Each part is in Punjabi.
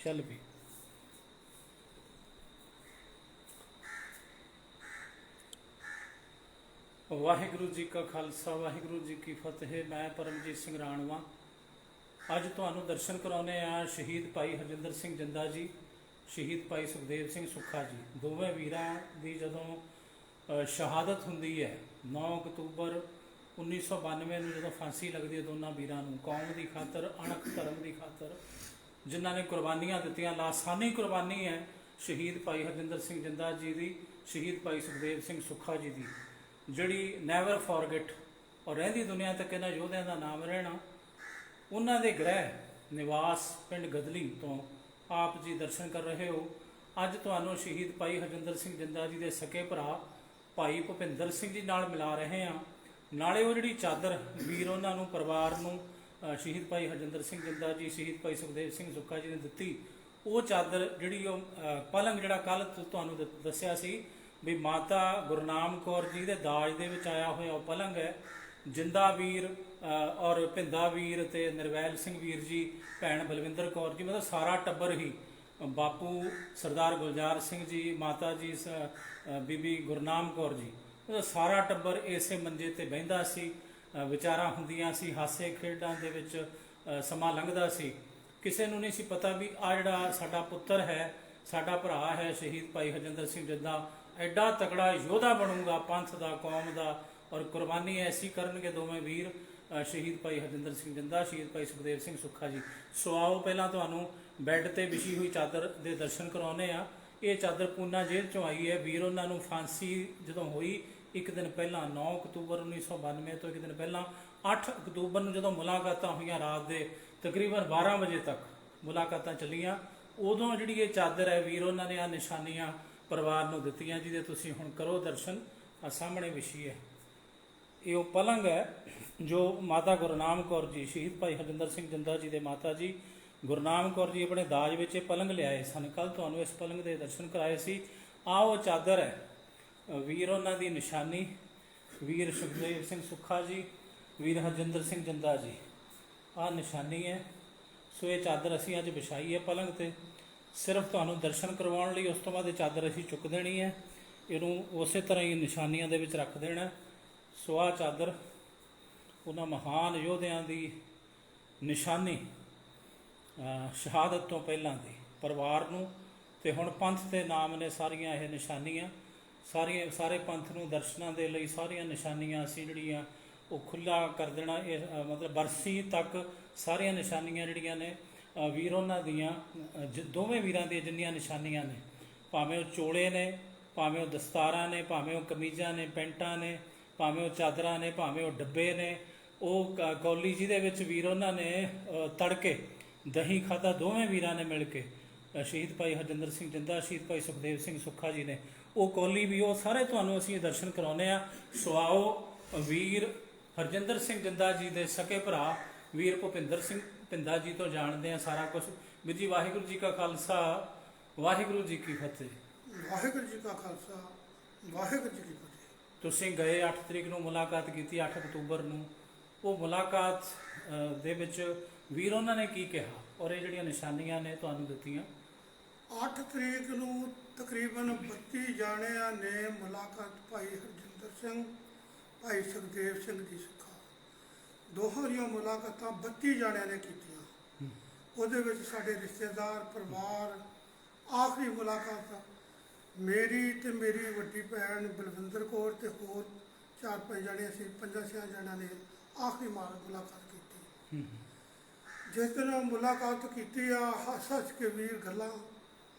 ਚੱਲ ਵੀ। ਵਾਹਿਗੁਰੂ ਜੀ ਕਾ ਖਾਲਸਾ ਵਾਹਿਗੁਰੂ ਜੀ ਕੀ ਫਤਿਹ। ਮੈਂ ਪਰਮਜੀਤ ਸਿੰਘ ਰਾਣਵਾ ਅੱਜ ਤੁਹਾਨੂੰ ਦਰਸ਼ਨ ਕਰਾਉਂਦੇ ਆ ਸ਼ਹੀਦ ਭਾਈ ਹਰਜਿੰਦਰ ਸਿੰਘ ਜਿੰਦਾ ਜੀ, ਸ਼ਹੀਦ ਭਾਈ ਸੁਖਦੇਵ ਸਿੰਘ ਸੁੱਖਾ ਜੀ। ਦੋਵੇਂ ਵੀਰਾਂ ਦੀ ਜਦੋਂ ਸ਼ਹਾਦਤ ਹੁੰਦੀ ਹੈ 9 ਅਕਤੂਬਰ 1992 ਨੂੰ, ਜਦੋਂ ਫਾਂਸੀ ਲੱਗਦੀ ਹੈ ਦੋਨਾਂ ਵੀਰਾਂ ਨੂੰ, ਕੌਮ ਦੀ ਖਾਤਰ, ਅਣਖ ਧਰਮ ਦੀ ਖਾਤਰ, ਜਿਨ੍ਹਾਂ ਨੇ ਕੁਰਬਾਨੀਆਂ ਦਿੱਤੀਆਂ। ਲਾਸਾਨੀ ਕੁਰਬਾਨੀ ਹੈ ਸ਼ਹੀਦ ਭਾਈ ਹਰਜਿੰਦਰ ਸਿੰਘ ਜਿੰਦਾ ਜੀ ਦੀ, ਸ਼ਹੀਦ ਭਾਈ ਸੁਖਦੇਵ ਸਿੰਘ ਸੁੱਖਾ ਜੀ ਦੀ, ਜਿਹੜੀ ਨੈਵਰ ਫੋਰਗੇਟ ਔਰ ਰਹਿੰਦੀ ਦੁਨੀਆ ਤੱਕ ਇਹਨਾਂ ਯੋਧਿਆਂ ਦਾ ਨਾਮ ਰਹਿਣਾ। ਉਹਨਾਂ ਦੇ ਗ੍ਰਹਿ ਨਿਵਾਸ ਪਿੰਡ ਗਦਲੀ ਤੋਂ ਆਪ ਜੀ ਦਰਸ਼ਨ ਕਰ ਰਹੇ ਹੋ। ਅੱਜ ਤੁਹਾਨੂੰ ਸ਼ਹੀਦ ਭਾਈ ਹਰਜਿੰਦਰ ਸਿੰਘ ਜਿੰਦਾ ਜੀ ਦੇ ਸਕੇ ਭਰਾ ਭਾਈ ਭੁਪਿੰਦਰ ਸਿੰਘ ਜੀ ਨਾਲ ਮਿਲਾ ਰਹੇ ਹਾਂ। ਨਾਲੇ ਉਹ ਜਿਹੜੀ ਚਾਦਰ ਵੀਰ ਉਹਨਾਂ ਨੂੰ, ਪਰਿਵਾਰ ਨੂੰ, ਸ਼ਹੀਦ ਭਾਈ ਹਰਜਿੰਦਰ ਸਿੰਘ ਜਿੰਦਾ ਜੀ, ਸ਼ਹੀਦ ਭਾਈ ਸੁਖਦੇਵ ਸਿੰਘ ਸੁੱਖਾ ਜੀ ਨੇ ਦਿੱਤੀ, ਉਹ ਚਾਦਰ ਜਿਹੜੀ ਉਹ ਪਲੰਗ ਜਿਹੜਾ ਕੱਲ੍ਹ ਤੁਹਾਨੂੰ ਦੱਸਿਆ ਸੀ ਵੀ ਮਾਤਾ ਗੁਰਨਾਮ ਕੌਰ ਜੀ ਦੇ ਦਾਜ ਦੇ ਵਿੱਚ ਆਇਆ ਹੋਇਆ ਉਹ ਪਲੰਗ ਹੈ। ਜਿੰਦਾ ਵੀਰ ਔਰ ਭਿੰਦਾ ਵੀਰ ਅਤੇ ਨਿਰਵੈਲ ਸਿੰਘ ਵੀਰ ਜੀ, ਭੈਣ ਬਲਵਿੰਦਰ ਕੌਰ ਜੀ, ਮਤਲਬ ਸਾਰਾ ਟੱਬਰ ਹੀ, ਬਾਪੂ ਸਰਦਾਰ ਗੁਲਜ਼ਾਰ ਸਿੰਘ ਜੀ, ਮਾਤਾ ਜੀ ਬੀਬੀ ਗੁਰਨਾਮ ਕੌਰ ਜੀ, ਮਤਲਬ ਸਾਰਾ ਟੱਬਰ ਇਸੇ ਮੰਜੇ 'ਤੇ ਬਹਿੰਦਾ ਸੀ। ਵਿਚਾਰਾਂ ਹੁੰਦੀਆਂ ਸੀ, ਹਾਸੇ ਖੇਡਾਂ ਦੇ ਵਿੱਚ ਸਮਾਂ ਲੰਘਦਾ ਸੀ। ਕਿਸੇ ਨੂੰ ਨਹੀਂ ਸੀ ਪਤਾ ਵੀ ਆ ਜਿਹੜਾ ਸਾਡਾ ਪੁੱਤਰ ਹੈ, ਸਾਡਾ ਭਰਾ ਹੈ ਸ਼ਹੀਦ ਭਾਈ ਹਰਜਿੰਦਰ ਸਿੰਘ ਜਿੰਦਾ, ਐਡਾ ਤਕੜਾ ਯੋਧਾ ਬਣੂਗਾ ਪੰਥ ਦਾ, ਕੌਮ ਦਾ, ਔਰ ਕੁਰਬਾਨੀ ਐਸੀ ਕਰਨਗੇ ਦੋਵੇਂ ਵੀਰ, ਸ਼ਹੀਦ ਭਾਈ ਹਰਜਿੰਦਰ ਸਿੰਘ ਜਿੰਦਾ, ਸ਼ਹੀਦ ਭਾਈ ਸੁਖਦੇਵ ਸਿੰਘ ਸੁੱਖਾ ਜੀ। ਸੋ ਆਓ ਪਹਿਲਾਂ ਤੁਹਾਨੂੰ ਬੈੱਡ ਤੇ ਵਿਛੀ ਹੋਈ ਚਾਦਰ ਦੇ ਦਰਸ਼ਨ ਕਰਾਉਂਦੇ ਆ। ਇਹ ਚਾਦਰ ਪੂਨਾ ਜੇਲ੍ਹ ਚੋਂ ਆਈ ਹੈ। ਵੀਰ ਉਹਨਾਂ ਨੂੰ ਫਾਂਸੀ ਜਦੋਂ ਹੋਈ ਇੱਕ ਦਿਨ ਪਹਿਲਾਂ, 9 ਅਕਤੂਬਰ 1992 ਤੋਂ ਇੱਕ ਦਿਨ ਪਹਿਲਾਂ 8 ਅਕਤੂਬਰ ਨੂੰ ਜਦੋਂ ਮੁਲਾਕਾਤਾਂ ਹੋਈਆਂ, ਰਾਤ ਦੇ ਤਕਰੀਬਨ 12 ਵਜੇ ਤੱਕ ਮੁਲਾਕਾਤਾਂ ਚੱਲੀਆਂ, ਉਦੋਂ ਜਿਹੜੀ ਇਹ ਚਾਦਰ ਹੈ ਵੀਰ ਉਹਨਾਂ ਨੇ ਆ ਨਿਸ਼ਾਨੀਆਂ ਪਰਿਵਾਰ ਨੂੰ ਦਿੱਤੀਆਂ, ਜਿਹਦੇ ਤੁਸੀਂ ਹੁਣ ਕਰੋ ਦਰਸ਼ਨ। ਆ ਸਾਹਮਣੇ ਵਿਛੀ ਹੈ, ਇਹ ਉਹ ਪਲੰਗ ਹੈ ਜੋ ਮਾਤਾ ਗੁਰਨਾਮ ਕੌਰ ਜੀ, ਸ਼ਹੀਦ ਭਾਈ ਹਰਜਿੰਦਰ ਸਿੰਘ ਜਿੰਦਾ ਜੀ ਦੇ ਮਾਤਾ ਜੀ ਗੁਰਨਾਮ ਕੌਰ ਜੀ ਆਪਣੇ ਦਾਜ ਵਿੱਚ ਇਹ ਪਲੰਗ ਲਿਆਏ ਸਨ। ਕੱਲ੍ਹ ਤੁਹਾਨੂੰ ਇਸ ਪਲੰਗ ਦੇ ਦਰਸ਼ਨ ਕਰਾਏ ਸੀ। ਆਹ ਉਹ ਚਾਦਰ ਹੈ ਵੀਰ ਉਹਨਾਂ ਦੀ ਨਿਸ਼ਾਨੀ, ਵੀਰ ਸੁਖਦੇਵ ਸਿੰਘ ਸੁੱਖਾ ਜੀ, ਵੀਰ ਹਰਜਿੰਦਰ ਸਿੰਘ ਜਿੰਦਾ ਜੀ, ਆਹ ਨਿਸ਼ਾਨੀ ਹੈ। ਸੋ ਇਹ ਚਾਦਰ ਅਸੀਂ ਅੱਜ ਵਿਛਾਈ ਹੈ ਪਲੰਗ 'ਤੇ, ਸਿਰਫ ਤੁਹਾਨੂੰ ਦਰਸ਼ਨ ਕਰਵਾਉਣ ਲਈ। ਉਸ ਤੋਂ ਬਾਅਦ ਇਹ ਚਾਦਰ ਅਸੀਂ ਚੁੱਕ ਦੇਣੀ ਹੈ, ਇਹਨੂੰ ਉਸੇ ਤਰ੍ਹਾਂ ਹੀ ਨਿਸ਼ਾਨੀਆਂ ਦੇ ਵਿੱਚ ਰੱਖ ਦੇਣਾ। ਸੋ ਆਹ ਚਾਦਰ ਉਹਨਾਂ ਮਹਾਨ ਯੋਧਿਆਂ ਦੀ ਨਿਸ਼ਾਨੀ, ਸ਼ਹਾਦਤ ਤੋਂ ਪਹਿਲਾਂ ਦੀ, ਪਰਿਵਾਰ ਨੂੰ, ਅਤੇ ਹੁਣ ਪੰਥ ਦੇ ਨਾਮ ਨੇ ਸਾਰੀਆਂ ਇਹ ਨਿਸ਼ਾਨੀਆਂ। ਸਾਰੇ ਪੰਥ ਨੂੰ ਦਰਸ਼ਨਾਂ ਦੇ ਲਈ ਸਾਰੀਆਂ ਨਿਸ਼ਾਨੀਆਂ ਅਸੀਂ ਜਿਹੜੀਆਂ ਉਹ ਖੁੱਲ੍ਹਾ ਕਰ ਦੇਣਾ। ਇਹ ਮਤਲਬ ਬਰਸੀ ਤੱਕ ਸਾਰੀਆਂ ਨਿਸ਼ਾਨੀਆਂ ਜਿਹੜੀਆਂ ਨੇ ਵੀਰ ਉਹਨਾਂ ਦੀਆਂ, ਦੋਵੇਂ ਵੀਰਾਂ ਦੀਆਂ ਜਿੰਨੀਆਂ ਨਿਸ਼ਾਨੀਆਂ ਨੇ, ਭਾਵੇਂ ਉਹ ਚੋਲੇ ਨੇ, ਭਾਵੇਂ ਉਹ ਦਸਤਾਰਾਂ ਨੇ, ਭਾਵੇਂ ਉਹ ਕਮੀਜ਼ਾਂ ਨੇ, ਪੈਂਟਾਂ ਨੇ, ਭਾਵੇਂ ਉਹ ਚਾਦਰਾਂ ਨੇ, ਭਾਵੇਂ ਉਹ ਡੱਬੇ ਨੇ, ਉਹ ਕੌਲੀ ਜਿਹਦੇ ਵਿੱਚ ਵੀਰ ਉਹਨਾਂ ਨੇ ਤੜਕੇ ਦਹੀਂ ਖਾਧਾ, ਦੋਵੇਂ ਵੀਰਾਂ ਨੇ ਮਿਲ ਕੇ, ਸ਼ਹੀਦ ਭਾਈ ਹਰਜਿੰਦਰ ਸਿੰਘ ਜਿੰਦਾ, ਸ਼ਹੀਦ ਭਾਈ ਸੁਖਦੇਵ ਸਿੰਘ ਸੁੱਖਾ ਜੀ ਨੇ, ਉਹ ਕੌਲੀ ਵੀ, ਉਹ ਸਾਰੇ ਤੁਹਾਨੂੰ ਅਸੀਂ ਦਰਸ਼ਨ ਕਰਾਉਂਦੇ ਹਾਂ। ਸੋ ਆਓ ਵੀਰ ਹਰਜਿੰਦਰ ਸਿੰਘ ਜਿੰਦਾ ਜੀ ਦੇ ਸਕੇ ਭਰਾ ਵੀਰ ਭੁਪਿੰਦਰ ਸਿੰਘ ਭਿੰਦਾ ਜੀ ਤੋਂ ਜਾਣਦੇ ਹਾਂ ਸਾਰਾ ਕੁਝ। ਵੀਰ ਜੀ ਵਾਹਿਗੁਰੂ ਜੀ ਕਾ ਖਾਲਸਾ ਵਾਹਿਗੁਰੂ ਜੀ ਕੀ ਫਤਿਹ। ਵਾਹਿਗੁਰੂ ਜੀ ਕਾ ਖਾਲਸਾ ਵਾਹਿਗੁਰੂ ਜੀ ਕੀ ਫਤਿਹ। ਤੁਸੀਂ ਗਏ 8 ਤਰੀਕ ਨੂੰ ਮੁਲਾਕਾਤ ਕੀਤੀ, 8 ਅਕਤੂਬਰ ਨੂੰ, ਉਹ ਮੁਲਾਕਾਤ ਦੇ ਵਿੱਚ ਵੀਰ ਉਹਨਾਂ ਨੇ ਕੀ ਕਿਹਾ ਔਰ ਇਹ ਜਿਹੜੀਆਂ ਨਿਸ਼ਾਨੀਆਂ ਨੇ ਤੁਹਾਨੂੰ ਦਿੱਤੀਆਂ? 8 ਤਰੀਕ ਨੂੰ ਤਕਰੀਬਨ 32 ਜਾਣਿਆਂ ਨੇ ਮੁਲਾਕਾਤ ਭਾਈ ਹਰਜਿੰਦਰ ਸਿੰਘ, ਭਾਈ ਸੁਖਦੇਵ ਸਿੰਘ ਜੀ ਸੁੱਖਾ, ਦੋਹਾਂ ਦੀਆਂ ਮੁਲਾਕਾਤਾਂ 32 ਜਾਣਿਆਂ ਨੇ ਕੀਤੀਆਂ। ਉਹਦੇ ਵਿੱਚ ਸਾਡੇ ਰਿਸ਼ਤੇਦਾਰ, ਪਰਿਵਾਰ, ਆਖਰੀ ਮੁਲਾਕਾਤ ਮੇਰੀ ਤੇ ਮੇਰੀ ਵੱਡੀ ਭੈਣ ਬਲਵਿੰਦਰ ਕੌਰ ਤੇ ਹੋਰ 4-5 ਜਾਣੇ ਸੀ, 5-6 ਜਣਿਆਂ ਨੇ ਆਖਰੀ ਮੁਲਾਕਾਤ ਕੀਤੀ। ਜਿਸ ਦਿਨ ਮੁਲਾਕਾਤ ਕੀਤੀ ਆ, ਹੱਸ ਕੇ ਵੀਰ ਗੱਲਾਂ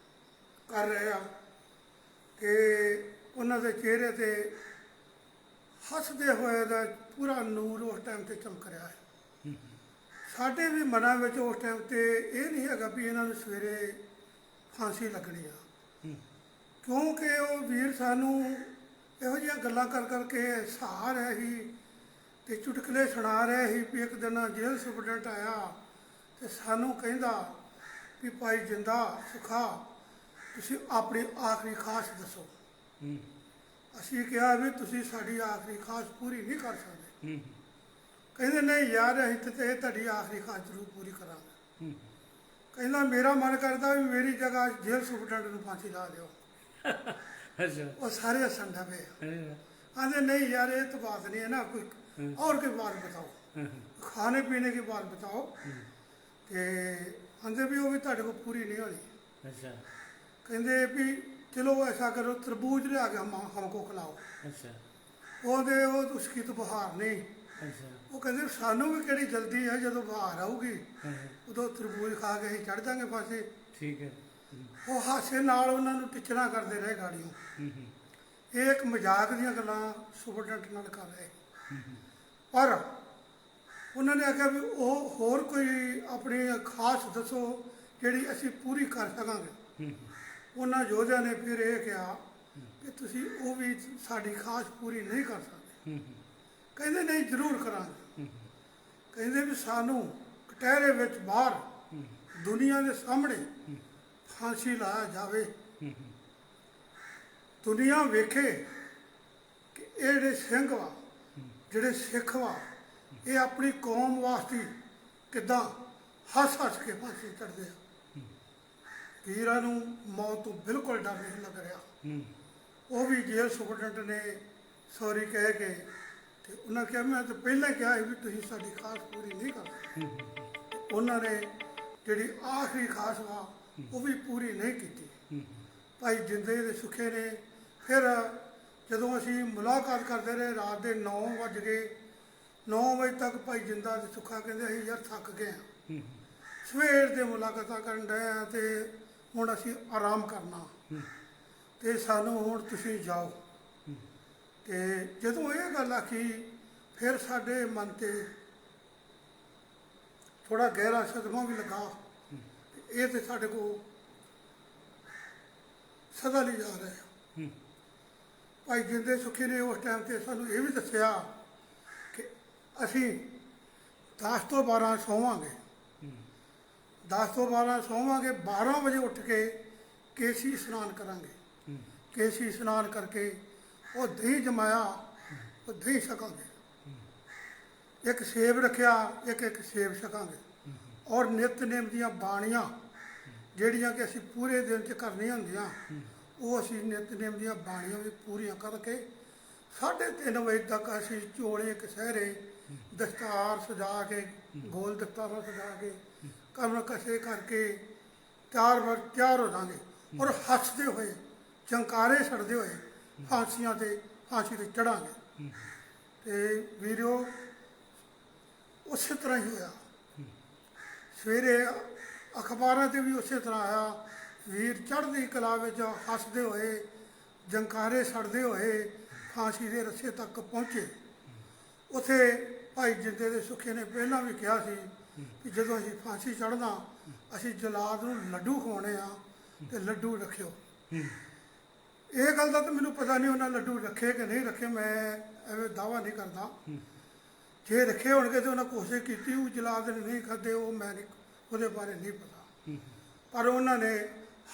ਕਰ ਰਹੇ ਆ ਕਿ ਉਹਨਾਂ ਦੇ ਚਿਹਰੇ 'ਤੇ ਹੱਸਦੇ ਹੋਏ ਦਾ ਪੂਰਾ ਨੂਰ ਉਸ ਟਾਈਮ 'ਤੇ ਚਮਕ ਰਿਹਾ ਹੈ। ਸਾਡੇ ਵੀ ਮਨਾਂ ਵਿੱਚ ਉਸ ਟਾਈਮ 'ਤੇ ਇਹ ਨਹੀਂ ਹੈਗਾ ਵੀ ਇਹਨਾਂ ਨੂੰ ਸਵੇਰੇ ਫਾਂਸੀ ਲੱਗਣੀ ਆ, ਕਿਉਂਕਿ ਉਹ ਵੀਰ ਸਾਨੂੰ ਇਹੋ ਜਿਹੀਆਂ ਗੱਲਾਂ ਕਰ ਕਰਕੇ ਹਸਾ ਰਹੇ ਸੀ ਅਤੇ ਚੁਟਕਲੇ ਸੁਣਾ ਰਹੇ ਸੀ। ਵੀ ਇੱਕ ਦਿਨ ਜੇਲ੍ਹ ਸੁਪਰਡੈਂਟ ਆਇਆ ਅਤੇ ਸਾਨੂੰ ਕਹਿੰਦਾ ਵੀ ਭਾਈ ਜਿੰਦਾ ਸੁੱਖਾ, ਤੁਸੀਂ ਆਪਣੀ ਆਖਰੀ ਖਾਸ ਦੱਸੋ। ਅਸੀਂ ਕਿਹਾ ਵੀ ਤੁਸੀਂ ਸਾਡੀ ਆਖਰੀ ਖਾਸ ਪੂਰੀ ਨਹੀਂ ਕਰ ਸਕਦੇ। ਕਹਿੰਦੇ ਨਹੀਂ ਯਾਰ, ਅਸੀਂ ਤੇ ਤੁਹਾਡੀ ਆਖਰੀ ਖਾਸ ਜ਼ਰੂਰ ਪੂਰੀ ਕਰਾਂਗੇ। ਕਹਿੰਦਾ ਮੇਰਾ ਮਨ ਕਰਦਾ ਵੀ ਮੇਰੀ ਜਗ੍ਹਾ ਜੇਲ੍ਹ ਸੁਪਰਡੈਂਟ ਨੂੰ ਫਾਂਸੀ ਲਾ ਦਿਓ। अच्छा ਉਹ ਸਾਰੇ ਹੱਸਣ ਲੱਗ ਪਏ। हाँ, आंधे नहीं यार ये तो बात नहीं है ना, कोई और कोई बात बताओ, खाने पीने की बात बताओ। कि आंधे भी वो भी ਤੁਹਾਡੇ को पूरी नहीं होनी। अच्छा कहते भी चलो ऐसा करो तरबूज लिया के हमको खिलाओ। अच्छा वो उसकी तो बहार नहीं। अच्छा वो कहते सानू भी केड़ी जल्दी है, जो बहार आऊगी उदो तरबूज खा के ਅਸੀਂ चढ़ जाएंगे फांसी। ठीक है वो हासे नाल ਉਹਨਾਂ ਨੂੰ ਟਿਚਣਾ ਕਰਦੇ ਰਹੇ ਗਾੜੀਆਂ। ਇਹ ਇੱਕ ਮਜ਼ਾਕ ਦੀਆਂ ਗੱਲਾਂ ਸੁਪਰਡੈਂਟ ਨਾਲ ਕਰ ਰਹੇ। ਪਰ ਉਹਨਾਂ ਨੇ ਆਖਿਆ ਵੀ ਉਹ ਹੋਰ ਕੋਈ ਆਪਣੀ ਖਾਸ ਦੱਸੋ ਜਿਹੜੀ ਅਸੀਂ ਪੂਰੀ ਕਰ ਸਕਾਂਗੇ। ਉਹਨਾਂ ਯੋਧਿਆਂ ਨੇ ਫਿਰ ਇਹ ਕਿਹਾ ਕਿ ਤੁਸੀਂ ਉਹ ਵੀ ਸਾਡੀ ਖਾਸ ਪੂਰੀ ਨਹੀਂ ਕਰ ਸਕਦੇ। ਕਹਿੰਦੇ ਨਹੀਂ ਜ਼ਰੂਰ ਕਰਾਂਗੇ। ਕਹਿੰਦੇ ਵੀ ਸਾਨੂੰ ਕਟਹਿਰੇ ਵਿੱਚ ਬਾਹਰ ਦੁਨੀਆ ਦੇ ਸਾਹਮਣੇ ਫਾਂਸੀ ਲਾਇਆ ਜਾਵੇ, ਦੁਨੀਆ ਵੇਖੇ ਕਿ ਇਹ ਜਿਹੜੇ ਸਿੰਘ ਵਾ, ਜਿਹੜੇ ਸਿੱਖ ਵਾ, ਇਹ ਆਪਣੀ ਕੌਮ ਵਾਸਤੇ ਕਿੱਦਾਂ ਹੱਸ ਹੱਸ ਕੇ ਫਾਂਸੀ ਚੜ੍ਹਦੇ ਆ। ਵੀਰਾਂ ਨੂੰ ਮੌਤ ਤੋਂ ਬਿਲਕੁਲ ਡਰ ਨਹੀਂ ਲੱਗ ਰਿਹਾ। ਉਹ ਵੀ ਜੇਲ੍ਹ ਸੁਪਰਡੈਂਟ ਨੇ ਸੌਰੀ ਕਹਿ ਕੇ ਤੇ ਉਹਨਾਂ ਕਿਹਾ ਮੈਂ ਤਾਂ ਪਹਿਲਾਂ ਕਿਹਾ ਸੀ ਵੀ ਤੁਸੀਂ ਸਾਡੀ ਖਾਸ ਪੂਰੀ ਨਹੀਂ ਕਰ ਸਕਦੇ। ਉਹਨਾਂ ਨੇ ਜਿਹੜੀ ਆਖਰੀ ਖਾਸ ਵਾ ਉਹ ਵੀ ਪੂਰੀ ਨਹੀਂ ਕੀਤੀ। ਭਾਈ ਜਿੰਦੇ ਦੇ ਸੁੱਖੇ ਨੇ ਫਿਰ ਜਦੋਂ ਅਸੀਂ ਮੁਲਾਕਾਤ ਕਰਦੇ ਰਹੇ ਰਾਤ ਦੇ 9 ਵੱਜ ਗਏ, 9 ਵਜੇ ਤੱਕ ਭਾਈ ਜਿੰਦਾ ਤੇ ਸੁੱਖਾ ਕਹਿੰਦੇ ਅਸੀਂ ਯਾਰ ਥੱਕ ਗਏ ਹਾਂ, ਸਵੇਰ ਦੇ ਮੁਲਾਕਾਤਾਂ ਕਰਨ ਡਏ ਹਾਂ ਤੇ ਹੁਣ ਅਸੀਂ ਆਰਾਮ ਕਰਨਾ ਤੇ ਸਾਨੂੰ ਹੁਣ ਤੁਸੀਂ ਜਾਓ। ਤੇ ਜਦੋਂ ਇਹ ਗੱਲ ਆਖੀ ਫਿਰ ਸਾਡੇ ਮਨ ਤੇ ਥੋੜਾ ਗਹਿਰਾ ਸਦਮਾ ਵੀ ਲੱਗਾ। ਇਹ ਤੇ ਸਾਡੇ ਕੋਲ ਸਦਾ ਲਈ ਜਾ ਰਿਹਾ। ਭਾਈ ਜਿੰਦੇ ਸੁਖੀ ਨੇ ਉਸ ਟਾਈਮ ਤੇ ਸਾਨੂੰ ਇਹ ਵੀ ਦੱਸਿਆ ਕਿ ਅਸੀਂ 10 ਤੋਂ 12 ਸੌਵਾਂਗੇ, 10 ਤੋਂ 12 ਸੌਵਾਂਗੇ, 12 ਵਜੇ ਉੱਠ ਕੇ ਕੇਸੀ ਇਸ਼ਨਾਨ ਕਰਾਂਗੇ। ਕੇਸੀ ਇਸ਼ਨਾਨ ਕਰਕੇ ਉਹ ਦਹੀਂ ਜਮਾਇਆ, ਉਹ ਦਹੀਂ ਛਕਾਂਗੇ। ਇੱਕ ਸੇਬ ਰੱਖਿਆ, ਇੱਕ ਇੱਕ ਸੇਬ ਛਕਾਂਗੇ। ਔਰ ਨਿਤਨੇਮ ਦੀਆਂ ਬਾਣੀਆਂ ਜਿਹੜੀਆਂ ਕਿ ਅਸੀਂ ਪੂਰੇ ਦਿਨ 'ਚ ਕਰਨੀਆਂ ਹੁੰਦੀਆਂ, ਉਹ ਅਸੀਂ ਨਿਤਨੇਮ ਦੀਆਂ ਬਾਣੀਆਂ ਵੀ ਪੂਰੀਆਂ ਕਰਕੇ 3:30 ਵਜੇ ਤੱਕ ਅਸੀਂ ਚੋਲੇ ਕਸਹਿਰੇ ਦਸਤਾਰ ਸਜਾ ਕੇ, ਗੋਲ ਦਸਤਾਰਾਂ ਸਜਾ ਕੇ, ਕਮਰ ਕਸੇ ਕਰਕੇ ਤਿਆਰ ਹੋ ਜਾਵਾਂਗੇ। ਔਰ ਹੱਸਦੇ ਹੋਏ, ਚੰਕਾਰੇ ਛੱਡਦੇ ਹੋਏ ਫਾਂਸੀ ਤੇ ਚੜਾਂਗੇ। ਤੇ ਵੀਰੋ ਉਸੇ ਤਰ੍ਹਾਂ ਹੀ ਹੋਇਆ। ਸਵੇਰੇ ਅਖਬਾਰਾਂ 'ਤੇ ਵੀ ਉਸੇ ਤਰ੍ਹਾਂ ਆਇਆ, ਵੀਰ ਚੜ੍ਹਦੀ ਕਲਾ ਵਿੱਚ ਹੱਸਦੇ ਹੋਏ, ਜੰਕਾਰੇ ਛੱਡਦੇ ਹੋਏ ਫਾਂਸੀ ਦੇ ਰੱਸੇ ਤੱਕ ਪਹੁੰਚੇ। ਉੱਥੇ ਭਾਈ ਜਿੰਦੇ ਦੇ ਸੁੱਖੇ ਨੇ ਪਹਿਲਾਂ ਵੀ ਕਿਹਾ ਸੀ ਕਿ ਜਦੋਂ ਅਸੀਂ ਫਾਂਸੀ ਚੜ੍ਹਨਾ ਅਸੀਂ ਜਲਾਦ ਨੂੰ ਲੱਡੂ ਖਵਾਉਣੇ ਆ ਤੇ ਲੱਡੂ ਰੱਖਿਓ। ਇਹ ਗੱਲ ਦਾ ਤਾਂ ਮੈਨੂੰ ਪਤਾ ਨਹੀਂ ਉਹਨਾਂ ਲੱਡੂ ਰੱਖੇ ਕਿ ਨਹੀਂ ਰੱਖੇ, ਮੈਂ ਐਵੇਂ ਦਾਵਾ ਨਹੀਂ ਕਰਦਾ। ਜੇ ਰੱਖੇ ਹੋਣਗੇ ਤਾਂ ਉਹਨਾਂ ਕੋਸ਼ਿਸ਼ ਕੀਤੀ, ਉਹ ਜਲਾਦ ਨੇ ਨਹੀਂ ਖਾਧੇ, ਉਹ ਮੈਂ ਨਹੀਂ, ਉਹਦੇ ਬਾਰੇ ਨਹੀਂ ਪਤਾ। ਪਰ ਉਹਨਾਂ ਨੇ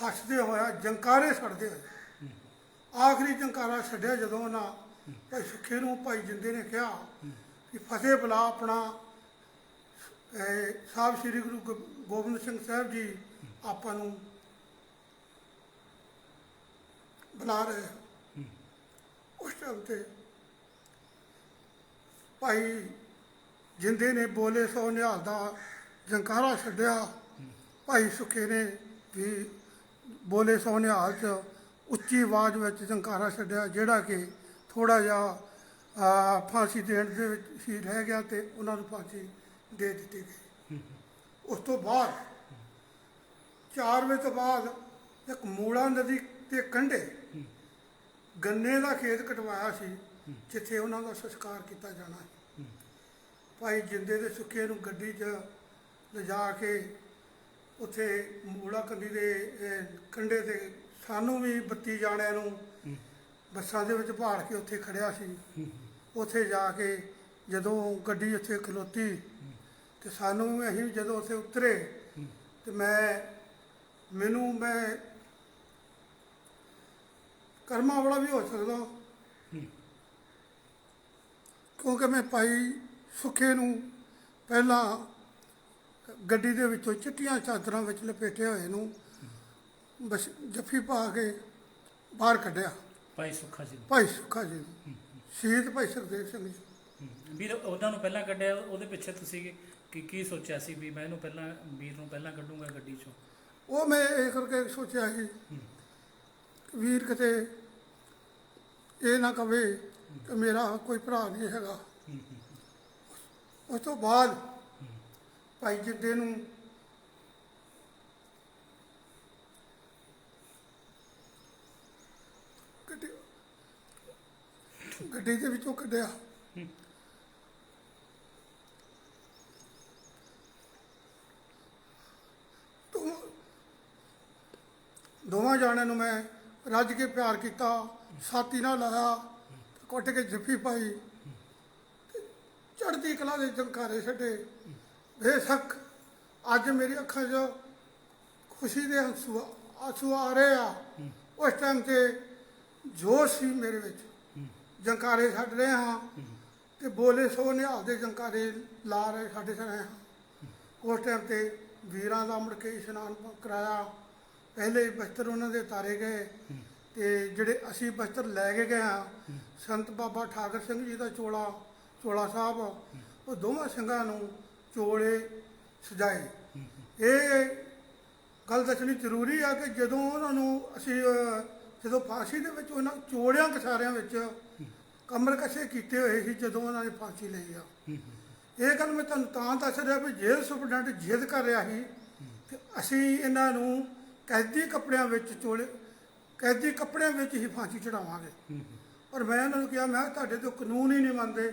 ਹੱਸਦੇ ਹੋਇਆ, ਜੰਕਾਰੇ ਛੱਡਦੇ ਹੋਏ, ਆਖਰੀ ਜੰਕਾਰਾ ਛੱਡਿਆ ਜਦੋਂ ਉਹਨਾਂ ਭਾਈ ਸੁੱਖੇ ਨੂੰ ਭਾਈ ਜਿੰਦੇ ਨੇ ਕਿਹਾ ਕਿ ਫਤਿਹ ਬੁਲਾ ਆਪਣਾ, ਸਾਹਿਬ ਸ੍ਰੀ ਗੁਰੂ ਗੋਬਿੰਦ ਸਿੰਘ ਸਾਹਿਬ ਜੀ ਆਪਾਂ ਨੂੰ ਬੁਲਾ ਰਹੇ। ਉਸ ਟਾਈਮ ਤੇ ਭਾਈ ਜਿੰਦੇ ਨੇ ਬੋਲੇ ਸੋ ਨਿਹਾਲ ਦਾ ਜੰਕਾਰਾ ਛੱਡਿਆ। ਭਾਈ ਸੁੱਖੇ ਨੇ ਵੀ ਬੋਲੇ ਸੋ ਨਿਹਾਲ 'ਚ ਉੱਚੀ ਆਵਾਜ਼ ਵਿੱਚ ਜੰਕਾਰਾ ਛੱਡਿਆ, ਜਿਹੜਾ ਕਿ ਥੋੜ੍ਹਾ ਜਿਹਾ ਫਾਂਸੀ ਦੇਣ ਦੇ ਵਿੱਚ ਹੀ ਰਹਿ ਗਿਆ ਤੇ ਉਹਨਾਂ ਨੂੰ ਫਾਂਸੀ ਦੇ ਦਿੱਤੀ ਗਈ। ਉਸ ਤੋਂ ਬਾਅਦ 4 ਵਜੇ ਤੋਂ ਬਾਅਦ ਇੱਕ ਮੂਲਾ ਨਦੀ ਦੇ ਕੰਢੇ ਗੰਨੇ ਦਾ ਖੇਤ ਕਟਵਾਇਆ ਸੀ, ਜਿੱਥੇ ਉਹਨਾਂ ਦਾ ਸੰਸਕਾਰ ਕੀਤਾ ਜਾਣਾ ਹੈ। ਭਾਈ ਜਿੰਦੇ ਦੇ ਸੁੱਖੇ ਨੂੰ ਗੱਡੀ 'ਚ ਲਿਜਾ ਕੇ ਉੱਥੇ ਮੂਲਾ ਕੰਢੀ ਦੇ ਕੰਢੇ 'ਤੇ ਸਾਨੂੰ ਵੀ 32 ਜਾਣਿਆਂ ਨੂੰ ਬੱਸਾਂ ਦੇ ਵਿੱਚ ਭਾਲ ਕੇ ਉੱਥੇ ਖੜਿਆ ਸੀ। ਉੱਥੇ ਜਾ ਕੇ ਜਦੋਂ ਗੱਡੀ ਉੱਥੇ ਖਲੋਤੀ ਤੇ ਸਾਨੂੰ ਅਸੀਂ ਜਦੋਂ ਉੱਥੇ ਉਤਰੇ ਤੇ ਮੈਂ ਕਰਮਾਂ ਵਾਲਾ ਵੀ ਹੋ ਸਕਦਾ, ਕਿਉਂਕਿ ਮੈਂ ਭਾਈ ਸੁੱਖੇ ਨੂੰ ਪਹਿਲਾਂ ਗੱਡੀ ਦੇ ਵਿੱਚੋਂ ਚਿੱਟੀਆਂ ਚਾਦਰਾਂ ਵਿੱਚ ਲਪੇਟੇ ਹੋਏ ਨੂੰ ਬਸ ਜੱਫੀ ਪਾ ਕੇ ਬਾਹਰ ਕੱਢਿਆ। ਭਾਈ ਸੁੱਖਾ ਜੀ ਭਾਈ ਸੁੱਖਾ ਜੀ ਨੂੰ, ਸ਼ਹੀਦ ਭਾਈ ਸੁਖਦੇਵ ਸਿੰਘ ਜੀ। ਵੀਰ ਉਹਨਾਂ ਨੂੰ ਪਹਿਲਾਂ ਕੱਢਿਆ, ਉਹਦੇ ਪਿੱਛੇ ਤੁਸੀਂ ਕੀ ਸੋਚਿਆ ਸੀ ਵੀ ਮੈਂ ਇਹਨੂੰ ਪਹਿਲਾਂ ਵੀਰ ਨੂੰ ਪਹਿਲਾਂ ਕੱਢੂੰਗਾ ਗੱਡੀ ਚੋਂ? ਉਹ ਮੈਂ ਇਹ ਕਰਕੇ ਸੋਚਿਆ ਸੀ ਵੀਰ ਕਿਤੇ ਇਹ ਨਾ ਕਵੇ ਕਿ ਮੇਰਾ ਕੋਈ ਭਰਾ ਨਹੀਂ ਹੈਗਾ। ਉਸ ਤੋਂ ਬਾਅਦ ਭਾਈ ਜਿੰਦੇ ਨੂੰ ਗੱਡੀ ਦੇ ਵਿੱਚੋਂ ਕੱਢਿਆ। ਦੋਵਾਂ ਜਾਣਿਆਂ ਨੂੰ ਮੈਂ ਰੱਜ ਕੇ ਪਿਆਰ ਕੀਤਾ, ਛਾਤੀ ਨਾਲ ਲਾਇਆ, ਕੁੱਟ ਕੇ ਜੱਫੀ ਪਾਈ, ਚੜ੍ਹਦੀ ਕਲਾ ਦੇ ਜੰਕਾਰੇ ਛੱਡੇ। ਬੇਸ਼ੱਕ ਅੱਜ ਮੇਰੀ ਅੱਖਾਂ 'ਚ ਖੁਸ਼ੀ ਦੇ ਆਂਸੂ ਆ ਰਹੇ ਆ, ਉਸ ਟਾਈਮ 'ਤੇ ਜੋਸ਼ ਸੀ ਮੇਰੇ ਵਿੱਚ। ਜੰਕਾਰੇ ਛੱਡ ਰਹੇ ਹਾਂ ਤੇ ਬੋਲੇ ਸੋ ਨਿਹਾਲ ਦੇ ਜੰਕਾਰੇ ਲਾ ਰਹੇ ਸਾਡੇ ਰਹੇ ਹਾਂ। ਉਸ ਟਾਈਮ 'ਤੇ ਵੀਰਾਂ ਦਾ ਮੁੜ ਕੇ ਇਸ਼ਨਾਨ ਕਰਾਇਆ। ਪਹਿਲੇ ਬਸਤਰ ਉਹਨਾਂ ਦੇ ਤਾਰੇ ਗਏ ਤੇ ਜਿਹੜੇ ਅਸੀਂ ਬਸਤਰ ਲੈ ਕੇ ਗਏ ਹਾਂ, ਸੰਤ ਬਾਬਾ ਠਾਕਰ ਸਿੰਘ ਜੀ ਦਾ ਚੋਲਾ ਸਾਹਿਬ, ਉਹ ਦੋਵਾਂ ਸਿੰਘਾਂ ਨੂੰ ਚੋਲੇ ਸਜਾਏ। ਇਹ ਗੱਲ ਦੱਸਣੀ ਜ਼ਰੂਰੀ ਆ ਕਿ ਜਦੋਂ ਉਹਨਾਂ ਨੂੰ ਅਸੀਂ ਜਦੋਂ ਫਾਂਸੀ ਦੇ ਵਿੱਚ ਉਹਨਾਂ ਚੋੜਿਆਂ ਕਛਾਰਿਆਂ ਵਿੱਚ ਕਮਰ ਕੱਸੇ ਕੀਤੇ ਹੋਏ ਸੀ ਜਦੋਂ ਉਹਨਾਂ ਨੇ ਫਾਂਸੀ ਲਈ ਆ। ਇਹ ਗੱਲ ਮੈਂ ਤੁਹਾਨੂੰ ਤਾਂ ਦੱਸ ਰਿਹਾ ਵੀ ਜੇਲ੍ਹ ਸੁਪਰਡੈਂਟ ਜਿੱਦ ਕਰ ਰਿਹਾ ਸੀ ਕਿ ਅਸੀਂ ਇਹਨਾਂ ਨੂੰ ਕੈਦੀ ਕੱਪੜਿਆਂ ਵਿੱਚ ਹੀ ਫਾਂਸੀ ਚੜਾਵਾਂਗੇ। ਪਰ ਮੈਂ ਉਹਨਾਂ ਨੂੰ ਕਿਹਾ, ਮੈਂ ਤੁਹਾਡੇ ਤੋਂ ਕਾਨੂੰਨ ਹੀ ਨਹੀਂ ਮੰਨਦੇ।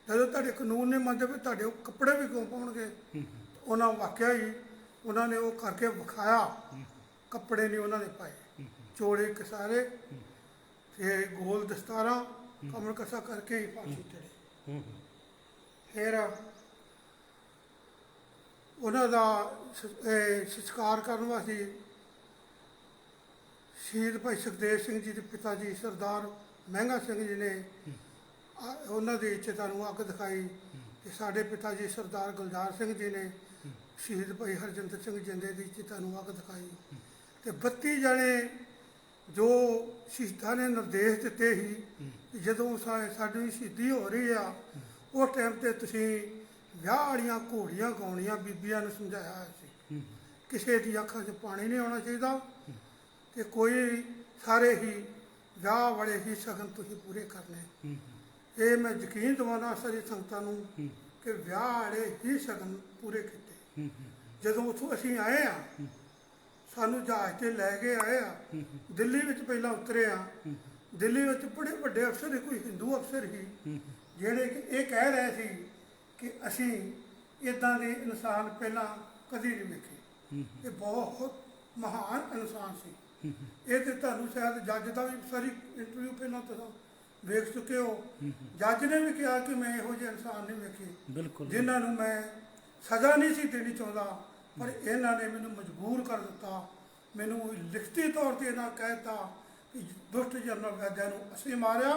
ਜਦੋਂ ਤੁਹਾਡੇ ਕਾਨੂੰਨ ਨਹੀਂ ਮੰਨਦੇ ਵੀ ਤੁਹਾਡੇ ਉਹ ਕੱਪੜੇ ਵੀ ਕਿਉਂ ਪਾਉਣਗੇ? ਉਹਨਾਂ ਵਾਕਿਆ ਹੀ ਉਹਨਾਂ ਨੇ ਉਹ ਕਰਕੇ ਵਿਖਾਇਆ, ਕੱਪੜੇ ਨਹੀਂ ਉਹਨਾਂ ਨੇ ਪਾਏ, ਚੋੜੇ ਕਸਾਰੇ ਤੇ ਗੋਲ ਦਸਤਾਰਾਂ ਕਮਰ ਕਸਾ ਕਰਕੇ ਹੀ ਫਾਂਸੀ ਚੜੇ। ਫਿਰ ਉਹਨਾਂ ਦਾ ਸੰਸਕਾਰ ਕਰਨ ਵਾਸਤੇ ਸ਼ਹੀਦ ਭਾਈ ਸੁਖਦੇਵ ਸਿੰਘ ਜੀ ਦੇ ਪਿਤਾ ਜੀ ਸਰਦਾਰ ਮਹਿੰਗਾ ਸਿੰਘ ਜੀ ਨੇ ਉਹਨਾਂ ਦੀ ਇੱਛਾ ਨੂੰ ਅੱਗ ਦਿਖਾਈ ਤੇ ਸਾਡੇ ਪਿਤਾ ਜੀ ਸਰਦਾਰ ਗੁਲਜ਼ਾਰ ਸਿੰਘ ਜੀ ਨੇ ਸ਼ਹੀਦ ਭਾਈ ਹਰਜਿੰਦਰ ਸਿੰਘ ਜਿੰਦੇ ਦੀ ਇੱਛਾ ਨੂੰ ਅੱਗ ਦਿਖਾਈ ਤੇ 32 ਜਣੇ ਜੋ ਸ਼ਹੀਦਾਂ ਨੇ ਨਿਰਦੇਸ਼ ਦਿੱਤੇ ਸੀ ਕਿ ਜਦੋਂ ਸਾਡੀ ਸ਼ਹੀਦੀ ਹੋ ਰਹੀ ਆ ਉਸ ਟਾਈਮ 'ਤੇ ਤੁਸੀਂ ਵਿਆਹ ਵਾਲੀਆਂ ਘੋੜੀਆਂ ਗਾਉਣੀਆਂ ਬੀਬੀਆਂ ਨੂੰ ਸਮਝਾਇਆ ਹੋਇਆ ਸੀ। ਕਿਸੇ ਦੀ ਅੱਖਾਂ 'ਚ ਪਾਣੀ ਨਹੀਂ ਆਉਣਾ ਚਾਹੀਦਾ ਤੇ ਕੋਈ ਸਾਰੇ ਹੀ ਵਿਆਹ ਵਾਲੇ ਹੀ ਸ਼ਗਨ ਤੁਸੀਂ ਪੂਰੇ ਕਰਨੇ। ਇਹ ਮੈਂ ਯਕੀਨ ਦਿਵਾਉਣਾ ਸਾਰੀ ਸੰਗਤਾਂ ਨੂੰ ਕਿ ਵਿਆਹ ਵਾਲੇ ਹੀ ਸ਼ਗਨ ਪੂਰੇ ਕੀਤੇ। ਜਦੋਂ ਉੱਥੋਂ ਅਸੀਂ ਆਏ ਆ, ਸਾਨੂੰ ਜਹਾਜ਼ 'ਤੇ ਲੈ ਕੇ ਆਏ ਆ, ਦਿੱਲੀ ਵਿੱਚ ਪਹਿਲਾਂ ਉਤਰੇ ਆ। ਦਿੱਲੀ ਵਿੱਚ ਬੜੇ ਵੱਡੇ ਅਫਸਰ, ਕੋਈ ਹਿੰਦੂ ਅਫਸਰ ਸੀ ਜਿਹੜੇ ਕਿ ਇਹ ਕਹਿ ਰਹੇ ਸੀ ਕਿ ਅਸੀਂ ਇੱਦਾਂ ਦੇ ਇਨਸਾਨ ਪਹਿਲਾਂ ਕਦੀ ਨਹੀਂ ਵੇਖੇ। ਇਹ ਬਹੁਤ ਮਹਾਨ ਇਨਸਾਨ ਸੀ। ਇਹ ਤੇ ਤੁਹਾਨੂੰ ਸ਼ਾਇਦ ਜੱਜ ਦਾ ਵੀ ਸਾਰੀ ਇੰਟਰਵਿਊ ਪਹਿਲਾਂ ਤੁਸੀਂ ਵੇਖ ਚੁੱਕੇ ਹੋ। ਜੱਜ ਨੇ ਵੀ ਕਿਹਾ ਕਿ ਮੈਂ ਇਹੋ ਜਿਹੇ ਇਨਸਾਨ ਨਹੀਂ ਵੇਖੇ ਜਿਨ੍ਹਾਂ ਨੂੰ ਮੈਂ ਸਜ਼ਾ ਨਹੀਂ ਸੀ ਦੇਣੀ ਚਾਹੁੰਦਾ, ਪਰ ਇਹਨਾਂ ਨੇ ਮੈਨੂੰ ਮਜਬੂਰ ਕਰ ਦਿੱਤਾ। ਮੈਨੂੰ ਲਿਖਤੀ ਤੌਰ 'ਤੇ ਇਹਨਾਂ ਕਹਿ ਦਿੱਤਾ ਕਿ ਦੁਸ਼ਟ ਜਨਰਲ ਵੈਦਿਆ ਨੂੰ ਅਸੀਂ ਮਾਰਿਆ,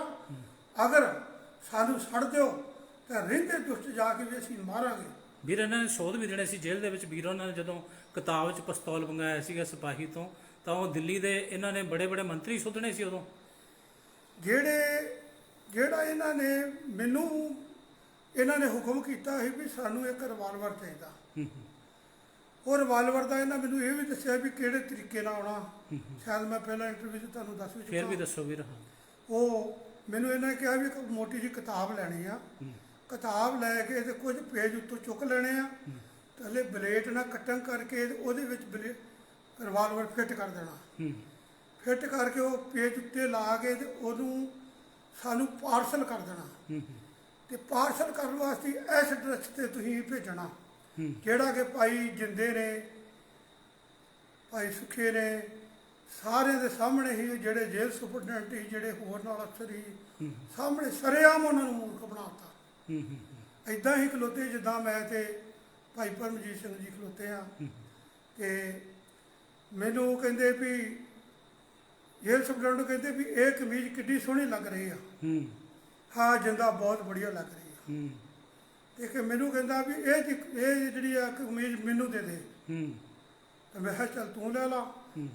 ਅਗਰ ਸਾਨੂੰ ਛੱਡ ਦਿਓ ਤਾਂ ਰਹਿੰਦੇ ਦੁਸ਼ਟ ਜਾ ਕੇ ਵੀ ਅਸੀਂ ਮਾਰਾਂਗੇ। ਵੀਰ ਇਹਨਾਂ ਨੇ ਸੋਧ ਵੀ ਦੇਣੇ ਸੀ ਜੇਲ੍ਹ ਦੇ ਵਿੱਚ। ਵੀਰ ਉਹਨਾਂ ਨੇ ਜਦੋਂ ਕਿਤਾਬ ਵਿੱਚ ਪਿਸਤੌਲ ਮੰਗਾਇਆ ਸੀਗਾ ਸਿਪਾਹੀ ਤੋਂ, ਤਾਂ ਉਹ ਦਿੱਲੀ ਦੇ ਇਹਨਾਂ ਨੇ ਬੜੇ ਬੜੇ ਮੰਤਰੀ ਸੋਧਣੇ ਸੀ ਉਦੋਂ। ਜਿਹੜਾ ਇਹਨਾਂ ਨੇ ਹੁਕਮ ਕੀਤਾ ਸੀ ਵੀ ਸਾਨੂੰ ਇੱਕ ਰਿਵਾਲਵਰ ਚਾਹੀਦਾ। ਉਹ ਰਿਵਾਲਵਰ ਦਾ ਇਹਨਾਂ ਮੈਨੂੰ ਇਹ ਵੀ ਦੱਸਿਆ ਵੀ ਕਿਹੜੇ ਤਰੀਕੇ ਨਾਲ ਆਉਣਾ। ਸ਼ਾਇਦ ਮੈਂ ਪਹਿਲਾਂ ਇੰਟਰਵਿਊ 'ਚ ਤੁਹਾਨੂੰ ਦੱਸ ਵੀ ਫਿਰ ਵੀ ਦੱਸੋ ਵੀਰ। ਉਹ ਮੈਨੂੰ ਇਹਨਾਂ ਨੇ ਕਿਹਾ ਵੀ ਇੱਕ ਮੋਟੀ ਜਿਹੀ ਕਿਤਾਬ ਲੈਣੀ ਆ, ਕਿਤਾਬ ਲੈ ਕੇ ਤੇ ਕੁਝ ਪੇਜ ਉੱਤੋਂ ਚੁੱਕ ਲੈਣੇ ਆ, ਥੱਲੇ ਬਲੇਟ ਨਾਲ ਕਟਿੰਗ ਕਰਕੇ ਉਹਦੇ ਵਿੱਚ ਰਿਵਾਲਵਰ ਫਿੱਟ ਕਰ ਦੇਣਾ। ਫਿੱਟ ਕਰਕੇ ਉਹ ਪੇਜ ਉੱਤੇ ਲਾ ਕੇ ਤੇ ਉਹਨੂੰ ਸਾਨੂੰ ਪਾਰਸਲ ਕਰ ਦੇਣਾ। ਤੇ ਪਾਰਸਲ ਕਰਨ ਵਾਸਤੇ ਇਸ ਐਡਰੈਸ 'ਤੇ ਤੁਸੀਂ ਭੇਜਣਾ, ਜਿਹੜਾ ਕਿ ਭਾਈ ਜਿੰਦੇ ਨੇ, ਭਾਈ ਸੁੱਖੇ ਨੇ, ਸਾਰਿਆਂ ਦੇ ਸਾਹਮਣੇ ਹੀ ਜਿਹੜੇ ਜੇਲ੍ਹ ਸੁਪਰਡੈਂਟ ਸੀ, ਜਿਹੜੇ ਹੋਰ ਨਾਲ ਅਫਸਰ ਸੀ, ਸਾਹਮਣੇ ਸਰੇਆਮ ਉਹਨਾਂ ਨੂੰ ਮੂਰਖ ਬਣਾਤਾ। ਇੱਦਾਂ ਹੀ ਖਲੋਤੇ ਜਿੱਦਾਂ ਮੈਂ ਤੇ ਭਾਈ ਪਰਮਜੀਤ ਸਿੰਘ ਜੀ ਖਲੋਤੇ ਆ। ਤੇ ਮੈਨੂੰ ਕਹਿੰਦੇ ਵੀ ਜੇਲ੍ਹ ਸੁਪਰਡੈਂਟ ਨੂੰ ਕਹਿੰਦੇ ਵੀ ਇਹ ਕਮੀਜ਼ ਕਿੱਡੀ ਸੋਹਣੀ ਲੱਗ ਰਹੀ ਆ। ਹਾਂ ਜਿੰਦਾ ਬਹੁਤ ਵਧੀਆ ਲੱਗ ਰਹੀ ਆ। ਤੇ ਕਿ ਮੈਨੂੰ ਕਹਿੰਦਾ ਵੀ ਇਹ ਜਿਹੜੀ ਆ ਕਮੀਜ਼ ਮੈਨੂੰ ਦੇ ਦੇ। ਹੂੰ ਤੇ ਮੈਂ ਕਿਹਾ ਚੱਲ ਤੂੰ ਲੈ ਲਾ।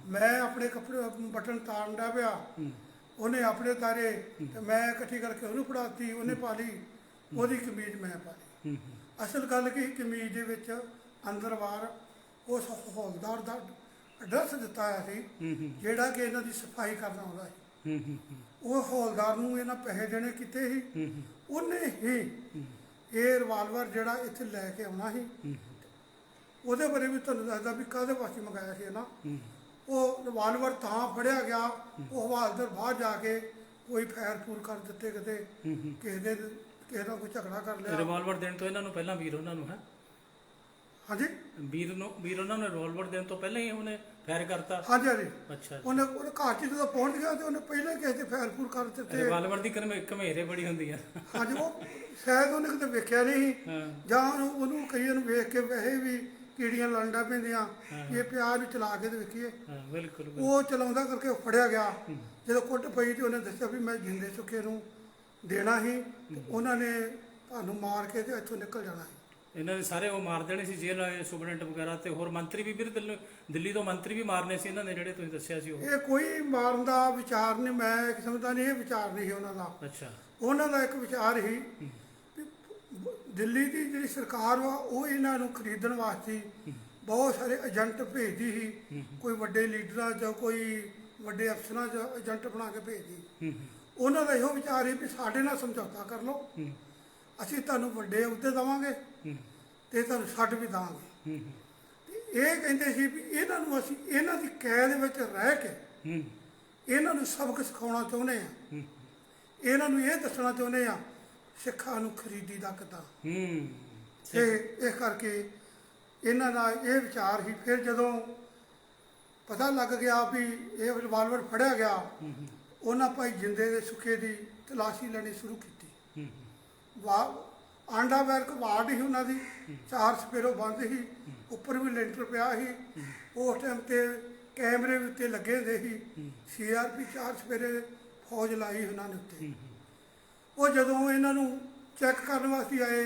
ਮੈਂ ਆਪਣੇ ਕੱਪੜੇ ਬਟਨ ਤਾਰਨ ਡਿਆ ਪਿਆ, ਹੂੰ ਉਹਨੇ ਆਪਣੇ ਤਾਰੇ ਤੇ ਮੈਂ ਇਕੱਠੀ ਕਰਕੇ ਉਹਨੂੰ ਫੜਾਤੀ, ਉਹਨੇ ਪਾ ਲਈ, ਉਹਦੀ ਕਮੀਜ਼ ਮੈਂ ਪਾ ਲਈ। ਹੂੰ ਅਸਲ ਗੱਲ ਕੀ, ਕਮੀਜ਼ ਦੇ ਵਿੱਚ ਅੰਦਰ ਬਾਹਰ ਉਸ ਹੌਲਦਾਰ ਦਾ ਐਡਰੈਸ ਦਿੱਤਾ ਹੋਇਆ ਸੀ, ਹੂੰ ਜਿਹੜਾ ਕਿ ਇਹਨਾਂ ਦੀ ਸਫਾਈ ਕਰਨਾ ਆਉਂਦਾ ਸੀ। ਹੂੰ ਹੂੰ ਉਹ ਹੌਲਦਾਰ ਨੂੰ ਇਹਨਾਂ ਪੈਸੇ ਦੇਣੇ ਕੀਤੇ ਸੀ, ਹੂੰ ਉਹਨੇ ਹੀ ਇਹ ਰਿਵਾਲਵਰ ਜਿਹੜਾ ਇੱਥੇ ਲੈ ਕੇ ਆਉਣਾ ਸੀ। ਉਹਦੇ ਬਾਰੇ ਵੀ ਤੁਹਾਨੂੰ ਦੱਸਦਾ ਵੀ ਕਾਹਦੇ ਵਾਸਤੇ ਮੰਗਾਇਆ ਸੀ ਨਾ। ਉਹ ਰਿਵਾਲਵਰ ਤਾਂ ਫੜਿਆ ਗਿਆ, ਉਹ ਹਵਾਲਦਾਰ ਬਾਹਰ ਜਾ ਕੇ ਕੋਈ ਫੈਰ ਫੂਰ ਕਰ ਦਿੱਤੇ, ਕਿਤੇ ਕਿਸੇ ਦਾ ਕੋਈ ਝਗੜਾ ਕਰ ਲਿਆ। ਰਿਵਾਲਵਰ ਦੇਣ ਤੋਂ ਇਹਨਾਂ ਨੂੰ ਪਹਿਲਾਂ ਵੀਰ ਉਹਨਾਂ ਨੂੰ ਹੈ ਹਾਂਜੀ ਵੀਰ ਉਹਨਾਂ ਨੂੰ ਰਿਵਾਲਵਰ ਦੇਣ ਤੋਂ ਪਹਿਲਾਂ ਹੀ ਉਹਨੇ ਫਾਇਰ ਕਰਤਾ। ਹਾਂਜੀ ਹਾਂਜੀ। ਅੱਛਾ ਉਹਨੇ ਘਰ 'ਚ ਜਦੋਂ ਪਹੁੰਚ ਗਿਆ ਤੇ ਉਹਨੇ ਪਹਿਲਾਂ ਹੀ ਕਿਸੇ ਤੇ ਫੈਰ ਫੂਰ ਕਰ ਦਿੱਤੇ। ਰਿਵਾਲਵਰ ਦੀ ਘਮੇਰੇ ਬੜੀ ਹੁੰਦੀ ਆ। ਹਾਂਜੀ, ਉਹ ਸ਼ਾਇਦ ਉਹਨੇ ਕਿਤੇ ਵੇਖਿਆ ਨਹੀਂ, ਹਾਂ ਜਾਂ ਉਹਨੂੰ ਕਈਆਂ ਨੂੰ ਵੇਖ ਕੇ ਵੈਸੇ ਵੀ ਕੀੜੀਆਂ ਲੜਨਾ ਪੈਂਦੀਆਂ, ਇਹ ਪਿਆਰ ਨੂੰ ਚਲਾ ਕੇ ਤੇ ਵੇਖੀਏ। ਹਾਂ ਬਿਲਕੁਲ ਉਹ ਚਲਾਉਂਦਾ ਕਰਕੇ ਉਹ ਫੜਿਆ ਗਿਆ। ਜਦੋਂ ਕੁੱਟ ਪਈ ਤੇ ਉਹਨੇ ਦੱਸਿਆ ਵੀ ਮੈਂ ਜਿੰਦੇ ਸੁੱਕੇ ਨੂੰ ਦੇਣਾ ਸੀ, ਤੇ ਉਹਨਾਂ ਨੇ ਤੁਹਾਨੂੰ ਮਾਰ ਕੇ ਤੇ ਇੱਥੋਂ ਨਿਕਲ ਜਾਣਾ ਸੀ। ਇਹਨਾਂ ਦੇ ਸਾਰੇ ਉਹ ਮਾਰ ਦੇਣੇ ਸੀ, ਜੇਲ੍ਹ ਵਾਲੇ ਸੁਪਰਡੈਂਟ ਵਗੈਰਾ ਤੇ ਹੋਰ ਮੰਤਰੀ ਵੀ ਵੀਰ ਦਿੱਲੀ ਤੋਂ ਮੰਤਰੀ ਵੀ ਮਾਰਨੇ ਸੀ ਇਹਨਾਂ ਨੇ, ਜਿਹੜੇ ਤੁਸੀਂ ਦੱਸਿਆ ਸੀ ਉਹ। ਇਹ ਕੋਈ ਮਾਰਨ ਦਾ ਵਿਚਾਰ ਨਹੀਂ, ਮੈਂ ਸਮਝਦਾ ਨਹੀਂ ਇਹ ਵਿਚਾਰ ਨਹੀਂ ਸੀ ਉਹਨਾਂ ਦਾ। ਅੱਛਾ ਉਹਨਾਂ ਦਾ ਇੱਕ ਵਿਚਾਰ ਸੀ ਵੀ ਦਿੱਲੀ ਦੀ ਜਿਹੜੀ ਸਰਕਾਰ ਵਾ ਉਹ ਇਹਨਾਂ ਨੂੰ ਖਰੀਦਣ ਵਾਸਤੇ ਬਹੁਤ ਸਾਰੇ ਏਜੰਟ ਭੇਜਦੀ ਸੀ, ਕੋਈ ਵੱਡੇ ਲੀਡਰਾਂ ਜਾਂ ਕੋਈ ਵੱਡੇ ਅਫਸਰਾਂ ਜਾਂ ਏਜੰਟ ਬਣਾ ਕੇ ਭੇਜਦੀ। ਉਹਨਾਂ ਦਾ ਇਹੋ ਵਿਚਾਰ ਸੀ ਵੀ ਸਾਡੇ ਨਾਲ ਸਮਝੌਤਾ ਕਰ ਲਓ, ਅਸੀਂ ਤੁਹਾਨੂੰ ਵੱਡੇ ਅਹੁਦੇ ਦੇਵਾਂਗੇ ਤੇ ਤੁਹਾਨੂੰ ਛੱਡ ਵੀ ਦੇਵਾਂਗੇ। ਇਹ ਕਹਿੰਦੇ ਸੀ ਵੀ ਇਹਨਾਂ ਨੂੰ ਅਸੀਂ ਇਹਨਾਂ ਦੀ ਕੈਦ ਵਿੱਚ ਰਹਿ ਕੇ ਇਹਨਾਂ ਨੂੰ ਸਬਕ ਸਿਖਾਉਣਾ ਚਾਹੁੰਦੇ ਆ, ਇਹਨਾਂ ਨੂੰ ਇਹ ਦੱਸਣਾ ਚਾਹੁੰਦੇ ਆ ਸਿੱਖਾਂ ਨੂੰ ਖਰੀਦੀ ਦਾ ਕਿੱਦਾਂ। ਤੇ ਇਸ ਕਰਕੇ ਇਹਨਾਂ ਦਾ ਇਹ ਵਿਚਾਰ ਸੀ। ਫਿਰ ਜਦੋਂ ਪਤਾ ਲੱਗ ਗਿਆ ਵੀ ਇਹ ਰਿਵਾਲਵਰ ਫੜਿਆ ਗਿਆ, ਉਹਨਾਂ ਭਾਈ ਜਿੰਦੇ ਦੇ ਸੁੱਖੇ ਦੀ ਤਲਾਸ਼ੀ ਲੈਣੀ ਸ਼ੁਰੂ ਕੀਤੀ। ਆਂਡਾ ਵਰਕ ਵਾਰਡ ਸੀ ਉਹਨਾਂ ਦੀ, 4 ਸਪੇਰੋ ਬੰਦ ਸੀ, ਉੱਪਰ ਵੀ ਲੈਂਟਰ ਪਿਆ ਸੀ। ਉਸ ਟਾਈਮ ਤੇ ਕੈਮਰੇ ਵੀ ਉੱਤੇ ਲੱਗੇ ਹੁੰਦੇ ਸੀ, CRP 4 ਸਪੇਰੇ ਫੌਜ ਲਾਈ ਉਹਨਾਂ ਨੇ ਉੱਤੇ। ਉਹ ਜਦੋਂ ਇਹਨਾਂ ਨੂੰ ਚੈੱਕ ਕਰਨ ਵਾਸਤੇ ਆਏ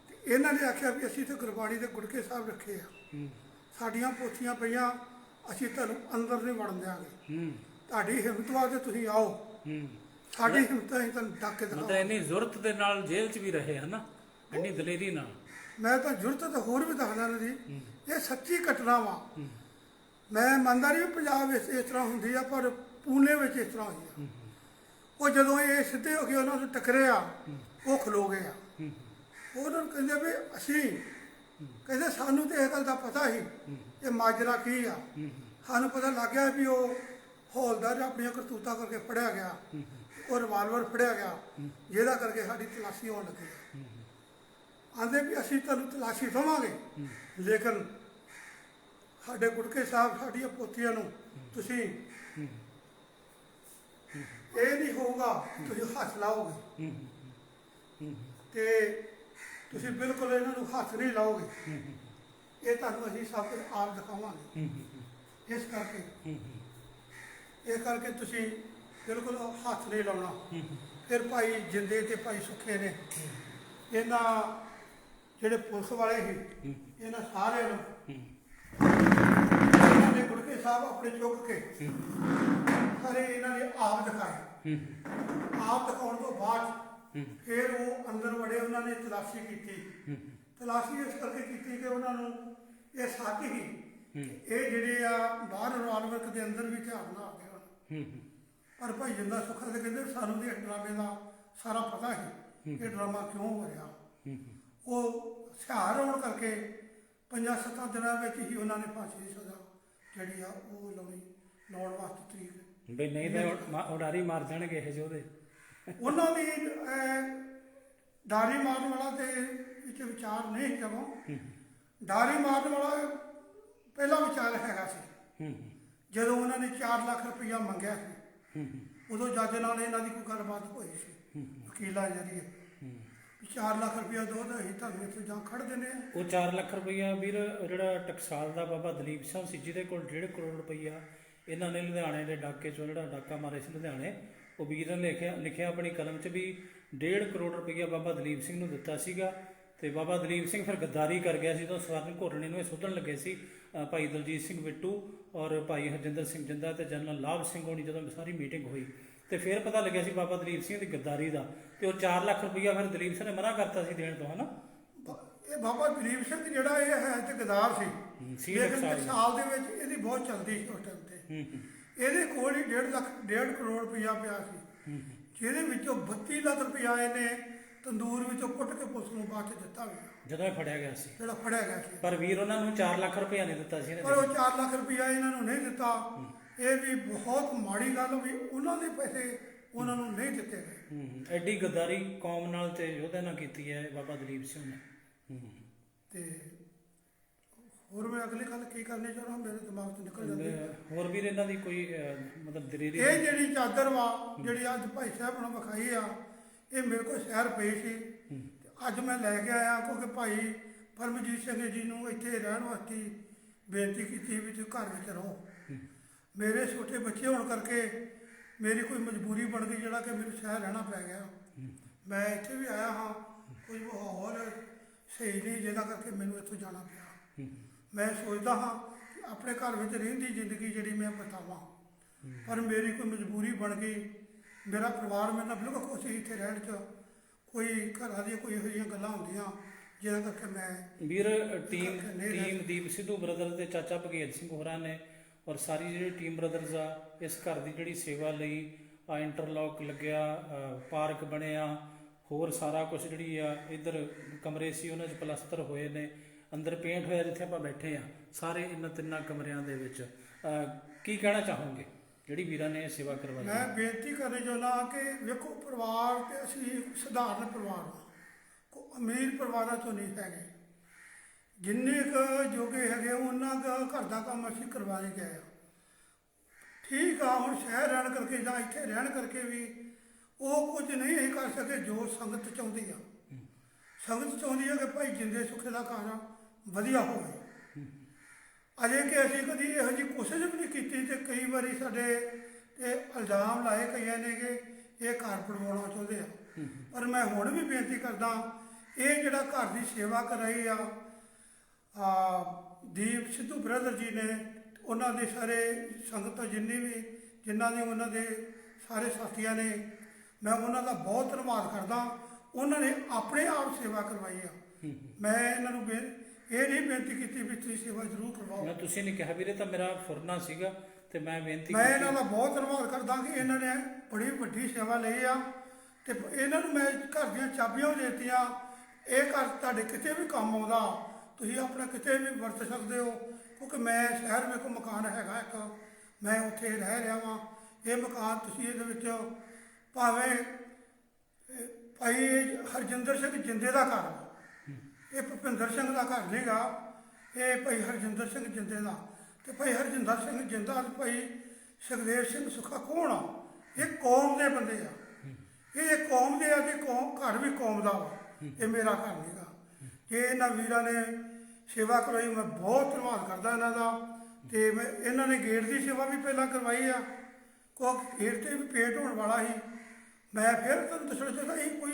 ਤੇ ਇਹਨਾਂ ਨੇ ਆਖਿਆ ਵੀ ਅਸੀਂ ਤਾਂ ਗੁਰਬਾਣੀ ਦੇ ਗੁਟਕੇ ਸਾਹਿਬ ਰੱਖੇ ਆ, ਸਾਡੀਆਂ ਪੋਥੀਆਂ ਪਈਆਂ, ਅਸੀਂ ਤੁਹਾਨੂੰ ਅੰਦਰ ਨਹੀਂ ਵੜਨ ਦਿਆਂਗੇ, ਤੁਹਾਡੀ ਹਿੰਮਤ ਵਾ ਤੇ ਤੁਸੀਂ ਆਓ, ਸਾਡੀ ਹਿੰਮਤ ਅਸੀਂ ਤੁਹਾਨੂੰ ਡੱਕ ਕੇ ਦਿਖਾਵਾਂਗੇ। ਇੰਨੀ ਜ਼ੁਰਤ ਦੇ ਨਾਲ ਜੇਲ੍ਹ 'ਚ ਵੀ ਰਹੇ ਹਨਾ, ਇੰਨੀ ਦਲੇਰੀ ਨਾਲ। ਮੈਂ ਤਾਂ ਜ਼ਰੂਰਤ ਤਾਂ ਹੋਰ ਵੀ ਦੱਸਦਾ ਨਾ ਜੀ, ਇਹ ਸੱਚੀ ਘਟਨਾ ਵਾ। ਮੈਂ ਮੰਨਦਾ ਨਹੀਂ ਪੰਜਾਬ ਵਿੱਚ ਇਸ ਤਰ੍ਹਾਂ ਹੁੰਦੀ ਆ, ਪਰ ਪੂਨੇ ਵਿੱਚ ਇਸ ਤਰ੍ਹਾਂ ਹੋਈ ਆ। ਉਹ ਜਦੋਂ ਇਹ ਸਿੱਧੇ ਹੋ ਕੇ ਉਹਨਾਂ ਨੂੰ ਟਕਰੇ ਆ, ਉਹ ਖਲੋ ਗਏ ਆ। ਉਹਨਾਂ ਨੂੰ ਕਹਿੰਦੇ ਵੀ ਅਸੀਂ ਕਹਿੰਦੇ ਸਾਨੂੰ ਤੇ ਇਹ ਗੱਲ ਦਾ ਪਤਾ ਸੀ ਇਹ ਮਾਜਰਾ ਕੀ ਆ, ਸਾਨੂੰ ਪਤਾ ਲੱਗ ਗਿਆ ਵੀ ਉਹ ਹੌਲਦਾਰ ਆਪਣੀਆਂ ਕਰਤੂਤਾਂ ਕਰਕੇ ਫੜਿਆ ਗਿਆ, ਉਹ ਰਿਵਾਲਵਰ ਫੜਿਆ ਗਿਆ, ਜਿਹਦਾ ਕਰਕੇ ਸਾਡੀ ਤਲਾਸ਼ੀ ਹੋਣ ਲੱਗੀ। ਆਂਦੇ ਵੀ ਅਸੀਂ ਤੁਹਾਨੂੰ ਤਲਾਸ਼ੀ ਦੇਵਾਂਗੇ, ਲੇਕਿਨ ਸਾਡੇ ਗੁਟਕੇ ਸਾਹਿਬ ਸਾਡੀਆਂ ਪੋਥੀਆਂ ਨੂੰ ਤੁਸੀਂ ਇਹ ਨਹੀਂ ਹੋਊਗਾ ਤੁਸੀਂ ਹੱਥ ਲਾਓਗੇ, ਤੇ ਤੁਸੀਂ ਬਿਲਕੁਲ ਇਹਨਾਂ ਨੂੰ ਹੱਥ ਨਹੀਂ ਲਾਓਗੇ, ਇਹ ਤੁਹਾਨੂੰ ਅਸੀਂ ਸਭ ਕੁਝ ਆਪ ਦਿਖਾਵਾਂਗੇ। ਇਸ ਕਰਕੇ ਤੁਸੀਂ ਬਿਲਕੁਲ ਹੱਥ ਨਹੀਂ ਲਾਉਣਾ। ਫਿਰ ਭਾਈ ਜਿੰਦੇ ਤੇ ਭਾਈ ਸੁੱਖੇ ਨੇ ਇਹਨਾਂ ਜਿਹੜੇ ਪੁਲਿਸ ਵਾਲੇ ਸੀ, ਇਹਨਾਂ ਸਾਰਿਆਂ ਨੂੰ ਇਹਨਾਂ ਦੇ ਗੁਟਕੇ ਸਾਹਿਬ ਆਪਣੇ ਚੁੱਕ ਕੇ ਸਾਰੇ ਇਹਨਾਂ ਨੇ ਆਪ ਦਿਖਾਏ। ਆਪ ਦਿਖਾਉਣ ਤੋਂ ਬਾਅਦ ਫਿਰ ਉਹ ਅੰਦਰ ਵੜੇ, ਉਹਨਾਂ ਨੇ ਤਲਾਸ਼ੀ ਕੀਤੀ। ਤਲਾਸ਼ੀ ਇਸ ਕਰਕੇ ਕੀਤੀ ਕਿ ਉਹਨਾਂ ਨੂੰ ਇਹ ਸੱਚ ਹੀ ਇਹ ਜਿਹੜੇ ਆ ਬਾਹਰ ਰਿਵਾਲਵਰ ਦੇ ਅੰਦਰ ਵੀ ਧਿਆਨ ਨਾ ਆ ਗਿਆ। ਪਰ ਭਾਈ ਜਿੰਦਾ ਸੁੱਖਾ ਦੇ ਕਹਿੰਦੇ ਸਾਨੂੰ ਤੇ ਡਰਾਮੇ ਦਾ ਸਾਰਾ ਪਤਾ ਸੀ, ਇਹ ਡਰਾਮਾ ਕਿਉਂ ਹੋ ਰਿਹਾ। ਉਹ ਹਥਿਆਰ ਹੋਣ ਕਰਕੇ 5-7 ਦਿਨਾਂ ਵਿੱਚ ਹੀ ਉਹਨਾਂ ਨੇ ਫਾਂਸੀ ਦੀ ਸਜ਼ਾ ਜਿਹੜੀ ਆ ਉਹ ਲਾਉਣ ਵਾਸਤੇ ਤਰੀਕ ਬਈ ਨਹੀਂ ਤਾਂ ਉਡਾਰੀ ਮਾਰ ਜਾਣਗੇ ਇਹ ਜਿਹੇ। ਉਹਨਾਂ ਦੀ ਡਾਰੀ ਮਾਰਨ ਵਾਲਾ ਤੇ ਵਿੱਚ ਵਿਚਾਰ ਨਹੀਂ ਜਦੋਂ ਡਾਰੀ ਮਾਰਨ ਵਾਲਾ ਪਹਿਲਾ ਵਿਚਾਰ ਹੈਗਾ ਸੀ ਜਦੋਂ ਉਹਨਾਂ ਨੇ 4 ਲੱਖ ਰੁਪਈਆ ਮੰਗਿਆ ਸੀ। ਉਦੋਂ ਜੱਜ ਨਾਲ ਇਹਨਾਂ ਦੀ ਕੋਈ ਗੱਲਬਾਤ ਹੋਈ ਸੀ ਵਕੀਲਾਂ ਜਰੀਏ, 4 ਲੱਖ ਰੁਪਈਆ ਦੋ ਤਾਂ ਅਸੀਂ ਤੁਹਾਨੂੰ ਇੱਥੇ ਜਾਂ ਖੜ ਦਿੰਦੇ ਆ। ਉਹ 4 ਲੱਖ ਰੁਪਈਆ ਵੀਰ ਜਿਹੜਾ ਟਕਸਾਲ ਦਾ ਬਾਬਾ ਦਲੀਪ ਸਿੰਘ ਸੀ, ਜਿਹਦੇ ਕੋਲ 1.5 ਕਰੋੜ ਰੁਪਈਆ ਇਹਨਾਂ ਨੇ ਲੁਧਿਆਣੇ ਦੇ ਡਾਕੇ 'ਚੋਂ ਜਿਹੜਾ ਡਾਕਾ ਮਾਰੇ ਸੀ ਲੁਧਿਆਣੇ, ਉਹ ਵੀਰ ਨੇ ਲਿਖਿਆ ਆਪਣੀ ਕਲਮ 'ਚ ਵੀ 1.5 ਕਰੋੜ ਰੁਪਈਆ ਬਾਬਾ ਦਲੀਪ ਸਿੰਘ ਨੂੰ ਦਿੱਤਾ ਸੀਗਾ ਤੇ ਬਾਬਾ ਦਲੀਪ ਸਿੰਘ ਫਿਰ ਗੱਦਾਰੀ ਕਰ ਗਿਆ ਸੀ ਤਾਂ ਸਵਰਨ ਘੋਟਣੇ ਨੂੰ ਇਹ ਸੁਧਣ ਲੱਗੇ ਸੀ। ਭਾਈ ਦਲਜੀਤ ਸਿੰਘ ਬਿੱਟੂ ਔਰ ਭਾਈ ਹਰਜਿੰਦਰ ਸਿੰਘ ਜਿੰਦਾ ਤੇ ਜਨਰਲ ਲਾਭ ਸਿੰਘ ਹੋਣੀ ਜਦੋਂ ਸਾਰੀ ਮੀਟਿੰਗ ਹੋਈ ਤੇ ਫਿਰ ਪਤਾ ਲੱਗਿਆ ਸੀ ਬਾਬਾ ਦਲੀਪ ਸਿੰਘ ਦੀ ਗੱਦਾਰੀ ਦਾ, ਤੇ ਉਹ 4 ਲੱਖ ਰੁਪਈਆ ਫਿਰ ਦਲੀਪ ਸਿੰਘ ਨੇ ਮਨਾ ਕਰਤਾ ਸੀ ਦੇਣ ਤੋਂ, ਹਨਾ। ਇਹ ਬਾਬਾ ਦਲੀਪ ਸਿੰਘ ਜਿਹੜਾ ਇਹ ਹੈ ਤੇ ਗਦਾਰ ਸੀ, ਸੀ ਲੇਕਿਨ ਟਕਸਾਲ। ਸਾਲ ਦੇ ਵਿੱਚ ਇਹਦੀ ਬਹੁਤ ਚੱਲਦੀ ਸੀ ਉਸ ਟਾਈਮ ਤੇ। ਇਹਦੇ ਕੋਲ ਹੀ 1.5 ਕਰੋੜ ਰੁਪਇਆ ਪਿਆ ਸੀ, ਜਿਹਦੇ ਵਿੱਚੋਂ 32 ਲੱਖ ਰੁਪਇਆ ਇਹਨੇ ਤੰਦੂਰ ਵਿੱਚੋਂ ਕੁੱਟ ਕੇ ਪੁਲਿਸ ਨੂੰ ਬਾਅਦ ਚ ਦਿੱਤਾ ਗਿਆ ਜਦੋਂ ਇਹ ਫੜਿਆ ਗਿਆ ਸੀ। ਜਿਹੜਾ ਫੜਿਆ ਗਿਆ ਸੀ। ਪਰ ਵੀਰ ਉਹਨਾਂ ਨੂੰ 4 ਲੱਖ ਰੁਪਇਆ ਨਹੀਂ ਦਿੱਤਾ ਸੀ ਇਹਨੇ। ਪਰ ਉਹ 4 ਲੱਖ ਰੁਪਇਆ ਇਹਨਾਂ ਨੂੰ ਨਹੀਂ ਦਿੱਤਾ। ਇਹ ਵੀ ਬਹੁਤ ਮਾੜੀ ਗੱਲ ਵੀ ਉਹਨਾਂ ਦੇ ਪੈਸੇ ਉਹਨਾਂ ਨੂੰ ਨਹੀਂ ਦਿੱਤੇ ਗਏ। ਐਡੀ ਗੱਦਾਰੀ ਕੌਮ ਨਾਲ ਤੇ ਯੋਧੇ ਨਾਲ ਕੀਤੀ ਹੈ ਬਾਬਾ ਦਲੀਪ ਸਿੰਘ ਨੇ। ਤੇ ਹੋਰ ਮੈਂ ਅਗਲੀ ਗੱਲ ਕੀ ਕਰਨੀ ਚਾਹੁੰਦਾ, ਮੇਰੇ ਦਿਮਾਗ ਤੋਂ ਨਿਕਲ ਜਾਂਦੀ। ਹੋਰ ਵੀਰ ਇਹਨਾਂ ਦੀ ਕੋਈ ਮਤਲਬ ਦਲੇਰੀ? ਇਹ ਜਿਹੜੀ ਚਾਦਰ ਵਾ ਜਿਹੜੀ ਅੱਜ ਭਾਈ ਸਾਹਿਬ ਨੂੰ ਵਿਖਾਈ ਆ, ਇਹ ਮੇਰੇ ਕੋਲ ਸ਼ਹਿਰ ਪਈ ਸੀ ਤੇ ਅੱਜ ਮੈਂ ਲੈ ਕੇ ਆਇਆ, ਕਿਉਂਕਿ ਭਾਈ ਪਰਮਜੀਤ ਸਿੰਘ ਜੀ ਨੂੰ ਇੱਥੇ ਰਹਿਣ ਵਾਸਤੇ ਬੇਨਤੀ ਕੀਤੀ ਵੀ ਤੁਸੀਂ ਘਰ ਵਿੱਚ ਰਹੋ। ਮੇਰੇ ਛੋਟੇ ਬੱਚੇ ਹੋਣ ਕਰਕੇ ਮੇਰੀ ਕੋਈ ਮਜਬੂਰੀ ਬਣ ਗਈ ਜਿਹੜਾ ਕਿ ਮੈਨੂੰ ਸ਼ਹਿਰ ਰਹਿਣਾ ਪੈ ਗਿਆ। ਮੈਂ ਇੱਥੇ ਵੀ ਆਇਆ ਹਾਂ, ਕੋਈ ਮਾਹੌਲ ਸਹੀ ਨਹੀਂ ਜਿਹਦਾ ਕਰਕੇ ਮੈਨੂੰ ਇੱਥੋਂ ਜਾਣਾ ਪਿਆ। ਮੈਂ ਸੋਚਦਾ ਹਾਂ ਕਿ ਆਪਣੇ ਘਰ ਵਿੱਚ ਰਹਿੰਦੀ ਜ਼ਿੰਦਗੀ ਜਿਹੜੀ ਮੈਂ ਬਤਾਵਾਂ, ਪਰ ਮੇਰੀ ਕੋਈ ਮਜਬੂਰੀ ਬਣ ਗਈ। ਮੇਰਾ ਪਰਿਵਾਰ ਮੇਰੇ ਨਾਲ ਬਿਲਕੁਲ ਖੁਸ਼ ਸੀ ਇੱਥੇ ਰਹਿਣ 'ਚ। ਕੋਈ ਘਰਾਂ ਦੀਆਂ ਕੋਈ ਇਹੋ ਜਿਹੀਆਂ ਗੱਲਾਂ ਹੁੰਦੀਆਂ ਜਿਹਨਾਂ ਕਰਕੇ ਮੈਂ ਵੀਰ ਟੀਮ ਦੀਪ ਸਿੱਧੂ ਬ੍ਰਦਰ ਤੇ ਚਾਚਾ ਭਗੇਲ ਸਿੰਘ ਹੋਰਾਂ ਨੇ ਔਰ ਸਾਰੀ ਜਿਹੜੀ ਟੀਮ ਬ੍ਰਦਰਜ਼ ਆ ਇਸ ਘਰ ਦੀ ਜਿਹੜੀ ਸੇਵਾ ਲਈ ਆ ਇੰਟਰਲੌਕ ਲੱਗਿਆ, ਪਾਰਕ ਬਣਿਆ, ਹੋਰ ਸਾਰਾ ਕੁਝ ਜਿਹੜੀ ਆ ਇੱਧਰ ਕਮਰੇ ਸੀ ਉਹਨਾਂ 'ਚ ਪਲਸਤਰ ਹੋਏ ਨੇ, ਅੰਦਰ ਪੇਂਟ ਹੋਇਆ ਜਿੱਥੇ ਆਪਾਂ ਬੈਠੇ ਆ, ਸਾਰੇ ਇਹਨਾਂ 3 ਕਮਰਿਆਂ ਦੇ ਵਿੱਚ। ਕੀ ਕਹਿਣਾ ਚਾਹੋਗੇ ਜਿਹੜੀ ਵੀਰਾਂ ਨੇ ਇਹ ਸੇਵਾ ਕਰਵਾਈ? ਮੈਂ ਬੇਨਤੀ ਕਰਨੀ ਚਾਹੁੰਦਾ ਕਿ ਵੇਖੋ, ਪਰਿਵਾਰ ਤੇ ਅਸੀਂ ਸਧਾਰਨ ਪਰਿਵਾਰ ਹਾਂ, ਕੋਈ ਅਮੀਰ ਪਰਿਵਾਰਾਂ ਤੋਂ ਨਹੀਂ ਹੈਗੇ। ਜਿੰਨੇ ਕੁ ਜੋਗੇ ਹੈਗੇ ਉਹਨਾਂ ਕੁ ਘਰ ਦਾ ਕੰਮ ਅਸੀਂ ਕਰਵਾਏ ਗਏ ਆ। ਠੀਕ ਆ, ਹੁਣ ਸ਼ਹਿਰ ਰਹਿਣ ਕਰਕੇ ਜਾਂ ਇੱਥੇ ਰਹਿਣ ਕਰਕੇ ਵੀ ਉਹ ਕੁਝ ਨਹੀਂ ਅਸੀਂ ਕਰ ਸਕੇ ਜੋ ਸੰਗਤ ਚਾਹੁੰਦੀ ਆ। ਸੰਗਤ ਚਾਹੁੰਦੀ ਆ ਕਿ ਭਾਈ ਜਿੰਦੇ ਸੁੱਖੇ ਦਾ ਘਰ ਵਧੀਆ ਹੋਵੇ। ਅਜੇ ਕਿ ਅਸੀਂ ਕਦੀ ਇਹੋ ਜਿਹੀ ਕੋਸ਼ਿਸ਼ ਵੀ ਨਹੀਂ ਕੀਤੀ, ਤੇ ਕਈ ਵਾਰੀ ਸਾਡੇ ਤੇ ਇਲਜ਼ਾਮ ਲਾਏ ਕਈਆਂ ਨੇ ਕਿ ਇਹ ਘਰ ਬਣਵਾਉਣਾ ਚਾਹੁੰਦੇ ਆ। ਪਰ ਮੈਂ ਹੁਣ ਵੀ ਬੇਨਤੀ ਕਰਦਾ, ਇਹ ਜਿਹੜਾ ਘਰ ਦੀ ਸੇਵਾ ਕਰਾਈ ਆ ਦੀਪ ਸਿੱਧੂ ਬ੍ਰਦਰ ਜੀ ਨੇ, ਉਹਨਾਂ ਦੇ ਸਾਰੇ ਸੰਗਤ ਜਿਨ੍ਹਾਂ ਦੇ ਉਹਨਾਂ ਦੇ ਸਾਰੇ ਸਾਥੀਆਂ ਨੇ, ਮੈਂ ਉਹਨਾਂ ਦਾ ਬਹੁਤ ਧੰਨਵਾਦ ਕਰਦਾ। ਉਹਨਾਂ ਨੇ ਆਪਣੇ ਆਪ ਸੇਵਾ ਕਰਵਾਈ ਆ। ਮੈਂ ਇਹਨਾਂ ਨੂੰ ਇਹ ਨਹੀਂ ਬੇਨਤੀ ਕੀਤੀ ਵੀ ਤੁਸੀਂ ਸੇਵਾ ਜ਼ਰੂਰ ਕਰਵਾਓ। ਤੁਸੀਂ ਨਹੀਂ ਕਿਹਾ ਵੀਰੇ, ਤਾਂ ਮੇਰਾ ਫੁਰਨਾ ਸੀਗਾ ਤੇ ਮੈਂ ਬੇਨਤੀ ਮੈਂ ਇਹਨਾਂ ਦਾ ਬਹੁਤ ਧੰਨਵਾਦ ਕਰਦਾ ਕਿ ਇਹਨਾਂ ਨੇ ਬੜੀ ਵੱਡੀ ਸੇਵਾ ਲਈ ਆ। ਤੇ ਇਹਨਾਂ ਨੂੰ ਮੈਂ ਘਰ ਦੀਆਂ ਚਾਬੀਆਂ ਵੀ ਦੇਤੀਆਂ। ਇਹ ਘਰ ਤੁਹਾਡੇ ਕਿਤੇ ਵੀ ਕੰਮ ਆਉਂਦਾ, ਤੁਸੀਂ ਆਪਣਾ ਕਿਤੇ ਵੀ ਵਰਤ ਸਕਦੇ ਹੋ, ਕਿਉਂਕਿ ਮੈਂ ਸ਼ਹਿਰ ਵਿੱਚ ਮਕਾਨ ਹੈਗਾ ਇੱਕ, ਮੈਂ ਉੱਥੇ ਰਹਿ ਰਿਹਾ ਵਾਂ। ਇਹ ਮਕਾਨ ਤੁਸੀਂ ਇਹਦੇ ਵਿੱਚ ਭਾਵੇਂ ਭਾਈ ਹਰਜਿੰਦਰ ਸਿੰਘ ਜਿੰਦੇ ਦਾ ਘਰ, ਇਹ ਭੁਪਿੰਦਰ ਸਿੰਘ ਦਾ ਘਰ ਨਹੀਂਗਾ, ਇਹ ਭਾਈ ਹਰਜਿੰਦਰ ਸਿੰਘ ਜਿੰਦੇ ਦਾ। ਤੇ ਭਾਈ ਹਰਜਿੰਦਰ ਸਿੰਘ ਜਿੰਦਾ ਤੇ ਭਾਈ ਸੁਖਦੇਵ ਸਿੰਘ ਸੁੱਖਾ ਕੌਣ ਆ? ਇਹ ਕੌਮ ਦੇ ਬੰਦੇ ਆ, ਇਹ ਕੌਮ ਦੇ ਆ ਤੇ ਘਰ ਵੀ ਕੌਮ ਦਾ ਵਾ। ਇਹ ਮੇਰਾ ਘਰ ਨਹੀਂਗਾ। ਜੇ ਇਹਨਾਂ ਵੀਰਾਂ ਨੇ ਸੇਵਾ ਕਰਵਾਈ, ਮੈਂ ਬਹੁਤ ਧੰਨਵਾਦ ਕਰਦਾ ਇਹਨਾਂ ਦਾ। ਤੇ ਮੈਂ ਇਹਨਾਂ ਨੇ ਗੇਟ ਦੀ ਸੇਵਾ ਵੀ ਪਹਿਲਾਂ ਕਰਵਾਈ ਆ, ਕਿਉਂਕਿ ਗੇਟ 'ਤੇ ਵੀ ਪੇਂਟ ਹੋਣ ਵਾਲਾ ਸੀ। ਮੈਂ ਫਿਰ ਤੁਹਾਨੂੰ ਦੱਸਣਾ ਚਾਹੁੰਦਾ, ਇਹ ਕੋਈ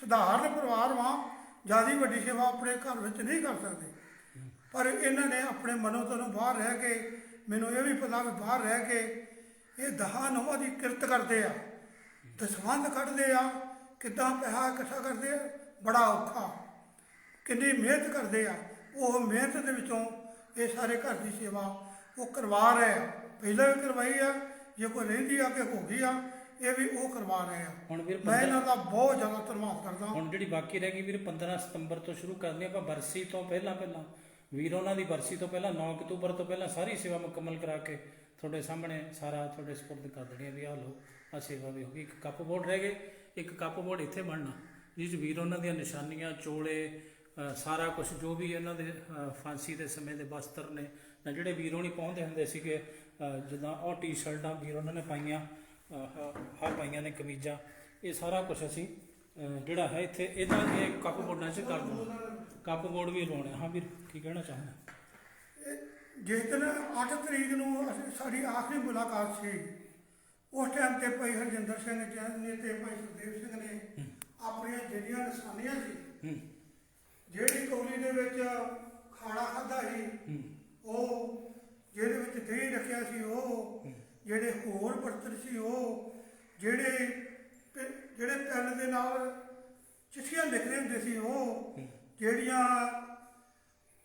ਸਧਾਰਨ ਪਰਿਵਾਰ ਵਾਂ, ਜ਼ਿਆਦਾ ਵੱਡੀ ਸੇਵਾ ਆਪਣੇ ਘਰ ਵਿੱਚ ਨਹੀਂ ਕਰ ਸਕਦੇ। ਪਰ ਇਹਨਾਂ ਨੇ ਆਪਣੇ ਮਨੋਂ ਤੋਂ ਬਾਹਰ ਰਹਿ ਕੇ, ਮੈਨੂੰ ਇਹ ਵੀ ਪਤਾ ਵੀ ਬਾਹਰ ਰਹਿ ਕੇ ਇਹ 10 ਨੌਵਾਂ ਦੀ ਕਿਰਤ ਕਰਦੇ ਆ, ਦਸਵੰਧ ਕੱਢਦੇ ਆ, ਕਿੱਦਾਂ ਪੈਸਾ ਇਕੱਠਾ ਕਰਦੇ ਆ, ਬੜਾ ਔਖਾ, ਕਿੰਨੀ ਮਿਹਨਤ ਕਰਦੇ ਆ। ਉਹ ਮਿਹਨਤ ਦੇ ਵਿੱਚੋਂ ਇਹ ਸਾਰੇ ਘਰ ਦੀ ਸੇਵਾ ਉਹ ਕਰਵਾ ਰਹੇ ਆ। ਪਹਿਲਾਂ ਵੀ ਕਰਵਾਈ ਆ, ਜੇ ਕੋਈ ਰਹਿੰਦੀ ਆ ਕਿ ਹੋ ਗਈ ਆ, ਇਹ ਵੀ ਉਹ ਕਰਵਾ ਰਹੇ ਆ। ਹੁਣ ਵੀਰ ਮੈਂ ਇਹਨਾਂ ਦਾ ਬਹੁਤ ਜ਼ਿਆਦਾ ਧੰਨਵਾਦ ਕਰਦਾ। ਹੁਣ ਜਿਹੜੀ ਬਾਕੀ ਰਹਿ ਗਈ ਵੀਰ 15 ਸਤੰਬਰ ਤੋਂ ਸ਼ੁਰੂ ਕਰਨੀ ਆਪਾਂ, ਬਰਸੀ ਤੋਂ ਪਹਿਲਾਂ ਵੀਰ ਉਹਨਾਂ ਦੀ ਬਰਸੀ ਤੋਂ ਪਹਿਲਾਂ 9 ਅਕਤੂਬਰ ਤੋਂ ਪਹਿਲਾਂ ਸਾਰੀ ਸੇਵਾ ਮੁਕੰਮਲ ਕਰਾ ਕੇ ਤੁਹਾਡੇ ਸਾਹਮਣੇ ਸਾਰਾ ਤੁਹਾਡੇ ਸਪੁਰਦ ਕਰ ਦੇਣੀ ਆ ਵੀ ਆਹ ਲਓ ਆ ਸੇਵਾ ਵੀ ਹੋ ਗਈ। ਇੱਕ ਕੱਪ ਬੋਰਡ ਰਹਿ ਗਏ, ਇੱਕ ਕੱਪ ਬੋਰਡ ਇੱਥੇ ਬਣਨਾ ਜਿਸ ਵੀਰ ਉਹਨਾਂ ਦੀਆਂ ਨਿਸ਼ਾਨੀਆਂ, ਚੋਲੇ, ਸਾਰਾ ਕੁਝ ਜੋ ਵੀ ਇਹਨਾਂ ਦੇ ਫਾਂਸੀ ਦੇ ਸਮੇਂ ਦੇ ਵਸਤਰ ਨੇ, ਜਿਹੜੇ ਵੀਰ ਹੋਣੀ ਪਾਉਂਦੇ ਹੁੰਦੇ ਸੀਗੇ, ਜਿੱਦਾਂ ਉਹ ਟੀ-ਸ਼ਰਟਾਂ ਵੀਰ ਉਹਨਾਂ ਨੇ ਪਾਈਆਂ, ਆਹ ਪਾਈਆਂ ਨੇ ਕਮੀਜ਼ਾਂ, ਇਹ ਸਾਰਾ ਕੁਝ ਅਸੀਂ ਜਿਹੜਾ ਹੈ ਇੱਥੇ ਇਹਨਾਂ ਇਹ ਕੱਪ ਬੋਰਡਾਂ 'ਚ ਕਰ ਦੇਣਾ। ਕੱਪ ਬੋਰਡ ਵੀ ਲਵਾਉਣੇ। ਹਾਂ ਵੀਰ, ਕੀ ਕਹਿਣਾ ਚਾਹੁੰਦਾ? ਜਿਸ ਦਿਨ 8 ਤਰੀਕ ਨੂੰ ਸਾਡੀ ਆਖਰੀ ਮੁਲਾਕਾਤ ਸੀ, ਉਸ ਟਾਈਮ ਤੇ ਭਾਈ ਹਰਜਿੰਦਰ ਸਿੰਘ ਨੇ ਤੇ ਭਾਈ ਸੁਖਦੇਵ ਸਿੰਘ ਨੇ ਆਪਣੀਆਂ ਜਿਹੜੀਆਂ ਨਿਸ਼ਾਨੀਆਂ ਸੀ ਜਿਹੜੀ ਕੌਲੀ ਦੇ ਵਿੱਚ ਖਾਣਾ ਖਾਦਾ ਸੀ ਹੂੰ ਉਹ, ਜਿਹਦੇ ਵਿੱਚ ਦਹੀਂ ਰੱਖਿਆ ਸੀ ਉਹ, ਜਿਹੜੇ ਹੋਰ ਬਰਤਨ ਸੀ ਉਹ, ਜਿਹੜੇ ਪੈਨ ਦੇ ਨਾਲ ਚਿੱਠੀਆਂ ਲਿਖਦੇ ਹੁੰਦੇ ਸੀ ਉਹ, ਜਿਹੜੀਆਂ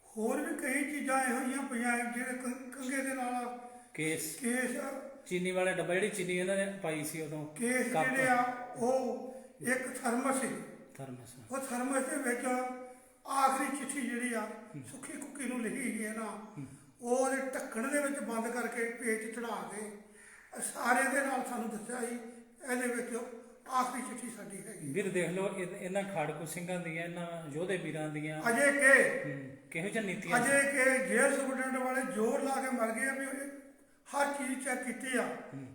ਹੋਰ ਵੀ ਕਈ ਚੀਜ਼ਾਂ ਇਹੋ ਜਿਹੀਆਂ ਪਈਆਂ ਜਿਹੜੇ ਕੰਘੇ ਦੇ ਨਾਲ ਕੇਸ ਕੇਸ ਚੀਨੀ ਵਾਲਾ ਡੱਬਾ, ਜਿਹੜੀ ਚੀਨੀ ਇਹਨਾਂ ਨੇ ਪਾਈ ਸੀ ਉਦੋਂ, ਕੇਸ ਕੱਪ, ਜਿਹੜੇ ਆ ਉਹ ਇੱਕ ਥਰਮਸ ਸੀ। ਥਰਮਸ। ਉਹ ਥਰਮਸ ਦੇ ਵਿੱਚ ਆਖਰੀ ਚਿੱਠੀ ਜਿਹੜੀ ਆ ਸੁੱਖੀ ਕੁੱਕੀ ਨੂੰ ਲਿਖੀ ਗਈ ਹੈ ਨਾ, ਉਹ ਉਹਦੇ ਢੱਕਣ ਦੇ ਵਿੱਚ ਬੰਦ ਕਰਕੇ ਪੇਚ ਚੜਾ ਕੇ ਸਾਰੇ ਦੇ ਨਾਲ ਸਾਨੂੰ ਦੱਸਿਆ ਸੀ ਇਹਦੇ ਵਿੱਚ ਆਖਰੀ ਚਿੱਠੀ ਸਾਡੀ ਹੈਗੀ। ਵੀਰ ਦੇਖ ਲਓ ਇਹਨਾਂ ਖਾੜਕੂ ਸਿੰਘਾਂ ਦੀਆਂ, ਇਹਨਾਂ ਯੋਧੇ ਵੀਰਾਂ ਦੀਆਂ ਅਜੇ ਕਿ ਕਿਹੋ ਜਿਹੀਆਂ ਨੀਤੀਆਂ ਸੀ। ਅਜੇ ਕਿ ਜੇਲ੍ਹ ਸੁਪਰਡੈਂਟ ਵਾਲੇ ਜ਼ੋਰ ਲਾ ਕੇ ਮਰ ਗਏ ਆ ਵੀ ਹਰ ਚੀਜ਼ ਚੈੱਕ ਕੀਤੀ ਆ,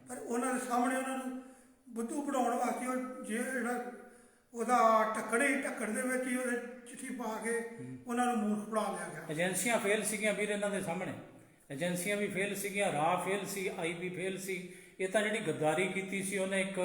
ਪਰ ਉਹਨਾਂ ਦੇ ਸਾਹਮਣੇ ਉਹਨਾਂ ਨੂੰ ਬੁੱਧੂ ਬਣਾਉਣ ਵਾਸਤੇ ਉਹ ਜਿਹੜਾ ਉਹਦਾ ਢੱਕਣ ਦੇ ਵਿੱਚ ਹੀ ਉਹਦੇ ਚਿੱਠੀ ਪਾ ਕੇ ਉਹਨਾਂ ਨੂੰ ਮੂਰਖ ਬਣਾ ਲਿਆ ਗਿਆ। ਏਜੰਸੀਆਂ ਫੇਲ ਸੀਗੀਆਂ ਵੀਰ ਇਹਨਾਂ ਦੇ ਸਾਹਮਣੇ, ਏਜੰਸੀਆਂ ਵੀ ਫੇਲ ਸੀਗੀਆਂ, ਰਾਹ ਫੇਲ ਸੀ, ਆਈਬੀ ਫੇਲ ਸੀ। ਇਹ ਤਾਂ ਜਿਹੜੀ ਗੱਦਾਰੀ ਕੀਤੀ ਸੀ ਉਹਨੇ, ਇੱਕ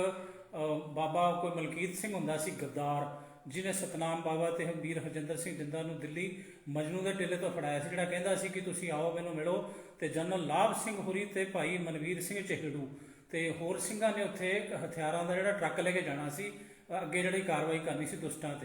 ਬਾਬਾ ਕੋਈ ਮਲਕੀਤ ਸਿੰਘ ਹੁੰਦਾ ਸੀ ਗੱਦਾਰ, ਜਿਹਨੇ ਸਤਨਾਮ ਬਾਬਾ ਤੇ ਵੀਰ ਹਰਜਿੰਦਰ ਸਿੰਘ ਜਿੰਦਾ ਨੂੰ ਦਿੱਲੀ ਮਜਨੂ ਦੇ ਟਿੱਲੇ ਤੋਂ ਫੜਾਇਆ ਸੀ, ਜਿਹੜਾ ਕਹਿੰਦਾ ਸੀ ਕਿ ਤੁਸੀਂ ਆਓ ਮੈਨੂੰ ਮਿਲੋ। ਤੇ ਜਨਰਲ ਲਾਭ ਸਿੰਘ ਹੁਰੀ ਤੇ ਭਾਈ ਮਨਵੀਰ ਸਿੰਘ ਚਿਹੜੂ ਤੇ ਹੋਰ ਸਿੰਘਾਂ ਨੇ ਉੱਥੇ ਹਥਿਆਰਾਂ ਦਾ ਜਿਹੜਾ ਟਰੱਕ ਲੈ ਕੇ ਜਾਣਾ ਸੀ, ਅੱਗੇ ਜਿਹੜੀ ਕਾਰਵਾਈ ਕਰਨੀ ਸੀ ਦੁਸ਼ਟਾਂ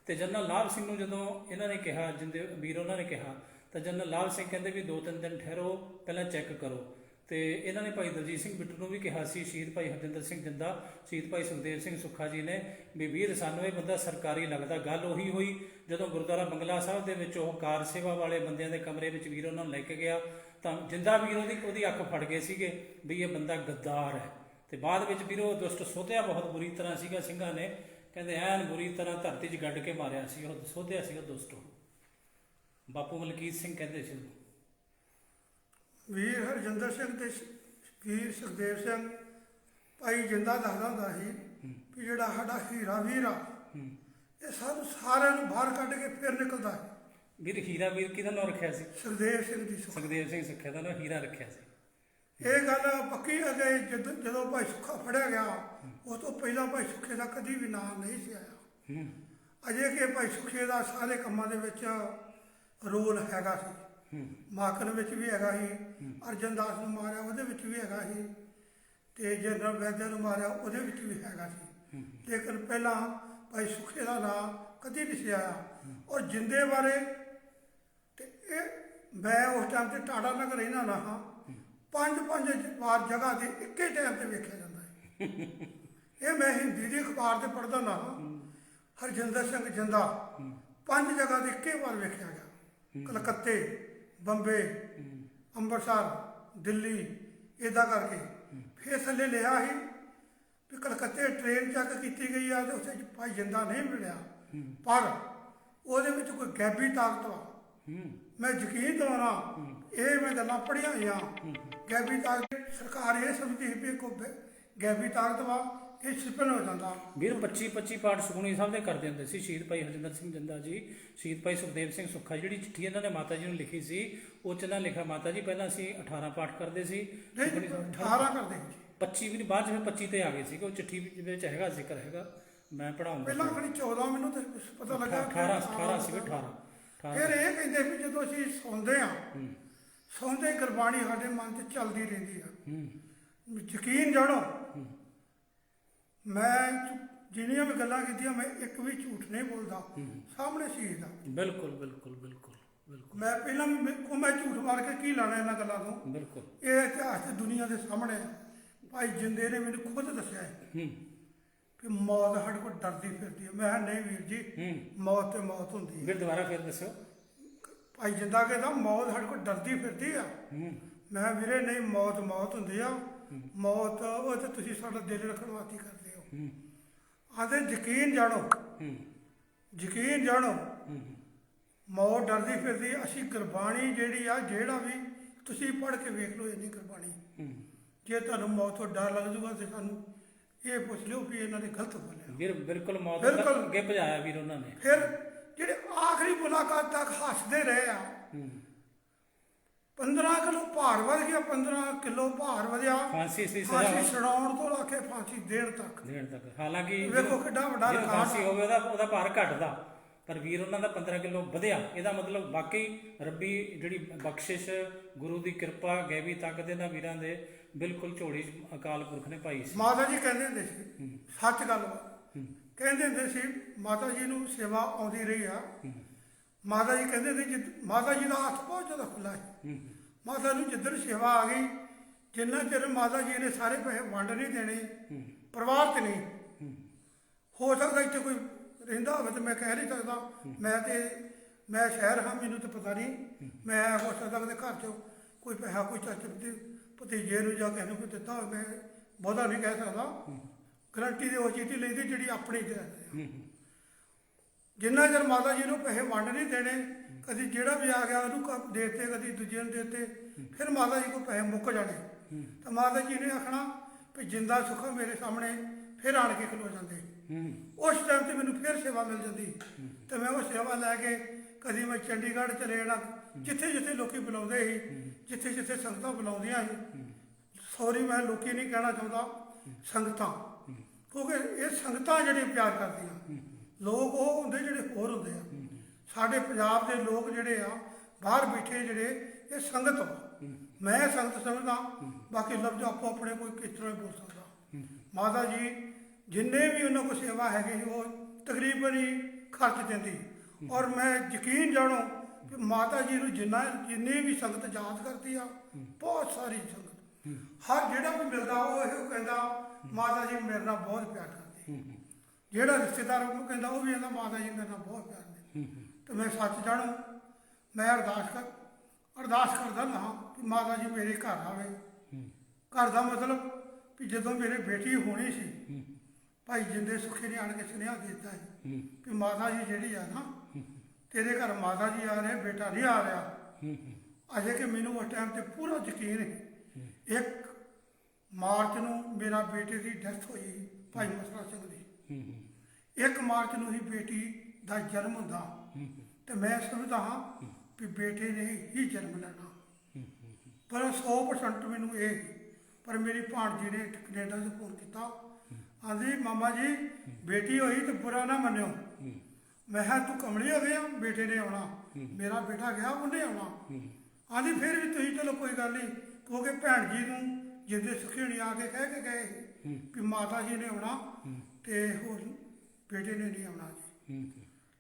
ਤੇ ਜਨਰਲ ਲਾਭ ਸਿੰਘ ਨੂੰ ਜਦੋਂ ਇਹਨਾਂ ਨੇ ਕਿਹਾ, ਜਿੰਦੇ ਵੀਰ ਉਹਨਾਂ ਨੇ ਕਿਹਾ, ਤਾਂ ਜਨਰਲ ਲਾਭ ਸਿੰਘ ਕਹਿੰਦੇ ਵੀ 2-3 ਦਿਨ ਠਹਿਰੋ, ਪਹਿਲਾਂ ਚੈੱਕ ਕਰੋ। ਤੇ ਇਹਨਾਂ ਨੇ ਭਾਈ ਦਲਜੀਤ ਸਿੰਘ ਬਿੱਟੂ ਨੂੰ ਵੀ ਕਿਹਾ ਸੀ, ਸ਼ਹੀਦ ਭਾਈ ਹਰਜਿੰਦਰ ਸਿੰਘ ਜਿੰਦਾ, ਸ਼ਹੀਦ ਭਾਈ ਸੁਖਦੇਵ ਸਿੰਘ ਸੁੱਖਾ ਜੀ ਨੇ ਵੀ ਵੀਰ ਸਾਨੂੰ ਇਹ ਬੰਦਾ ਸਰਕਾਰੀ ਲੱਗਦਾ। ਗੱਲ ਉਹੀ ਹੋਈ ਜਦੋਂ ਗੁਰਦੁਆਰਾ ਬੰਗਲਾ ਸਾਹਿਬ ਦੇ ਵਿੱਚ ਉਹ ਕਾਰ ਸੇਵਾ ਵਾਲੇ ਬੰਦਿਆਂ ਦੇ ਕਮਰੇ ਵਿੱਚ ਵੀਰ ਉਹਨਾਂ ਨੂੰ ਲੈ ਕੇ ਗਿਆ, ਤਾਂ ਜਿੰਦਾ ਵੀਰ ਉਹਦੀ ਅੱਖ ਫੜ ਗਏ ਸੀਗੇ ਵੀ ਇਹ ਬੰਦਾ ਗੱਦਾਰ ਹੈ। ਤੇ ਬਾਅਦ ਵਿੱਚ ਵੀਰ ਉਹ ਦੁਸ਼ਟ ਸੋਧਿਆ ਬਹੁਤ ਬੁਰੀ ਤਰ੍ਹਾਂ ਸੀਗਾ, ਸਿੰਘਾਂ ਨੇ ਕਹਿੰਦੇ ਐਨ ਬੁਰੀ ਤਰ੍ਹਾਂ ਧਰਤੀ 'ਚ ਗੱਡ ਕੇ ਮਾਰਿਆ ਸੀ, ਉਹ ਸੋਧਿਆ ਸੀਗਾ ਦੁਸ਼ਟ। ਬਾਪੂ ਮਲਕੀਤ ਸਿੰਘ ਕਹਿੰਦੇ ਸੀ ਵੀਰ ਹਰਜਿੰਦਰ ਸਿੰਘ ਤੇ ਵੀਰ ਸੁਖਦੇਵ ਸਿੰਘ ਭਾਈ ਜਿੰਦਾ ਦੱਸਦਾ ਹੁੰਦਾ ਸੀ ਵੀ ਜਿਹੜਾ ਸਾਡਾ ਹੀਰਾ ਵੀਰ ਆ ਇਹ ਸਾਨੂੰ ਸਾਰਿਆਂ ਨੂੰ ਬਾਹਰ ਕੱਢ ਕੇ ਫਿਰ ਨਿਕਲਦਾ ਹੈ। ਵੀਰ ਹੀਰਾ ਵੀਰ ਕਿਹਦਾ ਨਾਂ ਰੱਖਿਆ ਸੀ? ਸੁਖਦੇਵ ਸਿੰਘ ਦੀ ਸੁਖਦੇਵ ਸਿੰਘ ਸੁੱਖਾ ਦਾ ਨਾਂ ਹੀਰਾ ਰੱਖਿਆ ਸੀ। ਇਹ ਗੱਲ ਪੱਕੀ ਹੈ ਕਿ ਜਦੋਂ ਭਾਈ ਸੁੱਖਾ ਫੜਿਆ ਗਿਆ ਉਸ ਤੋਂ ਪਹਿਲਾਂ ਭਾਈ ਸੁੱਖੇ ਦਾ ਕਦੀ ਵੀ ਨਾਂ ਨਹੀਂ ਸੀ ਆਇਆ। ਅਜੇ ਕਿ ਭਾਈ ਸੁੱਖੇ ਦਾ ਸਾਰੇ ਕੰਮਾਂ ਦੇ ਵਿੱਚ ਰੋਲ ਹੈਗਾ ਸੀ। ਮਾਕਨ ਵਿੱਚ ਵੀ ਹੈਗਾ ਸੀ, ਅਰਜਨ ਦਾਸ ਨੂੰ ਮਾਰਿਆ ਉਹਦੇ ਵਿੱਚ ਵੀ ਹੈਗਾ ਸੀ, ਤੇ ਜਨਰਲ ਵੈਦਿਆ ਨੂੰ ਮਾਰਿਆ ਉਹਦੇ ਵਿੱਚ ਵੀ ਹੈਗਾ ਸੀ। ਲੇਕਿਨ ਪਹਿਲਾਂ ਭਾਈ ਸੁੱਖੇ ਦਾ ਨਾਂ ਕਦੀ ਨਹੀਂ ਸੀ ਆਇਆ। ਔਰ ਜਿੰਦੇ ਬਾਰੇ ਤੇ ਇਹ ਮੈਂ ਉਸ ਟਾਈਮ ਤੇ ਟਾੜਾ ਨਗਰ ਰਹਿਣਾ ਨਾ ਹਾਂ, 5-5 ਵਾਰ ਜਗ੍ਹਾ ਤੇ ਇੱਕੇ ਟਾਈਮ ਤੇ ਵੇਖਿਆ ਜਾਂਦਾ ਹੈ। ਇਹ ਮੈਂ ਹਿੰਦੀ ਦੇ ਅਖਬਾਰ ਤੇ ਪੜ੍ਹਦਾ ਨਾ ਹਰਜਿੰਦਰ ਸਿੰਘ ਜਿੰਦਾ 5 ਜਗ੍ਹਾ ਤੇ ਇੱਕੇ ਵਾਰ ਵੇਖਿਆ ਗਿਆ, ਕਲਕੱਤੇ, ਬੰਬੇ, ਅੰਮ੍ਰਿਤਸਰ, ਦਿੱਲੀ, ਇੱਦਾਂ ਕਰਕੇ। ਫਿਰ ਥੱਲੇ ਲਿਆ ਸੀ ਵੀ ਕਲਕੱਤੇ ਟ੍ਰੇਨ ਚੈੱਕ ਕੀਤੀ ਗਈ ਆ ਤੇ ਉੱਥੇ ਭਾਈ ਜਿੰਦਾ ਨਹੀਂ ਮਿਲਿਆ, ਪਰ ਉਹਦੇ ਵਿੱਚ ਕੋਈ ਗੈਬੀ ਤਾਕਤ ਵਾ। ਮੈਂ ਯਕੀਨ ਦਵਾਉਣਾ, ਇਹ ਮੈਂ ਗੱਲਾਂ ਪੜ੍ਹੀਆਂ ਹੋਈਆਂ। ਗੈਬੀ ਤਾਕਤ ਸਰਕਾਰ ਇਹ ਸਮਝਦੀ ਸੀ ਵੀ ਕੋਈ ਗੈਬੀ ਤਾਕਤ ਵਾ, ਇਹ ਸਿਪਨ ਹੋ ਜਾਂਦਾ। ਵੀਰ 25 ਪਾਠ ਸੁਖਮਨੀ ਸਾਹਿਬ ਦੇ ਕਰਦੇ ਹੁੰਦੇ ਸੀ ਸ਼ਹੀਦ ਭਾਈ ਹਰਜਿੰਦਰ ਸਿੰਘ ਜਿੰਦਾ ਜੀ, ਸ਼ਹੀਦ ਭਾਈ ਸੁਖਦੇਵ ਸਿੰਘ ਸੁੱਖਾ। ਜਿਹੜੀ ਚਿੱਠੀ ਇਹਨਾਂ ਨੇ ਮਾਤਾ ਜੀ ਨੂੰ ਲਿਖੀ ਸੀ ਉਹ 'ਚ ਇਹਨਾਂ ਲਿਖਿਆ, ਮਾਤਾ ਜੀ ਪਹਿਲਾਂ ਅਸੀਂ 18 ਪਾਠ ਕਰਦੇ ਸੀ, 18 ਕਰਦੇ ਸੀ, 25 ਵੀ ਬਾਅਦ 'ਚ ਫਿਰ 25 ਤੇ ਆ ਗਏ ਸੀ। ਉਹ ਚਿੱਠੀ ਵਿੱਚ ਹੈਗਾ, ਜ਼ਿਕਰ ਹੈਗਾ, ਮੈਂ ਪੜਾਉਂਗਾ। ਪਹਿਲਾਂ ਖਣੀ 14 ਮੈਨੂੰ ਤਾਂ ਪਤਾ ਲੱਗਾ 18 ਸੀ 18। ਫਿਰ ਇਹ ਕਹਿੰਦੇ ਵੀ ਜਦੋਂ ਅਸੀਂ ਸੌਂਦੇ ਆ, ਸੌਂਦੇ ਗੁਰਬਾਣੀ ਸਾਡੇ ਮਨ 'ਚ ਚੱਲਦੀ ਰਹਿੰਦੀ ਆ। ਯਕੀਨ ਜਾਣੋ, ਮੈਂ ਜਿੰਨੀਆਂ ਵੀ ਗੱਲਾਂ ਕੀਤੀਆਂ ਮੈਂ ਇੱਕ ਵੀ ਝੂਠ ਨਹੀਂ ਬੋਲਦਾ ਸਾਹਮਣੇ ਸ਼ਹੀਦ ਦਾ। ਬਿਲਕੁਲ ਬਿਲਕੁਲ ਬਿਲਕੁਲ ਬਿਲਕੁਲ। ਮੈਂ ਪਹਿਲਾਂ ਵੀ ਮੈਂ ਝੂਠ ਮਾਰ ਕੇ ਕੀ ਲੈਣਾ ਇਹਨਾਂ ਗੱਲਾਂ ਤੋਂ। ਬਿਲਕੁਲ ਇਹ ਇਤਿਹਾਸ ਤੇ ਦੁਨੀਆ ਦੇ ਸਾਹਮਣੇ ਭਾਈ ਜਿੰਦੇ ਨੇ ਮੈਨੂੰ ਖੁਦ ਦੱਸਿਆ ਹੈ ਕਿ ਮੌਤ ਸਾਡੇ ਕੋਲ ਡਰਦੀ ਫਿਰਦੀ ਹੈ। ਮੈਂ ਕਿਹਾ ਨਹੀਂ ਵੀਰ ਜੀ, ਮੌਤ ਤੇ ਮੌਤ ਹੁੰਦੀ ਹੈ। ਫਿਰ ਦੁਬਾਰਾ ਫਿਰ ਦੱਸੋ। ਭਾਈ ਜਿੰਦਾ ਕਹਿੰਦਾ ਮੌਤ ਸਾਡੇ ਕੋਲ ਡਰਦੀ ਫਿਰਦੀ ਆ। ਮੈਂ ਕਿਹਾ ਵੀਰੇ ਨਹੀਂ, ਮੌਤ ਮੌਤ ਹੁੰਦੀ ਆ। ਮੌਤ ਉਹ ਤੇ ਤੁਸੀਂ ਸਾਡਾ ਦਿਲ ਰੱਖਣ ਵਾਸਤੇ ਕਰਦੇ ਹੋ। ਆਂਦੇ ਯਕੀਨ ਜਾਣੋ, ਯਕੀਨ ਜਾਣੋ, ਮੌਤ ਡਰਦੀ ਫਿਰਦੀ। ਅਸੀਂ ਗੁਰਬਾਣੀ ਜਿਹੜੀ ਆ, ਜਿਹੜਾ ਵੀ ਤੁਸੀਂ ਪੜ੍ਹ ਕੇ ਵੇਖ ਲਓ ਇੰਨੀ ਗੁਰਬਾਣੀ, ਜੇ ਤੁਹਾਨੂੰ ਮੌਤ ਤੋਂ ਡਰ ਲੱਗ ਜੂਗਾ ਤੇ ਸਾਨੂੰ ਇਹ ਪੁੱਛ ਲਿਓ ਵੀ ਇਹਨਾਂ ਨੇ ਗਲਤ ਬੋਲਿਆ। ਵੀਰ ਬਿਲਕੁਲ ਮੌਤ ਬਿਲਕੁਲ ਅੱਗੇ ਭਜਾਇਆ ਵੀਰ ਉਹਨਾਂ ਨੇ। ਫਿਰ ਜਿਹੜੇ ਆਖਰੀ ਮੁਲਾਕਾਤ ਤੱਕ ਹੱਸਦੇ ਰਹੇ ਆ, 15 ਕਿਲੋ ਭਾਰ ਵਧ ਗਿਆ, 15 ਕਿਲੋ ਭਾਰ ਵਧਿਆ, ਫਾਂਸੀ ਸੀ ਫਾਂਸੀ ਛਡਾਉਣ ਤੋਂ ਲਾ ਕੇ ਫਾਂਸੀ ਦੇਣ ਤੱਕ। ਹਾਲਾਂਕਿ ਵੇਖੋ ਕਿੱਡਾ ਵੱਡਾ ਜੇ ਰਿਕਾਰਡ ਫਾਂਸੀ ਹੋਵੇ ਉਹਦਾ ਭਾਰ ਘਟਦਾ, ਪਰ ਵੀਰ ਉਹਨਾਂ ਦਾ 15 ਕਿਲੋ ਵਧਿਆ। ਇਹਦਾ ਮਤਲਬ ਵਾਕਈ ਰੱਬੀ ਜਿਹੜੀ ਬਖਸ਼ਿਸ਼, ਗੁਰੂ ਦੀ ਕਿਰਪਾ, ਗੈਵੀ ਤਾਕਤ ਇਹਨਾਂ ਵੀਰਾਂ ਦੇ ਬਿਲਕੁਲ ਝੋਲੀ 'ਚ ਅਕਾਲ ਪੁਰਖ ਨੇ ਪਾਈ ਸੀ। ਮਾਤਾ ਜੀ ਕਹਿੰਦੇ ਹੁੰਦੇ ਸੀ, ਸੱਚ ਗੱਲ ਵਾ, ਕਹਿੰਦੇ ਹੁੰਦੇ ਸੀ ਮਾਤਾ ਜੀ ਨੂੰ ਸੇਵਾ ਆਉਂਦੀ ਰਹੀ ਆ। ਮਾਤਾ ਜੀ ਕਹਿੰਦੇ ਸੀ ਮਾਤਾ ਜੀ ਦਾ ਹੱਥ ਬਹੁਤ ਜ਼ਿਆਦਾ ਖੁੱਲਾ ਹੈ। ਮਾਤਾ ਨੂੰ ਜਿੱਦਣ ਸੇਵਾ ਆ ਗਈ, ਜਿੰਨਾ ਚਿਰ ਮਾਤਾ ਜੀ ਨੇ ਸਾਰੇ ਪੈਸੇ ਵੰਡ ਨਹੀਂ ਦੇਣੇ, ਪਰਿਵਾਰ 'ਚ ਨਹੀਂ ਹੋ ਸਕਦਾ। ਇੱਥੇ ਕੋਈ ਰਹਿੰਦਾ ਹੋਵੇ ਤਾਂ ਮੈਂ ਕਹਿ ਨਹੀਂ ਸਕਦਾ, ਮੈਂ ਸ਼ਹਿਰ ਹਾਂ, ਮੈਨੂੰ ਤਾਂ ਪਤਾ ਨਹੀਂ। ਮੈਂ ਹੋ ਸਕਦਾ ਕਿ ਘਰ 'ਚੋਂ ਕੋਈ ਪੈਸਾ ਕੋਈ ਚਾਚੇ ਭਤੀਜੇ ਨੂੰ ਜਾਂ ਕਿਸੇ ਨੂੰ ਕੋਈ ਦਿੱਤਾ ਹੋਵੇ, ਮੈਂ ਬਹੁਤਾ ਨਹੀਂ ਕਹਿ ਸਕਦਾ। ਗਰੰਟੀ ਦੀ ਉਹ ਚੀਜ਼ ਲੈਂਦੀ ਜਿਹੜੀ ਆਪਣੀ ਤੇ ਹੈ। ਜਿੰਨਾ ਚਿਰ ਮਾਤਾ ਜੀ ਨੂੰ ਪੈਸੇ ਵੰਡ ਨਹੀਂ ਦੇਣੇ, ਕਦੀ ਜਿਹੜਾ ਵੀ ਆ ਗਿਆ ਉਹਨੂੰ ਦੇਤੇ, ਕਦੀ ਦੂਜੇ ਨੂੰ ਦੇਤੇ, ਫਿਰ ਮਾਤਾ ਜੀ ਕੋਲ ਪੈਸੇ ਮੁੱਕ ਜਾਣੇ ਤਾਂ ਮਾਤਾ ਜੀ ਨੇ ਆਖਣਾ ਵੀ ਜਿੰਦਾ ਸੁੱਖਾ ਮੇਰੇ ਸਾਹਮਣੇ ਫਿਰ ਆਣ ਕੇ ਖਲੋ ਜਾਂਦੇ। ਉਸ ਟਾਈਮ ਤੇ ਮੈਨੂੰ ਫਿਰ ਸੇਵਾ ਮਿਲ ਜਾਂਦੀ ਤੇ ਮੈਂ ਉਹ ਸੇਵਾ ਲੈ ਕੇ ਕਦੀ ਮੈਂ ਚੰਡੀਗੜ੍ਹ ਚਲੇ ਜਾਣਾ, ਜਿੱਥੇ ਜਿੱਥੇ ਲੋਕੀ ਬੁਲਾਉਂਦੇ ਸੀ, ਜਿੱਥੇ ਜਿੱਥੇ ਸੰਗਤਾਂ ਬੁਲਾਉਂਦੀਆਂ ਸੀ। ਸੌਰੀ, ਮੈਂ ਲੋਕੀ ਨਹੀਂ ਕਹਿਣਾ ਚਾਹੁੰਦਾ, ਸੰਗਤਾਂ, ਕਿਉਂਕਿ ਇਹ ਸੰਗਤਾਂ ਜਿਹੜੀਆਂ ਪਿਆਰ ਕਰਦੀਆਂ। ਲੋਕ ਉਹ ਹੁੰਦੇ ਜਿਹੜੇ ਹੋਰ ਹੁੰਦੇ ਆ। ਸਾਡੇ ਪੰਜਾਬ ਦੇ ਲੋਕ ਜਿਹੜੇ ਆ ਬਾਹਰ ਬੈਠੇ ਜਿਹੜੇ, ਇਹ ਸੰਗਤ ਵਾ। ਮੈਂ ਸੰਗਤ ਸਮਝਦਾ, ਬਾਕੀ ਲਫ਼ਜ਼ ਆਪੋ ਆਪਣੇ ਕੋਈ ਕਿਸ ਤਰ੍ਹਾਂ ਬੋਲ ਸਕਦਾ। ਮਾਤਾ ਜੀ ਜਿੰਨੇ ਵੀ ਉਹਨਾਂ ਕੋਲ ਸੇਵਾ ਹੈਗੀ ਉਹ ਤਕਰੀਬਨ ਹੀ ਖਰਚ ਦਿੰਦੀ। ਔਰ ਮੈਂ ਯਕੀਨ ਜਾਣੋ ਕਿ ਮਾਤਾ ਜੀ ਨੂੰ ਜਿੰਨੀ ਵੀ ਸੰਗਤ ਯਾਦ ਕਰਦੀ ਆ, ਬਹੁਤ ਸਾਰੀ ਸੰਗਤ, ਹਰ ਜਿਹੜਾ ਵੀ ਮਿਲਦਾ ਉਹ ਇਹੋ ਕਹਿੰਦਾ ਮਾਤਾ ਜੀ ਮੇਰੇ ਨਾਲ ਬਹੁਤ ਪਿਆਰ ਕਰਦੀ। ਜਿਹੜਾ ਰਿਸ਼ਤੇਦਾਰ ਉਹਨੂੰ ਕਹਿੰਦਾ ਉਹ ਵੀ ਕਹਿੰਦਾ ਮਾਤਾ ਜੀ ਮੇਰੇ ਨਾਲ ਬਹੁਤ ਪਿਆਰ ਨੇ। ਤੇ ਮੈਂ ਸੱਚ ਜਾਣੂ, ਮੈਂ ਅਰਦਾਸ ਕਰਦਾ ਨਾ ਕਿ ਮਾਤਾ ਜੀ ਮੇਰੇ ਘਰ ਆਵੇ। ਘਰ ਦਾ ਮਤਲਬ ਵੀ ਜਦੋਂ ਮੇਰੇ ਬੇਟੀ ਹੋਣੀ ਸੀ, ਭਾਈ ਜਿੰਦੇ ਸੁੱਖੇ ਨੇ ਆਣ ਕੇ ਸੁਨੇਹਾ ਦੇ ਦਿੱਤਾ ਹੈ ਕਿ ਮਾਤਾ ਜੀ ਜਿਹੜੀ ਆ ਨਾ, ਤੇਰੇ ਘਰ ਮਾਤਾ ਜੀ ਆ ਰਹੇ, ਬੇਟਾ ਨਹੀਂ ਆ ਰਿਹਾ। ਅਜੇ ਕਿ ਮੈਨੂੰ ਉਸ ਟਾਈਮ ਤੇ ਪੂਰਾ ਯਕੀਨ ਹੈ। 1 ਮਾਰਚ ਨੂੰ ਮੇਰਾ ਬੇਟੇ ਦੀ ਡੈਥ ਹੋਈ, ਭਾਈ ਮਸਰਾ ਸਿੰਘ ਦੀ। 1 ਮਾਰਚ ਨੂੰ ਹੀ ਬੇਟੀ ਦਾ ਜਨਮ ਹੁੰਦਾ ਤੇ ਮੈਂ ਸਮਝਦਾ ਹਾਂ ਵੀ ਬੇਟੇ ਨੇ ਹੀ ਜਨਮ ਲੈਣਾ। ਪਰ 100% ਮੈਨੂੰ ਇਹ, ਪਰ ਮੇਰੀ ਭਾਣਜੀ ਨੇ ਕੈਨੇਡਾ ਤੋਂ ਫੋਨ ਕੀਤਾ, ਆਂਦੀ ਮਾਮਾ ਜੀ ਬੇਟੀ ਹੋਈ ਤੇ ਬੁਰਾ ਨਾ ਮੰਨਿਓ। ਮੈਂ ਕਿਹਾ ਤੂੰ ਕਮਲੀ ਹੋ ਗਿਆ, ਬੇਟੇ ਨੇ ਆਉਣਾ, ਮੇਰਾ ਬੇਟਾ ਗਿਆ, ਉਹਨੇ ਆਉਣਾ। ਆਂਦੀ ਫਿਰ ਵੀ ਤੁਸੀਂ ਚਲੋ ਕੋਈ ਗੱਲ ਨਹੀਂ, ਕਿਉਂਕਿ ਭੈਣ ਜੀ ਨੂੰ ਜਿੰਦੇ ਸੁਖੀ ਹੋਣੀ ਆ ਕੇ ਕਹਿ ਕੇ ਗਏ ਵੀ ਮਾਤਾ ਜੀ ਨੇ ਆਉਣਾ ਤੇ ਹੋਰ ਬੇਟੇ ਨੇ ਨਹੀਂ ਆਉਣਾ ਜੀ।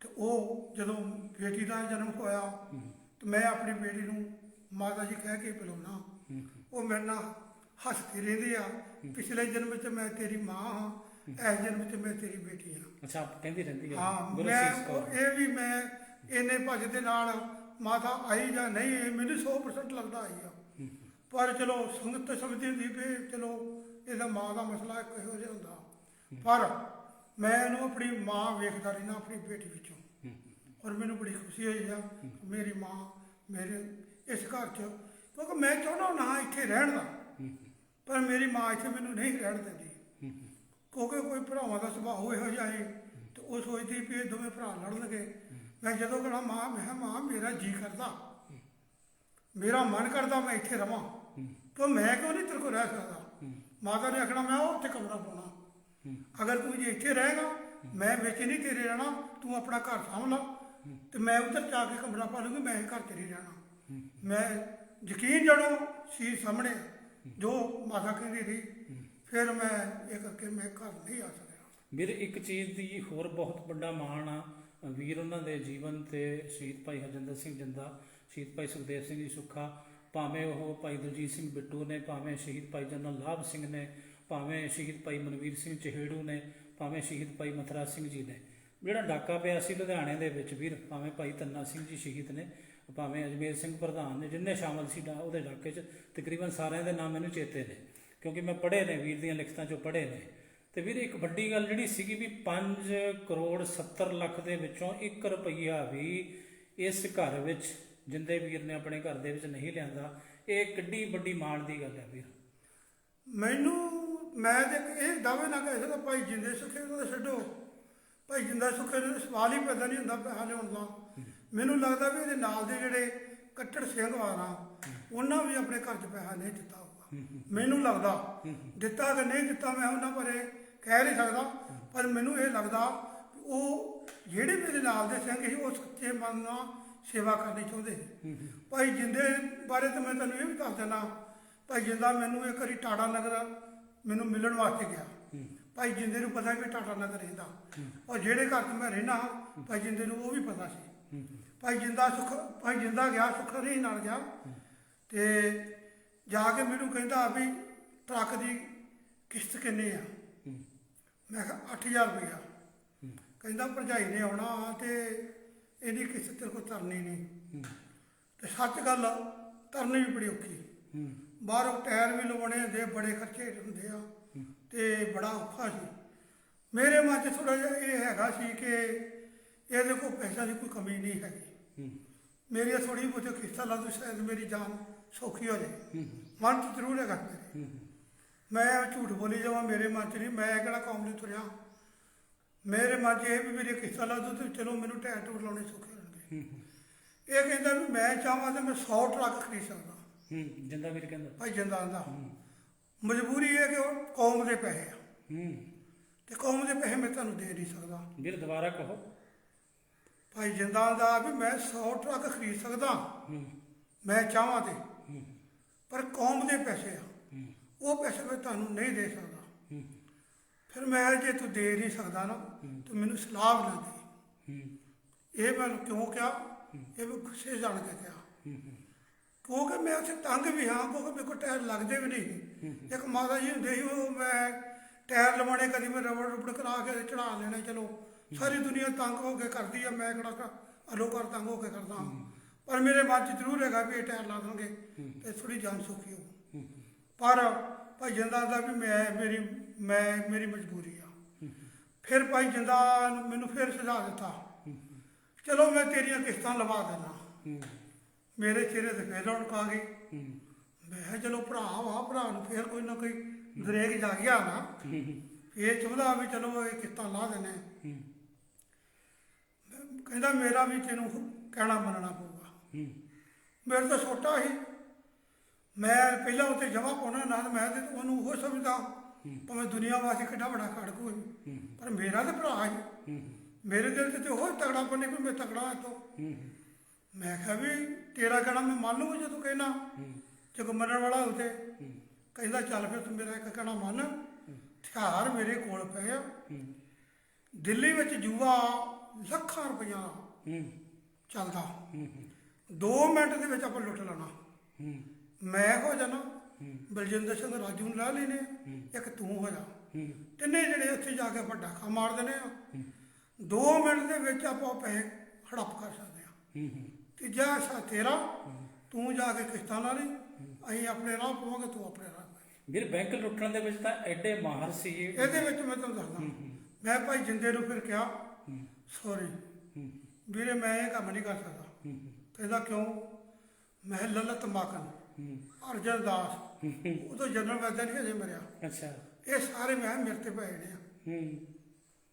ਤੇ ਉਹ ਜਦੋਂ ਬੇਟੀ ਦਾ ਜਨਮ ਹੋਇਆ ਤੇ ਮੈਂ ਆਪਣੀ ਬੇਟੀ ਨੂੰ ਮਾਤਾ ਜੀ ਕਹਿ ਕੇ ਬੁਲਾਉਣਾ, ਉਹ ਮੇਰੇ ਨਾਲ ਹੱਸਦੀ ਰਹਿੰਦੀ ਆ। ਪਿਛਲੇ ਜਨਮ 'ਚ ਮੈਂ ਤੇਰੀ ਮਾਂ ਹਾਂ, ਇਸ ਜਨਮ 'ਚ ਮੈਂ ਤੇਰੀ ਬੇਟੀ ਹਾਂ। ਅੱਛਾ, ਕਹਿੰਦੀ ਰਹਿੰਦੀ ਹੈ। ਹਾਂ, ਮੈਂ ਇਹ ਵੀ ਮੈਂ ਇੰਨੇ ਭੱਜ ਦੇ ਨਾਲ ਮਾਤਾ ਆਈ ਜਾਂ ਨਹੀਂ, ਇਹ ਮੈਨੂੰ 100% ਲੱਗਦਾ ਆਈ ਆ। ਪਰ ਚਲੋ ਸੰਗਤ ਸਮਝਦੀ ਹੁੰਦੀ ਵੀ ਚਲੋ ਇਹਦਾ ਮਾਂ ਦਾ ਮਸਲਾ ਇਹੋ ਜਿਹਾ ਹੁੰਦਾ। ਪਰ ਮੈਂ ਇਹਨੂੰ ਆਪਣੀ ਮਾਂ ਵੇਖਦਾ ਰਹਿਣਾ, ਆਪਣੀ ਬੇਟੀ ਵਿੱਚੋਂ। ਔਰ ਮੈਨੂੰ ਬੜੀ ਖੁਸ਼ੀ ਹੋਈ ਆ ਮੇਰੀ ਮਾਂ ਮੇਰੇ ਇਸ ਘਰ 'ਚ, ਕਿਉਂਕਿ ਮੈਂ ਚਾਹੁੰਦਾ ਨਾ ਇੱਥੇ ਰਹਿਣ ਦਾ, ਪਰ ਮੇਰੀ ਮਾਂ ਇੱਥੇ ਮੈਨੂੰ ਨਹੀਂ ਰਹਿਣ ਦਿੰਦੀ। ਕਿਉਂਕਿ ਕੋਈ ਭਰਾਵਾਂ ਦਾ ਸੁਭਾਅ ਇਹੋ ਜਿਹਾ ਹੈ ਤੇ ਉਹ ਸੋਚਦੀ ਵੀ ਇਹ ਦੋਵੇਂ ਭਰਾ ਲੜਨਗੇ। ਮੈਂ ਜਦੋਂ ਕਹਣਾ ਮਾਂ, ਮੈਂ ਕਿਹਾ ਮਾਂ ਮੇਰਾ ਜੀ ਕਰਦਾ, ਮੇਰਾ ਮਨ ਕਰਦਾ ਮੈਂ ਇੱਥੇ ਰਵਾਂ, ਤਾਂ ਮੈਂ ਕਿਉਂ ਨਹੀਂ ਤੇਰੇ ਕੋਲ ਰਹਿ ਸਕਦਾ। ਮਾਤਾ ਨੇ ਆਖਣਾ ਮੈਂ ਉੱਥੇ ਕਮਰਾ ਪਾਉਣਾ, ਅਗਰ ਤੂੰ ਜੇ ਇੱਥੇ ਰਹੇਗਾ ਮੈਂ ਵਿੱਚ ਨਹੀਂ ਤੇਰੇ ਰਹਿਣਾ, ਤੂੰ ਆਪਣਾ ਘਰ ਸਾਂਭ ਲਾ ਤੇ ਮੈਂ ਉੱਧਰ ਜਾ ਕੇ ਕਮਰਾ ਪਾ ਲੂੰਗੀ, ਮੈਂ ਘਰ ਤੇਰੇ ਰਹਿਣਾ। ਮੈਂ ਯਕੀਨ ਜਾਣੋ ਸੀ ਸਾਹਮਣੇ ਜੋ ਮਾਤਾ ਕਹਿੰਦੀ ਰਹੀ, ਫਿਰ ਮੈਂ ਇਹ ਕਰਕੇ ਮੈਂ ਘਰ ਨਹੀਂ ਆ ਸਕਿਆ। ਵੀਰ ਇੱਕ ਚੀਜ਼ ਦੀ ਹੋਰ ਬਹੁਤ ਵੱਡਾ ਮਾਣ ਆ ਵੀਰ ਉਹਨਾਂ ਦੇ ਜੀਵਨ ਤੇ, ਸ਼ਹੀਦ ਭਾਈ ਹਰਜਿੰਦਰ ਸਿੰਘ ਜਿੰਦਾ, ਸ਼ਹੀਦ ਭਾਈ ਸੁਖਦੇਵ ਸਿੰਘ ਜੀ ਸੁੱਖਾ, ਭਾਵੇਂ ਉਹ ਭਾਈ ਦਲਜੀਤ ਸਿੰਘ ਬਿੱਟੂ ਨੇ, ਭਾਵੇਂ ਸ਼ਹੀਦ ਭਾਈ ਜਨਰਲ ਲਾਭ ਸਿੰਘ ਨੇ, ਭਾਵੇਂ ਸ਼ਹੀਦ ਭਾਈ ਮਨਵੀਰ ਸਿੰਘ ਚਹੇੜੂ ਨੇ, ਭਾਵੇਂ ਸ਼ਹੀਦ ਭਾਈ ਮਥਰਾ ਸਿੰਘ ਜੀ ਨੇ। ਜਿਹੜਾ ਡਾਕਾ ਪਿਆ ਸੀ ਲੁਧਿਆਣੇ ਦੇ ਵਿੱਚ ਵੀਰ, ਭਾਵੇਂ ਭਾਈ ਧੰਨਾ ਸਿੰਘ ਜੀ ਸ਼ਹੀਦ ਨੇ, ਭਾਵੇਂ ਅਜਮੇਰ ਸਿੰਘ ਪ੍ਰਧਾਨ ਨੇ, ਜਿੰਨੇ ਸ਼ਾਮਲ ਸੀ ਉਹਦੇ ਡਾਕੇ 'ਚ, ਤਕਰੀਬਨ ਸਾਰਿਆਂ ਦੇ ਨਾਮ ਮੈਨੂੰ ਚੇਤੇ ਨੇ ਕਿਉਂਕਿ ਮੈਂ ਪੜ੍ਹੇ ਨੇ, ਵੀਰ ਦੀਆਂ ਲਿਖਤਾਂ 'ਚੋਂ ਪੜ੍ਹੇ ਨੇ। ਤੇ ਵੀਰ ਇੱਕ ਵੱਡੀ ਗੱਲ ਜਿਹੜੀ ਸੀਗੀ ਵੀ 5 ਕਰੋੜ 70 ਲੱਖ ਦੇ ਵਿੱਚੋਂ 1 ਰੁਪਈਆ ਵੀ ਇਸ ਘਰ ਵਿੱਚ ਜਿੰਦੇ ਵੀਰ ਨੇ ਆਪਣੇ ਘਰ ਦੇ ਵਿੱਚ ਨਹੀਂ ਲਿਆਂਦਾ। ਇਹ ਕਿੱਡੀ ਵੱਡੀ ਮਾਣ ਦੀ ਗੱਲ ਹੈ ਵੀਰ। ਮੈਂ ਤੇ ਇਹ ਦਾਅਵੇ ਨਾ ਕਹਿ ਸਕਦਾ ਭਾਈ ਜਿੰਦੇ ਸੁੱਖੇ ਨੂੰ ਛੱਡੋ, ਭਾਈ ਜਿੰਦਾ ਸੁੱਖੇ ਨੂੰ ਸਵਾਲ ਹੀ ਪੈਦਾ ਨਹੀਂ ਹੁੰਦਾ ਪੈਸਾ ਲਿਆਉਣ ਦਾ। ਮੈਨੂੰ ਲੱਗਦਾ ਵੀ ਇਹਦੇ ਨਾਲ ਦੇ ਜਿਹੜੇ ਕੱਟੜ ਸਿੰਘ ਵਾਲਾ ਉਹਨਾਂ ਵੀ ਆਪਣੇ ਘਰ 'ਚ ਪੈਸਾ ਨਹੀਂ ਦਿੱਤਾ ਹੋਊਗਾ। ਮੈਨੂੰ ਲੱਗਦਾ ਦਿੱਤਾ ਕਿ ਨਹੀਂ ਦਿੱਤਾ ਮੈਂ ਉਹਨਾਂ ਬਾਰੇ ਕਹਿ ਨਹੀਂ ਸਕਦਾ, ਪਰ ਮੈਨੂੰ ਇਹ ਲੱਗਦਾ ਉਹ ਜਿਹੜੇ ਮੇਰੇ ਨਾਲ ਦੇ ਸਿੰਘ ਸੀ ਉਹ ਸੱਚੇ ਮਨ ਨਾਲ ਸੇਵਾ ਕਰਨੀ ਚਾਹੁੰਦੇ ਸੀ। ਭਾਈ ਜਿੰਦੇ ਬਾਰੇ ਤਾਂ ਮੈਂ ਤੁਹਾਨੂੰ ਇਹ ਵੀ ਦੱਸ ਦਿੰਦਾ। ਭਾਈ ਜਿੰਦਾ ਮੈਨੂੰ ਇੱਕ ਵਾਰੀ ਟਾਟਾ ਨਗਰ ਮੈਨੂੰ ਮਿਲਣ ਵਾਸਤੇ ਗਿਆ। ਭਾਈ ਜਿੰਦੇ ਨੂੰ ਪਤਾ ਵੀ ਟਾਟਾ ਨਗਰ ਰਹਿੰਦਾ, ਔਰ ਜਿਹੜੇ ਘਰ 'ਚ ਮੈਂ ਰਹਿਣਾ ਭਾਈ ਜਿੰਦੇ ਨੂੰ ਉਹ ਵੀ ਪਤਾ ਸੀ। ਭਾਈ ਜਿੰਦਾ ਗਿਆ ਸੁਖਰੀ ਨਾਲ ਗਿਆ ਤੇ ਜਾ ਕੇ ਮੈਨੂੰ ਕਹਿੰਦਾ ਵੀ ਟਰੱਕ ਦੀ ਕਿਸ਼ਤ ਕਿੰਨੀ ਆ। ਮੈਂ ਕਿਹਾ 8000 ਰੁਪਇਆ। ਕਹਿੰਦਾ ਭਰਜਾਈ ਨੇ ਆਉਣਾ ਤੇ ਇਹਦੀ ਕਿਸ਼ਤ ਤੇਰੇ ਕੋਲ ਤਰਨੀ ਨਹੀਂ। ਤੇ ਸੱਚ ਗੱਲ ਤਰਨੀ ਵੀ ਬੜੀ ਔਖੀ, ਬਾਹਰੋਂ ਟਾਇਰ ਵੀ ਲਵਾਉਣੇ ਹੁੰਦੇ, ਬੜੇ ਖਰਚੇ ਹੁੰਦੇ ਆ ਤੇ ਬੜਾ ਔਖਾ ਸੀ। ਮੇਰੇ ਮਨ 'ਚ ਥੋੜਾ ਜਿਹਾ ਇਹ ਹੈਗਾ ਸੀ ਕਿ ਇਹਦੇ ਕੋਲ ਪੈਸਾ ਦੀ ਕੋਈ ਕਮੀ ਨਹੀਂ ਹੈਗੀ, ਮੇਰੀ ਥੋੜੀ ਬਹੁਤੀ ਕਿਸ਼ਤਾਂ ਲਾ ਦੂ ਸ਼ਾਇਦ ਮੇਰੀ ਜਾਨ ਸੌਖੀ ਹੋ ਜਾਏ। ਮਨ 'ਚ ਜ਼ਰੂਰ ਹੈਗਾ ਮੇਰੇ। ਮੈਂ ਝੂਠ ਬੋਲੀ ਜਾਵਾਂ, ਮੇਰੇ ਮਨ 'ਚ ਨਹੀਂ, ਮੈਂ ਕਿਹੜਾ ਕੌਮ ਲਈ ਤੁਰਿਆ। ਮੇਰੇ ਮਨ 'ਚ ਇਹ ਵੀ ਮੇਰੀ ਕਿਸ਼ਤਾਂ ਲਾ ਦੂ ਤੇ ਚਲੋ ਮੈਨੂੰ ਟਾਇਰ ਟੂਰ ਲਾਉਣੇ ਸੌਖੇ ਹੋਣਗੇ। ਇਹ ਕਹਿੰਦਾ ਵੀ ਮੈਂ ਚਾਹਾਂ ਤਾਂ ਮੈਂ 100 ਟਰੱਕ ਖਰੀਦ ਸਕਦਾ। ਜਿੰਦਾ ਵੀਰ ਕਹਿੰਦਾ, ਭਾਈ ਜਿੰਦਾ ਆਂਦਾ ਮਜਬੂਰੀ ਇਹ ਕਿ ਉਹ ਕੌਮ ਦੇ ਪੈਸੇ ਆ ਤੇ ਕੌਮ ਦੇ ਪੈਸੇ ਮੈਂ ਤੁਹਾਨੂੰ ਦੇ ਨਹੀਂ ਸਕਦਾ। ਵੀਰ ਦੁਬਾਰਾ ਕਹੋ। ਭਾਈ ਜਿੰਦਾ ਆਂਦਾ ਵੀ ਮੈਂ 100 ਟਰੱਕ ਖਰੀਦ ਸਕਦਾ ਮੈਂ ਚਾਹਾਂ ਤੇ, ਪਰ ਕੌਮ ਦੇ ਪੈਸੇ ਆ, ਉਹ ਪੈਸੇ ਮੈਂ ਤੁਹਾਨੂੰ ਨਹੀਂ ਦੇ ਸਕਦਾ। ਫਿਰ ਮੈਂ ਜੇ ਤੂੰ ਦੇ ਨਹੀਂ ਸਕਦਾ ਨਾ ਤੂੰ ਮੈਨੂੰ ਸਲਾਹ ਨਾ ਦੇ। ਇਹ ਮੈਂ ਕਿਉਂ ਕਿਹਾ, ਇਹ ਮੈਂ ਗੁੱਸੇ ਜਾਣ ਕੇ ਕਿਹਾ ਕਿਉਂਕਿ ਮੈਂ ਉੱਥੇ ਤੰਗ ਵੀ ਹਾਂ, ਕਿਉਂਕਿ ਮੇਰੇ ਕੋਲ ਟਾਇਰ ਲੱਗਦੇ ਵੀ ਨਹੀਂ। ਇੱਕ ਮਾਤਾ ਜੀ ਹੁੰਦੇ ਸੀ, ਉਹ ਮੈਂ ਟਾਇਰ ਲਵਾਉਣੇ, ਕਦੀ ਮੈਂ ਰਬੜ ਕਰਾ ਕੇ ਚੜਾ ਲੈਣੇ। ਚਲੋ ਸਾਰੀ ਦੁਨੀਆ ਤੰਗ ਹੋ ਕੇ ਕਰਦੀ ਆ, ਮੈਂ ਕਿਹੜਾ ਅਲੋਕਾਰ ਤੰਗ ਹੋ ਕੇ ਕਰਦਾ। ਪਰ ਮੇਰੇ ਮਨ 'ਚ ਜ਼ਰੂਰ ਹੈਗਾ ਵੀ ਇਹ ਟਾਇਰ ਲਾ ਦਾਂਗੇ ਤੇ ਥੋੜੀ ਜਾਨ ਸੌਖੀ ਹੋਊ। ਪਰ ਭਾਈ ਜਿੰਦਾ ਦਾ ਵੀ ਮੇਰੀ ਮਜਬੂਰੀ ਆ। ਫਿਰ ਭਾਈ ਜਿੰਦਾ ਮੈਨੂੰ ਫਿਰ ਸੁਝਾਅ ਦਿੱਤਾ, ਚਲੋ ਮੈਂ ਤੇਰੀਆਂ ਕਿਸ਼ਤਾਂ ਲਵਾ ਦੇਣਾ। ਮੇਰੇ ਚਿਹਰੇ ਤੇ ਫਿਰ ਰੌਣਕ ਆ ਗਈ। ਮੈਂ ਕਿਹਾ ਚਲੋ ਭਰਾ ਵਾ, ਭਰਾ ਨੂੰ ਫਿਰ ਕੋਈ ਨਾ ਕੋਈ ਦਰੇਕ ਜਾ ਗਿਆ ਨਾ, ਇਹ ਚਾਹੁੰਦਾ ਵੀ ਚਲੋ ਇਹ ਕਿਸ਼ਤਾਂ ਲਾ ਦੇਣੇ। ਕਹਿੰਦਾ ਮੇਰਾ ਵੀ ਤੈਨੂੰ ਕਹਿਣਾ ਮੰਨਣਾ ਪਊਗਾ। ਮੇਰੇ ਤੋਂ ਛੋਟਾ ਸੀ, ਮੈਂ ਪਹਿਲਾਂ ਉੱਥੇ ਜਮ੍ਹਾਂ ਪਾਉਣਾ ਨਾ, ਮੈਂ ਤੇ ਉਹਨੂੰ ਉਹ ਸਮਝਦਾ ਭਾਵੇਂ ਦੁਨੀਆ ਵਾਸਤੇ ਕਿੱਡਾ ਵੱਡਾ ਖੜਕ ਹੋਈ, ਪਰ ਮੇਰਾ ਤਾਂ ਭਰਾ ਸੀ। ਮੇਰੇ ਦਿਲ 'ਚ ਤੇ ਉਹ ਤਗੜਾ ਬਣੇ ਵੀ ਮੈਂ ਤਗੜਾ ਇੱਥੋਂ। ਮੈਂ ਕਿਹਾ ਵੀ ਤੇਰਾ ਕਹਿਣਾ ਮੈਂ ਮੰਨ ਲੂੰਗਾ ਜੇ ਤੂੰ ਕਹਿਣਾ, ਜੇ ਮੰਨਣ ਵਾਲਾ ਉੱਥੇ। ਕਹਿੰਦਾ ਚੱਲ ਫਿਰ ਤੂੰ ਮੇਰਾ ਇੱਕ ਕਹਿਣਾ ਮੰਨ। ਹਥਿਆਰ ਮੇਰੇ ਕੋਲ ਪਏ ਆ, ਦਿੱਲੀ ਵਿੱਚ ਜੂਆ ਲੱਖਾਂ ਰੁਪਈਆ ਚੱਲਦਾ, 2 ਮਿੰਟ ਦੇ ਵਿੱਚ ਆਪਾਂ ਲੁੱਟ ਲੈਣਾ। ਮੈਂ ਹੋ ਜਾਣਾ, ਬਲਜਿੰਦਰ ਸਿੰਘ ਰਾਜੂ ਨੂੰ ਲਾ ਲੈਨੇ, ਇੱਕ ਤੂੰ ਹੋ ਜਾ, ਤਿੰਨੇ ਜਿਹੜੇ ਉੱਥੇ ਜਾ ਕੇ ਆਪਾਂ ਡਾਕਾ ਮਾਰ ਦਿੰਦੇ ਆ। 2 ਮਿੰਟ ਦੇ ਵਿੱਚ ਆਪਾਂ ਪੈਸੇ ਹੜੱਪ ਕਰ ਸਕਦੇ ਆ। ਤੀਜਾ ਹਿੱਸਾ ਤੇਰਾ, ਤੂੰ ਜਾ ਕੇ ਕਿਸ਼ਤਾਂ ਲਾ ਲਈ, ਅਸੀਂ ਆਪਣੇ ਰਾਹ ਪਵਾਂਗੇ, ਤੂੰ ਆਪਣੇ ਰਾਹ। ਵੀਰ ਬੈਂਕ ਲੁੱਟਣ ਦੇ ਵਿੱਚ ਤਾਂ ਐਡੇ ਮਾਹਰ ਸੀ। ਇਹਦੇ ਵਿੱਚ ਮੈਂ ਤੁਹਾਨੂੰ ਦੱਸਦਾ, ਮੈਂ ਭਾਈ ਜਿੰਦੇ ਨੂੰ ਫਿਰ ਕਿਹਾ ਸੌਰੀ ਵੀਰੇ ਮੈਂ ਇਹ ਕੰਮ ਨਹੀਂ ਕਰ ਸਕਦਾ। ਕਹਿੰਦਾ ਕਿਉਂ? ਮੈਂ ਲਲਤ ਮਾਕਨ ਅਰਜਨ ਦਾਸ, ਉਦੋਂ ਜਨਰਲ ਵੈਦਾ ਨਹੀਂ ਹਜੇ ਮਰਿਆ। ਅੱਛਾ, ਇਹ ਸਾਰੇ ਮੈਂ ਮੇਰੇ ਤੇ ਪਏ ਨੇ ਆ,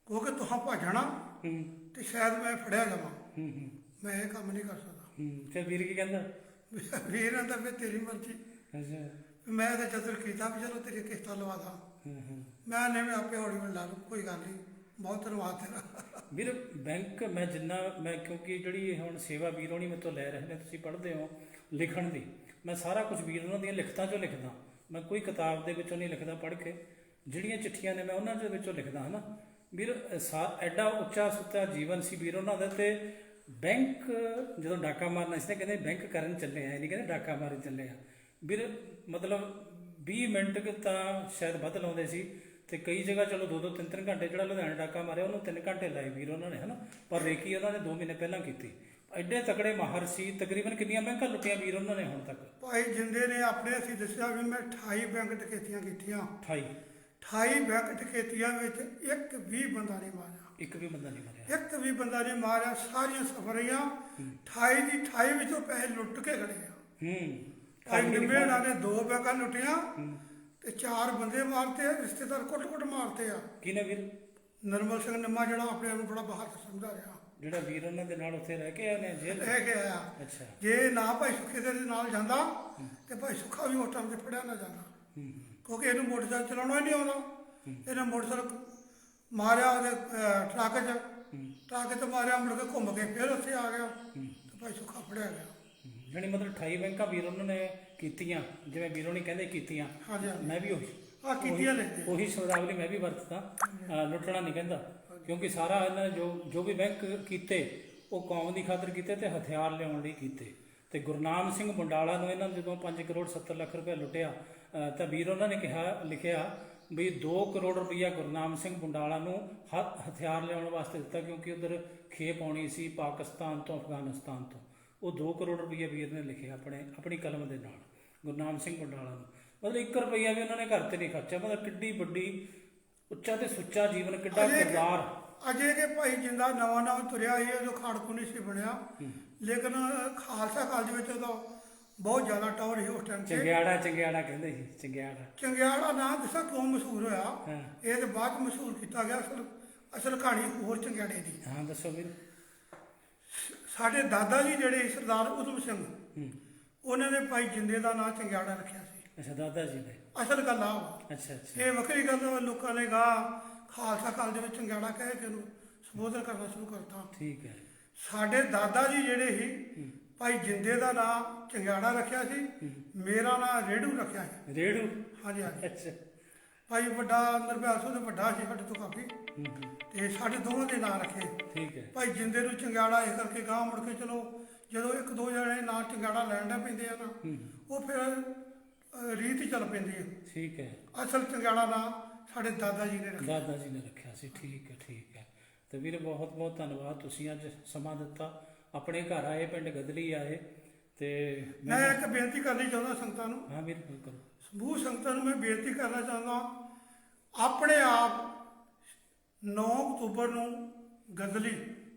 ਕਿਉਂਕਿ ਤੁਹਾਂ ਭੱਜਣਾ ਤੇ ਸ਼ਾਇਦ ਮੈਂ ਫੜਿਆ ਜਾਵਾਂ। ਮੈਂ ਇਹ ਕੰਮ ਨਹੀਂ ਕਰ ਸਕਦਾ। ਫਿਰ ਵੀਰ ਕੀ ਕਹਿੰਦਾ? ਵੀਰ ਕਹਿੰਦਾ ਵੀ ਤੇਰੀ ਮਰਜ਼ੀ। ਅੱਛਾ, ਮੈਂ ਤਾਂ ਜਦੋਂ ਕੀਤਾ ਵੀ ਚਲੋ ਤੇਰੀ ਕਿਸ਼ਤਾਂ ਲਵਾ ਦਾਂ। ਮੈਂ ਨੇ ਮੈਂ ਆਪੇ ਹੌਲੀ ਹੌਲੀ ਲਾ ਲੂ, ਕੋਈ ਗੱਲ ਨਹੀਂ, ਬਹੁਤ ਧੰਨਵਾਦ ਤੇਰਾ। ਵੀਰ ਬੈਂਕ ਮੈਂ ਕਿਉਂਕਿ ਜਿਹੜੀ ਇਹ ਹੁਣ ਸੇਵਾ ਵੀਰ ਹੋਣੀ ਮੇਰੇ ਤੋਂ ਲੈ ਰਹੇ ਨੇ, ਤੁਸੀਂ ਪੜ੍ਹਦੇ ਹੋ ਲਿਖਣ ਦੀ, ਮੈਂ ਸਾਰਾ ਕੁਝ ਵੀਰ ਉਹਨਾਂ ਦੀਆਂ ਲਿਖਤਾਂ 'ਚੋਂ ਲਿਖਦਾ। ਮੈਂ ਕੋਈ ਕਿਤਾਬ ਦੇ ਵਿੱਚੋਂ ਨਹੀਂ ਲਿਖਦਾ, ਪੜ੍ਹ ਕੇ ਜਿਹੜੀਆਂ ਚਿੱਠੀਆਂ ਨੇ ਮੈਂ ਉਹਨਾਂ ਦੇ ਵਿੱਚੋਂ ਲਿਖਦਾ ਹੈ ਨਾ। ਵੀਰ ਐਡਾ ਉੱਚਾ ਸੁੱਚਾ ਜੀਵਨ ਸੀ ਵੀਰ ਉਹਨਾਂ ਦਾ। ਤੇ ਬੈਂਕ ਜਦੋਂ ਡਾਕਾ ਮਾਰਨਾ ਸੀ, ਕਹਿੰਦੇ ਬੈਂਕ ਕਰਨ ਚੱਲੇ ਆ, ਨਹੀਂ ਕਹਿੰਦੇ ਡਾਕਾ ਮਾਰਨ ਚੱਲੇ ਆ। ਵੀਰ ਮਤਲਬ 20 ਮਿੰਟ ਤਾਂ ਸ਼ਾਇਦ ਵੱਧ ਲਾਉਂਦੇ ਸੀ, ਤੇ ਕਈ ਜਗ੍ਹਾ ਚਲੋ 2-2 3-3 ਘੰਟੇ। ਜਿਹੜਾ ਲੁਧਿਆਣਾ ਡਾਕਾ ਮਾਰਿਆ ਉਹਨੂੰ 3 ਘੰਟੇ ਲਾਏ ਵੀਰ ਉਹਨਾਂ ਨੇ, ਹੈ ਨਾ। ਪਰ ਰੇਕੀ ਉਹਨਾਂ ਨੇ 2 ਮਹੀਨੇ ਪਹਿਲਾਂ ਕੀਤੀ। ਐਡੇ ਤਕੜੇ ਮਾਹਰ ਸੀ। ਤਕਰੀਬਨ ਕਿੰਨੀਆਂ ਬੈਂਕਾਂ ਲੁੱਟੀਆਂ ਵੀਰ ਉਹਨਾਂ ਨੇ ਹੁਣ ਤੱਕ? ਭਾਈ ਜਿੰਦੇ ਨੇ ਆਪਣੇ ਅਸੀਂ ਦੱਸਿਆ ਵੀ ਮੈਂ 28 ਬੈਂਕ ਡਕੈਤੀਆਂ ਕੀਤੀਆਂ। 28 ਬੈਂਕ ਡਕੈਤੀਆਂ ਵਿੱਚ ਇੱਕ ਵੀ ਬੰਦਾ ਨਹੀਂ ਮਾਰਿਆ। ਇੱਕ ਵੀ ਬੰਦਾ ਨਹੀਂ ਮਾਰਿਆ। ਸਾਰੀਆਂ ਸਫਰੀਆਂ 28 ਦੀ 28 ਵਿੱਚੋਂ ਪੈਸੇ ਲੁੱਟ ਕੇ ਖੜੇ ਆ। ਭਾਈ ਨਿੰਬੇੜਾ ਨੇ 2 ਬੈਂਕਾਂ ਲੁੱਟੀਆਂ ਤੇ 4 ਬੰਦੇ ਮਾਰਤੇ ਆ, ਰਿਸ਼ਤੇਦਾਰ ਕੁੱਟ ਮਾਰਤੇ ਆ। ਕਿਹਨੇ ਵੀਰ? ਨਰਮਲ ਸਿੰਘ ਨਿੰਮਾ, ਜਿਹੜਾ ਆਪਣੇ ਆਪ ਨੂੰ ਬੜਾ ਬਹਾਦਰ ਸਮਝਦਾ ਰਿਹਾ, ਜਿਹੜਾ ਵੀਰ ਉਹਨਾਂ ਦੇ ਨਾਲ ਉੱਥੇ ਰਹਿ ਕੇ ਆਏ ਨੇ, ਜੇਲ੍ਹ ਰਹਿ ਕੇ ਆਇਆ। ਅੱਛਾ, ਜੇ ਨਾ ਭਾਈ ਸੁੱਖੇ ਦੇ ਨਾਲ ਜਾਂਦਾ ਤੇ ਭਾਈ ਸੁੱਖਾ ਵੀ ਉਸ ਟਾਈਮ ਤੇ ਫੜਿਆ ਨਾ ਜਾਂਦਾ, ਕਿਉਂਕਿ ਇਹਨੂੰ ਮੋਟਰਸਾਈਕਲ ਚਲਾਉਣਾ ਹੀ ਨਹੀਂ ਆਉਂਦਾ। ਇਹਨੇ ਮੋਟਰਸਾਈਕਲ ਮਾਰਿਆ ਉਹਦੇ ਟਰੱਕ 'ਚ ਟਾਂਗੇ ਤੇ ਮਾਰਿਆ, ਮੁੜ ਕੇ ਘੁੰਮ ਕੇ ਫਿਰ ਉੱਥੇ ਆ ਗਿਆ ਤੇ ਭਾਈ ਸੁੱਖਾ ਫੜਿਆ ਗਿਆ। ਜਾਣੀ ਮਤਲਬ 28 ਬੈਂਕਾਂ ਵੀਰ ਉਹਨਾਂ ਨੇ ਕੀਤੀਆਂ, ਜਿਵੇਂ ਵੀਰੋਂ ਨਹੀਂ ਕਹਿੰਦੇ ਕੀਤੀਆਂ, ਹਾਂਜੀ ਹਾਂਜੀ ਮੈਂ ਵੀ ਉਹੀ ਆ ਕੀਤੀਆਂ ਲਿਖਦੇ ਉਹੀ ਸ਼ਬਦਾਵਲੀ ਮੈਂ ਵੀ ਵਰਤਦਾ। ਲੁੱਟਣਾ ਨਹੀਂ ਕਹਿੰਦਾ, ਕਿਉਂਕਿ ਸਾਰਾ ਇਹਨਾਂ ਨੇ ਜੋ ਵੀ ਬੈਂਕ ਕੀਤੇ ਉਹ ਕੌਮ ਦੀ ਖਾਤਰ ਕੀਤੇ ਤੇ ਹਥਿਆਰ ਲਿਆਉਣ ਲਈ ਕੀਤੇ। ਤੇ ਗੁਰਨਾਮ ਸਿੰਘ ਬੰਡਾਲਾ ਨੂੰ ਇਹਨਾਂ ਨੇ ਜਦੋਂ 5 ਕਰੋੜ 70 ਲੱਖ ਰੁਪਏ ਲੁੱਟਿਆ, ਤਾਂ ਵੀਰ ਉਹਨਾਂ ਨੇ ਲਿਖਿਆ ਵੀ 2 ਕਰੋੜ ਰੁਪਈਆ ਗੁਰਨਾਮ ਸਿੰਘ ਬੰਡਾਲਾ ਨੂੰ ਹਥਿਆਰ ਲਿਆਉਣ ਵਾਸਤੇ ਦਿੱਤਾ, ਕਿਉਂਕਿ ਉਧਰ ਖੇਪ ਆਉਣੀ ਸੀ ਪਾਕਿਸਤਾਨ ਤੋਂ ਅਫਗਾਨਿਸਤਾਨ ਤੋਂ। ਉਹ 2 ਕਰੋੜ ਰੁਪਈਆ ਵੀਰ ਨੇ ਲਿਖਿਆ ਆਪਣੀ ਕਲਮ ਦੇ ਨਾਲ ਗੁਰਨਾਮ ਸਿੰਘ ਬੰਡਾਲਾ ਨੂੰ। ਮਤਲਬ 1 ਰੁਪਈਆ ਵੀ ਉਹਨਾਂ ਨੇ ਘਰ ਤੇ ਨਹੀਂ ਖਰਚਿਆ। ਮਤਲਬ ਕਿੱਡੀ ਵੱਡੀ ਉੱਚਾ ਤੇ ਸੁੱਚਾ ਜੀਵਨ, ਕਿੱਡਾ ਕਿਰਦਾਰ। ਅਜੇ ਕਿ ਭਾਈ ਜਿੰਦਾ ਨਵਾਂ ਤੁਰਿਆ ਸੀ, ਉਦੋਂ ਖਾੜਕੂ ਨਹੀਂ ਸੀ ਬਣਿਆ, ਲੇਕਿਨ ਖਾਲਸਾ ਕਾਲਜ ਵਿੱਚ ਉਹਦਾ ਬਹੁਤ ਜ਼ਿਆਦਾ ਟੌਰ ਸੀ ਉਸ ਟਾਈਮ ਤੇ। ਚੰਗਿਆੜਾ ਕਹਿੰਦੇ ਸੀ, ਚੰਗਿਆੜਾ ਨਾਂ ਦੱਸਾਂ ਕਿਉਂ ਮਸ਼ਹੂਰ ਹੋਇਆ, ਇਹ ਤੇ ਬਾਅਦ 'ਚ ਮਸ਼ਹੂਰ ਕੀਤਾ ਗਿਆ। ਅਸਲ ਕਹਾਣੀ ਹੋਰ ਚੰਗਿਆੜੇ ਦੀ। ਹਾਂ ਦੱਸੋ ਵੀਰ। ਸਾਡੇ ਦਾਦਾ ਜੀ ਜਿਹੜੇ ਸਰਦਾਰ ਉਦਮ ਸਿੰਘ, ਉਹਨਾਂ ਨੇ ਭਾਈ ਜਿੰਦੇ ਦਾ ਨਾਂ ਚੰਗਿਆੜਾ ਰੱਖਿਆ ਸੀ। ਅੱਛਾ, ਦਾਦਾ ਜੀ ਨੇ। ਅਸਲ ਗੱਲ ਆ ਵਾ। ਅੱਛਾ। ਇਹ ਵੱਖਰੀ ਗੱਲ, ਲੋਕਾਂ ਨੇ ਖਾਲਸਾ ਕਾਲਜ ਵਿੱਚ ਚੰਗਿਆੜਾ ਕਹਿ ਕੇ ਉਹਨੂੰ ਸੰਬੋਧਨ ਕਰਨਾ ਸ਼ੁਰੂ ਕਰਤਾ। ਠੀਕ ਹੈ। ਸਾਡੇ ਦਾਦਾ ਜੀ ਜਿਹੜੇ ਸੀ ਭਾਈ ਜਿੰਦੇ ਦਾ ਨਾਂ ਚੰਗਿਆੜਾ ਰੱਖਿਆ ਸੀ, ਮੇਰਾ ਨਾਂ ਰੇੜੂ ਰੱਖਿਆ ਸੀ। ਰੇੜੂ? ਹਾਂਜੀ। ਅੱਛਾ। ਭਾਈ ਵੱਡਾ ਨਿਰਭੈ ਸਿੰਘ ਤੋਂ ਵੱਡਾ ਸੀ ਸਾਡੇ ਤੋਂ ਕਾਫੀ, ਤੇ ਸਾਡੇ ਦੋਵਾਂ ਦੇ ਨਾਂ ਰੱਖੇ। ਠੀਕ ਹੈ। ਭਾਈ ਜਿੰਦੇ ਨੂੰ ਚੰਗਿਆੜਾ ਇਸ ਕਰਕੇ ਗਾਂ ਮੁੜ ਕੇ ਚਲੋ ਜਦੋਂ 1-2 ਜਣੇ ਨਾਂ ਚੰਗਿਆੜਾ ਲੈਣ ਦਾ ਪੈਂਦੇ ਆ ਨਾ, ਉਹ ਫਿਰ ਰੀਤ ਹੀ ਚੱਲ ਪੈਂਦੀ ਹੈ। ਠੀਕ ਹੈ। ਅਸਲ ਚੰਗਿਆੜਾ ਨਾਂ ਸਾਡੇ ਦਾਦਾ ਜੀ ਨੇ ਰੱਖਿਆ ਸੀ। ਠੀਕ ਹੈ। ਤੇ ਵੀਰੇ ਬਹੁਤ ਬਹੁਤ ਧੰਨਵਾਦ, ਤੁਸੀਂ ਅੱਜ ਸਮਾਂ ਦਿੱਤਾ, ਆਪਣੇ ਘਰ ਆਏ, ਪਿੰਡ ਗਦਲੀ ਆਏ। ਤੇ ਮੈਂ ਇੱਕ ਬੇਨਤੀ ਕਰਨੀ ਚਾਹੁੰਦਾ ਸੰਗਤਾਂ ਨੂੰ। ਹਾਂ ਵੀਰ ਕਰੋ। ਸਮੂਹ ਸੰਗਤਾਂ ਨੂੰ ਮੈਂ ਬੇਨਤੀ ਕਰਨਾ ਚਾਹੁੰਦਾ, ਆਪਣੇ ਆਪ 9 ਅਕਤੂਬਰ ਨੂੰ ਗਦਲੀ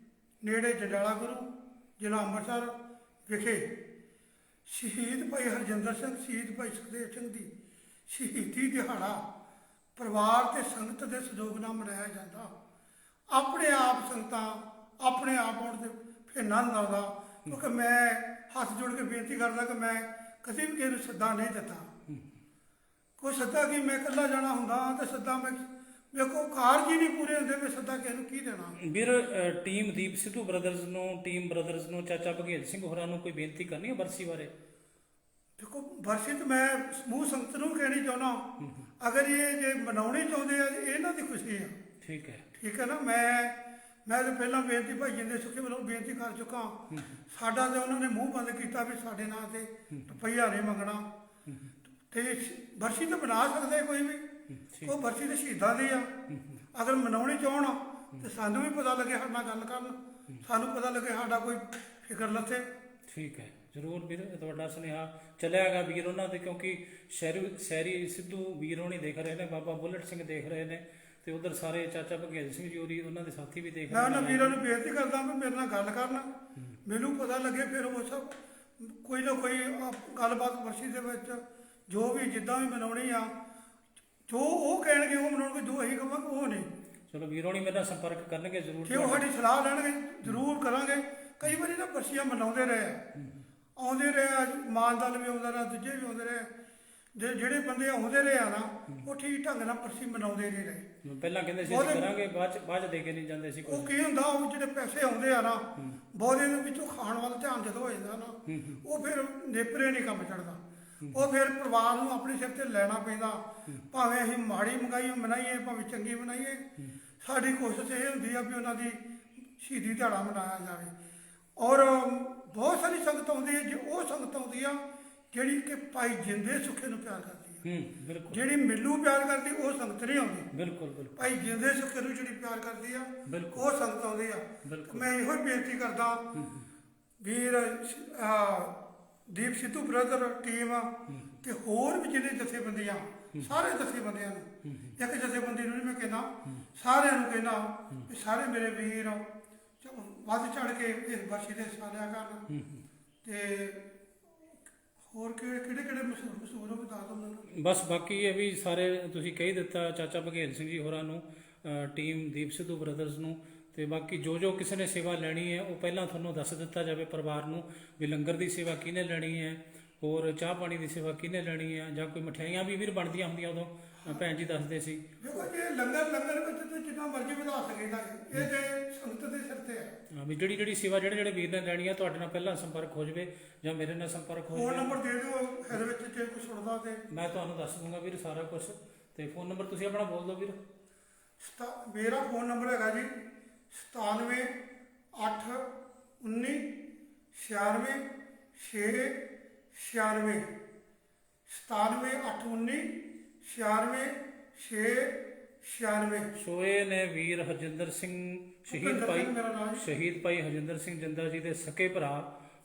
ਨੇੜੇ ਜੰਡਿਆਲਾ ਗੁਰੂ ਜ਼ਿਲ੍ਹਾ ਅੰਮ੍ਰਿਤਸਰ ਵਿਖੇ ਸ਼ਹੀਦ ਭਾਈ ਹਰਜਿੰਦਰ ਸਿੰਘ, ਸ਼ਹੀਦ ਭਾਈ ਸੁਖਦੇਵ ਸਿੰਘ ਦੀ ਸ਼ਹੀਦੀ ਦਿਹਾੜਾ ਪਰਿਵਾਰ ਤੇ ਸੰਗਤ ਦੇ ਸਹਿਯੋਗ ਨਾਲ ਮਨਾਇਆ ਜਾਂਦਾ। ਆਪਣੇ ਆਪ ਸੰਗਤਾਂ ਆਪਣੇ ਆਪ ਆਉਣ ਤੇ ਫਿਰ ਆਨੰਦ ਆਉਂਦਾ, ਕਿਉਂਕਿ ਮੈਂ ਹੱਥ ਜੋੜ ਕੇ ਬੇਨਤੀ ਕਰਦਾ ਕਿ ਮੈਂ ਕਦੇ ਵੀ ਕਿਸੇ ਨੂੰ ਸੱਦਾ ਨਹੀਂ ਦਿੱਤਾ। ਕੋਈ ਸੱਦਾ ਕਿ ਮੈਂ ਇਕੱਲਾ ਜਾਣਾ ਹੁੰਦਾ ਤੇ ਸੱਦਾ ਮੈਂ ਵੇਖੋ ਕਾਰਜ ਹੀ ਨਹੀਂ ਪੂਰੇ ਹੁੰਦੇ, ਮੈਂ ਸੱਦਾ ਕਿਸੇ ਨੂੰ ਕੀ ਦੇਣਾ। ਵੀਰ ਟੀਮ ਦੀਪ ਸਿੱਧੂ ਬ੍ਰਦਰਜ਼ ਨੂੰ ਚਾਚਾ ਭਗੇਲ ਸਿੰਘ ਹੋਰਾਂ ਨੂੰ ਕੋਈ ਬੇਨਤੀ ਕਰਨੀ ਹੈ ਬਰਸੀ ਬਾਰੇ? ਦੇਖੋ ਬਰਸੀ ਤਾਂ ਮੈਂ ਸਮੂਹ ਸੰਗਤ ਨੂੰ ਕਹਿਣੀ ਚਾਹੁੰਦਾ, ਅਗਰ ਇਹ ਜੇ ਮਨਾਉਣੀ ਚਾਹੁੰਦੇ ਆ ਇਹਨਾਂ ਦੀ ਖੁਸ਼ੀ ਆ। ਠੀਕ ਹੈ ਨਾ। ਮੈਂ ਤਾਂ ਪਹਿਲਾਂ ਬੇਨਤੀ ਭਾਈ ਜਿੰਦੇ ਸੁੱਖੇ ਵੱਲੋਂ ਬੇਨਤੀ ਕਰ ਚੁੱਕਾ। ਸਾਡਾ ਤੇ ਉਹਨਾਂ ਨੇ ਮੂੰਹ ਬੰਦ ਕੀਤਾ ਵੀ ਸਾਡੇ ਨਾਂ ਤੇ ਰੁਪਈਆ ਨਹੀਂ ਮੰਗਣਾ, ਤੇ ਬਰਸੀ ਤਾਂ ਬਣਾ ਸਕਦੇ ਕੋਈ ਵੀ, ਉਹ ਬਰਸੀ ਤੇ ਸ਼ਹੀਦਾਂ ਦੀ ਆ। ਅਗਰ ਮਨਾਉਣੀ ਚਾਹਣ ਤੇ ਸਾਨੂੰ ਵੀ ਪਤਾ ਲੱਗੇ, ਸਾਡੇ ਨਾਲ ਗੱਲ ਕਰਨ, ਸਾਨੂੰ ਪਤਾ ਲੱਗੇ, ਸਾਡਾ ਕੋਈ ਫਿਕਰ ਲੱਥੇ। ਠੀਕ ਹੈ, ਜ਼ਰੂਰ ਵੀਰ, ਤੁਹਾਡਾ ਸੁਨੇਹਾ ਚੱਲਿਆਗਾ ਵੀਰ ਉਹਨਾਂ ਦੇ, ਕਿਉਂਕਿ ਸ਼ਹਿਰੀ ਸਿੱਧੂ ਵੀਰ ਹੋਣੀ ਦੇਖ ਰਹੇ ਨੇ, ਬਾਬਾ ਬੁੱਲਟ ਸਿੰਘ ਦੇਖ ਰਹੇ ਨੇ, ਤੇ ਉਧਰ ਸਾਰੇ ਚਾਚਾ ਭਗੇਲ ਸਿੰਘ ਜੀ ਹੋਰੀ ਉਹਨਾਂ ਦੇ ਸਾਥੀ ਵੀ ਦੇਖ ਰਹੇ ਨੇ। ਮੈਂ ਉਹਨਾਂ ਵੀਰਾਂ ਨੂੰ ਬੇਨਤੀ ਕਰਦਾ ਵੀ ਮੇਰੇ ਨਾਲ ਗੱਲ ਕਰਨ, ਮੈਨੂੰ ਪਤਾ ਲੱਗੇ, ਫਿਰ ਉਹ ਸਭ ਕੋਈ ਨਾ ਕੋਈ ਗੱਲਬਾਤ ਬਰਸੀ ਦੇ ਵਿੱਚ ਜੋ ਵੀ ਜਿੱਦਾਂ ਵੀ ਮਨਾਉਣੀ ਆ, ਜੋ ਉਹ ਕਹਿਣਗੇ ਉਹ ਮਨਾਉਣਗੇ, ਜੋ ਅਸੀਂ ਕਹਾਂਗੇ ਉਹ ਨਹੀਂ। ਚਲੋ ਵੀਰ ਹੋਣੀ ਮੇਰੇ ਨਾਲ ਸੰਪਰਕ ਕਰਨਗੇ ਜ਼ਰੂਰ, ਜੇ ਉਹ ਸਾਡੀ ਸਲਾਹ ਲੈਣਗੇ ਜ਼ਰੂਰ ਕਰਾਂਗੇ। ਕਈ ਵਾਰੀ ਨਾ ਬਰਸੀਆਂ ਮਨਾਉਂਦੇ ਰਹੇ, ਮਾਨਦਾਲ ਵੀ ਆਉਂਦਾ ਰਿਹਾ, ਦੂਜੇ ਵੀ ਆਉਂਦੇ ਰਹੇ, ਜਿਹੜੇ ਬੰਦੇ ਆਉਂਦੇ ਰਹੇ ਆ ਨਾ, ਉਹ ਠੀਕ ਢੰਗ ਨਾਲ ਬਰਸੀ ਮਨਾਉਂਦੇ ਨਹੀਂ ਰਹੇ। ਪਹਿਲਾਂ ਕਹਿੰਦੇ ਸੀ ਅਸੀਂ ਕਰਾਂਗੇ, ਬਾਅਦ ਚ ਦੇ ਕੇ ਨਹੀਂ ਜਾਂਦੇ ਸੀ। ਉਹ ਕੀ ਹੁੰਦਾ, ਉਹ ਜਿਹੜੇ ਪੈਸੇ ਆਉਂਦੇ ਆ ਨਾ, ਬਹੁਤੇ ਦੇ ਵਿੱਚੋਂ ਖਾਣ ਵੱਲ ਧਿਆਨ ਜਦੋਂ ਹੋ ਜਾਂਦਾ ਨਾ, ਉਹ ਫਿਰ ਨੇਪਰੇ ਨਹੀਂ ਕੰਮ ਚੜਦਾ। ਉਹ ਫਿਰ ਪਰਿਵਾਰ ਨੂੰ ਆਪਣੇ ਸਿਰ ਤੇ ਲੈਣਾ ਪੈਂਦਾ, ਭਾਵੇਂ ਅਸੀਂ ਮਾੜੀ ਮੰਗਾਈ ਮਨਾਈਏ, ਭਾਵੇਂ ਚੰਗੀ ਮਨਾਈਏ। ਸਾਡੀ ਕੋਸ਼ਿਸ਼ ਇਹ ਹੁੰਦੀ ਆ ਵੀ ਉਹਨਾਂ ਦੀ ਸ਼ਹੀਦੀ ਦਿਹਾੜਾ ਮਨਾਇਆ ਜਾਵੇ। ਔਰ ਬਹੁਤ ਸਾਰੀ ਸੰਗਤ ਆਉਂਦੀ ਹੈ, ਉਹ ਸੰਗਤ ਆਉਂਦੀ ਆ ਜਿਹੜੀ ਕਿ ਭਾਈ ਜਿੰਦੇ ਸੁੱਖੇ ਨੂੰ ਪਿਆਰ ਕਰਦੀ ਹੈ। ਜਿਹੜੀ ਮੈਨੂੰ ਪਿਆਰ ਕਰਦੀ ਉਹ ਸੰਗਤ ਨਹੀਂ ਆਉਂਦੀ। ਭਾਈ ਜਿੰਦੇ ਸੁੱਖੇ ਨੂੰ ਜਿਹੜੀ ਪਿਆਰ ਕਰਦੀ ਆ ਉਹ ਸੰਗਤ ਆਉਂਦੀ ਆ। ਮੈਂ ਇਹੋ ਹੀ ਬੇਨਤੀ ਕਰਦਾ, ਵੀਰ ਦੀਪ ਸਿੱਧੂ ਬ੍ਰਦਰ ਟੀਮ ਤੇ ਹੋਰ ਵੀ ਜਿਹੜੇ ਜਥੇਬੰਦੀਆਂ, ਸਾਰੇ ਜਥੇਬੰਦੀਆਂ ਨੂੰ, ਇੱਕ ਜਥੇਬੰਦੀ ਨੂੰ ਨਹੀਂ ਮੈਂ ਕਹਿੰਦਾ, ਸਾਰਿਆਂ ਨੂੰ ਕਹਿੰਦਾ ਵੀ ਸਾਰੇ ਮੇਰੇ ਵੀਰ ਵੱਧ ਚੜ ਕੇ ਇਸ ਬਰਸੀ ਦੇ ਹਿੱਸਾ ਲਿਆ ਕਰਨ। ਤੇ ਹੋਰ ਕਿਹੜੇ ਮਸ਼ਹੂਰ ਹੋ ਬਤਾ ਦਿਓ ਮੈਨੂੰ। ਬਸ ਬਾਕੀ ਇਹ ਵੀ ਸਾਰੇ ਤੁਸੀਂ ਕਹਿ ਦਿੱਤਾ, ਚਾਚਾ ਭਗੇਲ ਸਿੰਘ ਜੀ ਹੋਰਾਂ ਨੂੰ, ਟੀਮ ਦੀਪ ਸਿੱਧੂ ਬ੍ਰਦਰਜ਼ ਨੂੰ, ਤੇ ਬਾਕੀ ਜੋ ਕਿਸੇ ਨੇ ਸੇਵਾ ਲੈਣੀ ਹੈ ਉਹ ਪਹਿਲਾਂ ਤੁਹਾਨੂੰ ਦੱਸ ਦਿੱਤਾ ਜਾਵੇ ਪਰਿਵਾਰ ਨੂੰ ਵੀ ਲੰਗਰ ਦੀ ਸੇਵਾ ਕਿਹਨੇ ਲੈਣੀ ਹੈ, ਹੋਰ ਚਾਹ ਪਾਣੀ ਦੀ ਸੇਵਾ ਕਿਹਨੇ ਲੈਣੀ ਆ, ਜਾਂ ਕੋਈ ਮਠਿਆਈਆਂ ਵੀ ਵੀਰ ਬਣਦੀਆਂ ਹੁੰਦੀਆਂ ਉਦੋਂ ਭੈਣ ਜੀ ਦੱਸਦੇ ਸੀ। ਦੇਖੋ ਜੀ ਲੰਗਰ ਵਿੱਚ ਤੇ ਜਿੰਨਾ ਮਰਜ਼ੀ ਵਧਾ ਸਕੇਗਾ ਇਹ ਤੇ ਸੰਗਤ ਦੇ ਸਿਰ ਤੇ ਹੈ। ਹਾਂ ਵੀ ਜਿਹੜੀ ਸੇਵਾ ਜਿਹੜੇ ਵੀਰ ਨੇ ਲੈਣੀ ਆ, ਤੁਹਾਡੇ ਨਾਲ ਪਹਿਲਾਂ ਸੰਪਰਕ ਹੋ ਜਾਵੇ ਜਾਂ ਮੇਰੇ ਨਾਲ ਸੰਪਰਕ ਹੋ ਫੋਨ ਜਾਵੇ। ਨੰਬਰ ਦੇ ਦਿਓ ਇਹਦੇ ਵਿੱਚ ਜੇ ਕੋਈ ਸੁਣਦਾ ਤੇ ਮੈਂ ਤੁਹਾਨੂੰ ਦੱਸ ਦੂੰਗਾ ਵੀਰ ਸਾਰਾ ਕੁਝ। ਤੇ ਫੋਨ ਨੰਬਰ ਤੁਸੀਂ ਆਪਣਾ ਬੋਲ ਦਿਓ ਵੀਰ। ਮੇਰਾ ਫੋਨ ਨੰਬਰ ਹੈਗਾ ਜੀ 97 8 19 96 6 96 97 8 19 96 6 96। ਸੋ ਇਹ ਨੇ ਵੀਰ ਹਰਜਿੰਦਰ ਸਿੰਘ ਸ਼ਹੀਦ ਭਾਈ ਹਰਜਿੰਦਰ ਸਿੰਘ ਜਿੰਦਾ ਜੀ ਦੇ ਸਕੇ ਭਰਾ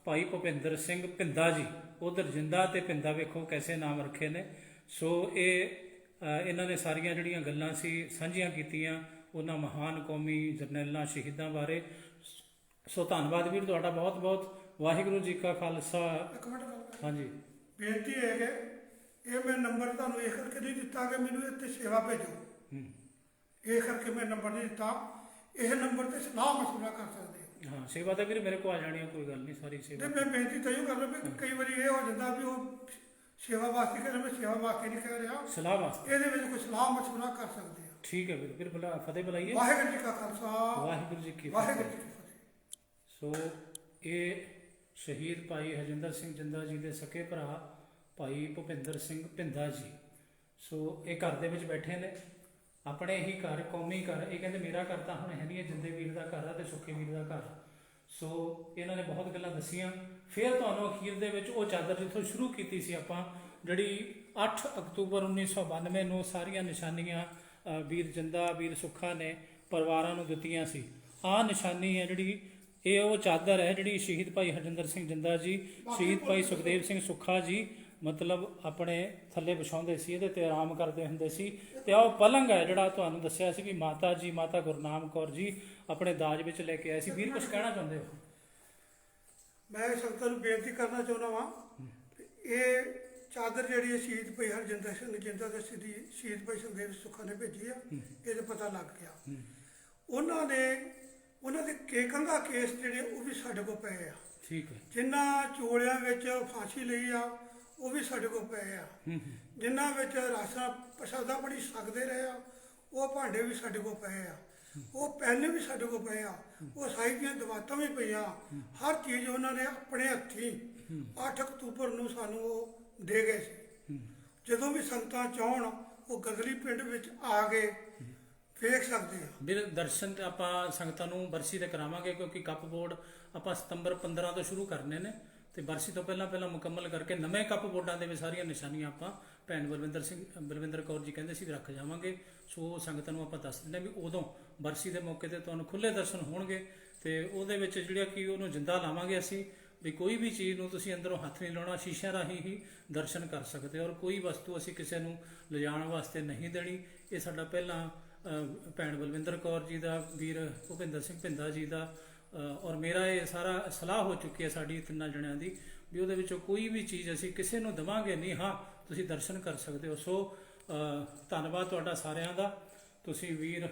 ਭਾਈ ਭੁਪਿੰਦਰ ਸਿੰਘ ਭਿੰਦਾ ਜੀ। ਉਧਰ ਜਿੰਦਾ ਤੇ ਭਿੰਦਾ ਵੇਖੋ ਕੈਸੇ ਨਾਮ ਰੱਖੇ ਨੇ। ਸੋ ਇਹਨਾਂ ਨੇ ਸਾਰੀਆਂ ਜਿਹੜੀਆਂ ਗੱਲਾਂ ਸੀ ਸਾਂਝੀਆਂ ਕੀਤੀਆਂ ਉਹਨਾਂ ਮਹਾਨ ਕੌਮੀ ਜਰਨੈਲਾਂ ਸ਼ਹੀਦਾਂ ਬਾਰੇ। ਸੋ ਧੰਨਵਾਦ ਵੀਰ ਤੁਹਾਡਾ ਬਹੁਤ ਬਹੁਤ। ਵਾਹਿਗੁਰੂ ਜੀ ਕਾ ਖਾਲਸਾ। ਇੱਕ ਮਿੰਟ ਗੱਲ ਕਰ। ਹਾਂਜੀ ਬੇਨਤੀ ਹੈ ਕਿ ਇਹ ਮੈਂ ਨੰਬਰ ਤੁਹਾਨੂੰ ਇਹ ਕਰਕੇ ਨਹੀਂ ਦਿੱਤਾ ਕਿ ਮੈਨੂੰ ਇੱਥੇ ਸੇਵਾ ਭੇਜੋ, ਇਹ ਕਰਕੇ ਮੈਂ ਨੰਬਰ ਨਹੀਂ ਦਿੱਤਾ। ਇਹ ਨੰਬਰ ਤੇ ਸਲਾਹ ਮਸ਼ਵਰਾ ਕਰ ਸਕਦੇ ਹੋ। ਹਾਂ ਸੇਵਾ ਤਾਂ ਵੀਰ ਮੇਰੇ ਕੋਲ ਆ ਜਾਣੀ ਆ, ਕੋਈ ਗੱਲ ਨਹੀਂ, ਸਾਰੀ ਸੇਵਾ। ਤੇ ਮੈਂ ਬੇਨਤੀ ਤਾਂ ਇਹ ਕਰ ਰਿਹਾ ਵੀ ਕਈ ਵਾਰੀ ਇਹ ਹੋ ਜਾਂਦਾ ਵੀ ਉਹ ਸੇਵਾ ਵਾਸਤੇ ਕਰ, ਮੈਂ ਸੇਵਾ ਵਾਸਤੇ ਨਹੀਂ ਕਹਿ ਰਿਹਾ, ਸਲਾਹ ਵਾਸਤੇ। ਇਹਦੇ ਵਿੱਚ ਕੋਈ ਸਲਾਹ ਮਸ਼ਵਰਾ ਕਰ ਸਕਦੇ ਆ। ਠੀਕ ਹੈ ਵੀਰ। ਫਿਰ ਬੁਲਾ ਫਤਿਹ ਬੁਲਾਈਏ। ਵਾਹਿਗੁਰੂ ਜੀ ਕਾ ਖਾਲਸਾ ਵਾਹਿਗੁਰੂ ਜੀ ਕੀ ਵਾਹਿਗੁਰੂ ਜੀ ਕੀ ਫਤਿਹ। ਸੋ ਇਹ ਸ਼ਹੀਦ ਭਾਈ ਹਰਜਿੰਦਰ ਸਿੰਘ ਜਿੰਦਾ ਜੀ ਦੇ ਸਕੇ ਭਰਾ ਭਾਈ ਭੁਪਿੰਦਰ ਸਿੰਘ ਭਿੰਦਾ ਜੀ। ਸੋ ਇਹ ਘਰ ਦੇ ਵਿੱਚ ਬੈਠੇ ਨੇ, ਆਪਣੇ ਹੀ ਘਰ, ਕੌਮੀ ਘਰ। ਇਹ ਕਹਿੰਦੇ ਮੇਰਾ ਘਰ ਤਾਂ ਹੁਣ ਹੈ ਨਹੀਂ, ਇਹ ਜਿੰਦੇ ਵੀਰ ਦਾ ਘਰ ਆ ਤੇ ਸੁੱਖੇ ਵੀਰ ਦਾ ਘਰ। ਸੋ ਇਹਨਾਂ ਨੇ ਬਹੁਤ ਗੱਲਾਂ ਦੱਸੀਆਂ। ਫਿਰ ਤੁਹਾਨੂੰ ਅਖੀਰ ਦੇ ਵਿੱਚ ਉਹ ਚਾਦਰ ਜਿੱਥੋਂ ਸ਼ੁਰੂ ਕੀਤੀ ਸੀ ਆਪਾਂ, ਜਿਹੜੀ 8 ਅਕਤੂਬਰ 1992 ਨੂੰ ਸਾਰੀਆਂ ਨਿਸ਼ਾਨੀਆਂ ਵੀਰ ਜਿੰਦਾ ਵੀਰ ਸੁੱਖਾ ਨੇ ਪਰਿਵਾਰਾਂ ਨੂੰ ਦਿੱਤੀਆਂ ਸੀ। ਆਹ ਨਿਸ਼ਾਨੀ ਹੈ ਜਿਹੜੀ, ਇਹ ਉਹ ਚਾਦਰ ਹੈ ਜਿਹੜੀ ਸ਼ਹੀਦ ਭਾਈ ਹਰਜਿੰਦਰ ਸਿੰਘ ਜਿੰਦਾ ਜੀ, ਸ਼ਹੀਦ ਭਾਈ ਸੁਖਦੇਵ ਸਿੰਘ ਸੁੱਖਾ ਜੀ ਮਤਲਬ ਆਪਣੇ ਥੱਲੇ ਵਿਛਾਉਂਦੇ ਸੀ, ਇਹਦੇ ਤੇ ਆਰਾਮ ਕਰਦੇ ਹੁੰਦੇ ਸੀ। ਤੇ ਉਹ ਪਲੰਗ ਹੈ ਜਿਹੜਾ ਤੁਹਾਨੂੰ ਦੱਸਿਆ ਸੀ ਵੀ ਮਾਤਾ ਜੀ, ਮਾਤਾ ਗੁਰਨਾਮ ਕੌਰ ਜੀ ਆਪਣੇ ਦਾਜ ਵਿੱਚ ਲੈ ਕੇ ਆਏ ਸੀ। ਵੀਰ ਕੁਝ ਕਹਿਣਾ ਚਾਹੁੰਦੇ ਹੋ? ਮੈਂ ਸੰਗਤਾਂ ਨੂੰ ਬੇਨਤੀ ਕਰਨਾ ਚਾਹੁੰਦਾ ਵਾਂ, ਇਹ ਚਾਦਰ ਜਿਹੜੀ ਹੈ ਸ਼ਹੀਦ ਭਾਈ ਹਰਜਿੰਦਰ ਸਿੰਘ ਜਿੰਦਾ ਦੇ ਸ਼ਹੀਦ ਭਾਈ ਸੁਖਦੇਵ ਸੁੱਖਾ ਨੇ ਭੇਜੀ ਆ, ਇਹਦੇ ਪਤਾ ਲੱਗ ਗਿਆ। ਉਹਨਾਂ ਦੇ ਕੰਘਾ ਕੇਸ ਜਿਹੜੇ ਉਹ ਵੀ ਸਾਡੇ ਕੋਲ ਪਏ ਆ। ਠੀਕ ਹੈ। ਜਿਨ੍ਹਾਂ ਚੋਲਿਆਂ ਵਿੱਚ ਫਾਂਸੀ ਲਈ ਆ ਉਹ ਵੀ ਸਾਡੇ ਕੋਲ ਪਏ ਆ। ਜਿਨ੍ਹਾਂ ਵਿੱਚ ਰਾਸਾਂ ਪ੍ਰਸ਼ਾਦਾ ਬੜੀ ਸਕਦੇ ਰਹੇ ਆ ਉਹ ਭਾਂਡੇ ਵੀ ਸਾਡੇ ਕੋਲ ਪਏ ਆ। ਉਹ ਪੈਨ ਵੀ ਸਾਡੇ ਕੋਲ ਪਏ ਆ। ਉਹ ਸਾਈ ਦੀਆਂ ਦਵਾਤਾਂ ਵੀ ਪਈਆਂ। ਹਰ ਚੀਜ਼ ਉਹਨਾਂ ਨੇ ਆਪਣੇ ਹੱਥੀਂ 8 ਅਕਤੂਬਰ ਨੂੰ ਸਾਨੂੰ ਉਹ ਦੇ ਗਏ ਸੀ। ਜਦੋਂ ਵੀ ਸੰਗਤਾਂ ਚਾਹਣ ਉਹ ਗਦਰੀ ਪਿੰਡ ਵਿੱਚ ਆ ਕੇ ਵੇਖ ਸਕਦੇ ਆ। ਵੀਰ ਦਰਸ਼ਨ ਤੇ ਆਪਾਂ ਸੰਗਤਾਂ ਨੂੰ ਬਰਸੀ ਤੇ ਕਰਾਵਾਂਗੇ, ਕਿਉਂਕਿ ਕੱਪ ਬੋਰਡ ਆਪਾਂ ਸਤੰਬਰ 15 ਤੋਂ ਸ਼ੁਰੂ ਕਰਨੇ ਨੇ ਤੇ ਬਰਸੀ ਤੋਂ ਪਹਿਲਾਂ ਮੁਕੰਮਲ ਕਰਕੇ ਨਵੇਂ ਕੱਪ ਬੋਰਡਾਂ ਦੇ ਵਿੱਚ ਸਾਰੀਆਂ ਨਿਸ਼ਾਨੀਆਂ ਆਪਾਂ ਭੈਣ ਬਲਵਿੰਦਰ ਕੌਰ ਜੀ ਕਹਿੰਦੇ ਸੀ ਵੀ ਰੱਖ ਜਾਵਾਂਗੇ। ਸੋ ਸੰਗਤਾਂ ਨੂੰ ਆਪਾਂ ਦੱਸ ਦਿੰਦੇ ਵੀ ਉਦੋਂ ਬਰਸੀ ਦੇ ਮੌਕੇ ਤੇ ਤੁਹਾਨੂੰ ਖੁੱਲੇ ਦਰਸ਼ਨ ਹੋਣਗੇ ਤੇ ਉਹਦੇ ਵਿੱਚ ਜਿਹੜਾ ਕਿ ਉਹਨੂੰ ਜਿੰਦਾ ਲਾਵਾਂਗੇ ਅਸੀਂ ਵੀ ਕੋਈ ਵੀ ਚੀਜ਼ ਨੂੰ ਤੁਸੀਂ ਅੰਦਰੋਂ ਹੱਥ ਨਹੀਂ ਲਾਉਣਾ, ਸ਼ੀਸ਼ਿਆਂ ਰਾਹੀਂ ਹੀ ਦਰਸ਼ਨ ਕਰ ਸਕਦੇ ਹੋ। ਔਰ ਕੋਈ ਵਸਤੂ ਅਸੀਂ ਕਿਸੇ ਨੂੰ ਲਿਜਾਣ ਵਾਸਤੇ ਨਹੀਂ ਦੇਣੀ। ਇਹ ਸਾਡਾ ਪਹਿਲਾਂ ਭੈਣ ਬਲਵਿੰਦਰ ਕੌਰ ਜੀ ਦਾ, ਵੀਰ ਭੁਪਿੰਦਰ ਸਿੰਘ ਭਿੰਦਾ ਜੀ ਦਾ ਔਰ ਮੇਰਾ ਇਹ ਸਾਰਾ ਸਲਾਹ ਹੋ ਚੁੱਕੀ ਹੈ ਸਾਡੀ ਤਿੰਨਾਂ ਜਣਿਆਂ ਦੀ ਵੀ ਉਹਦੇ ਵਿੱਚੋਂ ਕੋਈ ਵੀ ਚੀਜ਼ ਅਸੀਂ ਕਿਸੇ ਨੂੰ ਦੇਵਾਂਗੇ ਨਹੀਂ। ਹਾਂ ਤੁਸੀਂ ਦਰਸ਼ਨ ਕਰ ਸਕਦੇ ਹੋ। ਸੋ ਧੰਨਵਾਦ ਤੁਹਾਡਾ ਸਾਰਿਆਂ ਦਾ। ਤੁਸੀਂ ਵੀਰ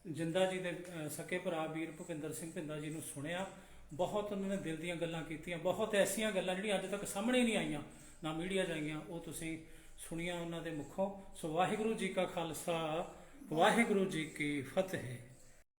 ਜਿੰਦਾ ਜੀ ਦੇ ਸਕੇ ਭਰਾ ਵੀਰ ਭੁਪਿੰਦਰ ਸਿੰਘ ਭਿੰਦਾ ਜੀ ਨੂੰ ਸੁਣਿਆ। ਬਹੁਤ ਉਹਨਾਂ ਨੇ ਦਿਲ ਦੀਆਂ ਗੱਲਾਂ ਕੀਤੀਆਂ। ਬਹੁਤ ਐਸੀਆਂ ਗੱਲਾਂ ਜਿਹੜੀਆਂ ਅੱਜ ਤੱਕ ਸਾਹਮਣੇ ਨਹੀਂ ਆਈਆਂ, ਨਾ ਮੀਡੀਆ 'ਚ ਆਈਆਂ, ਉਹ ਤੁਸੀਂ ਸੁਣੀਆਂ ਉਹਨਾਂ ਦੇ ਮੁਖੋਂ। ਸੋ ਵਾਹਿਗੁਰੂ ਜੀ ਕਾ ਖਾਲਸਾ, ਵਾਹਿਗੁਰੂ ਜੀ ਕੀ ਫਤਿਹ।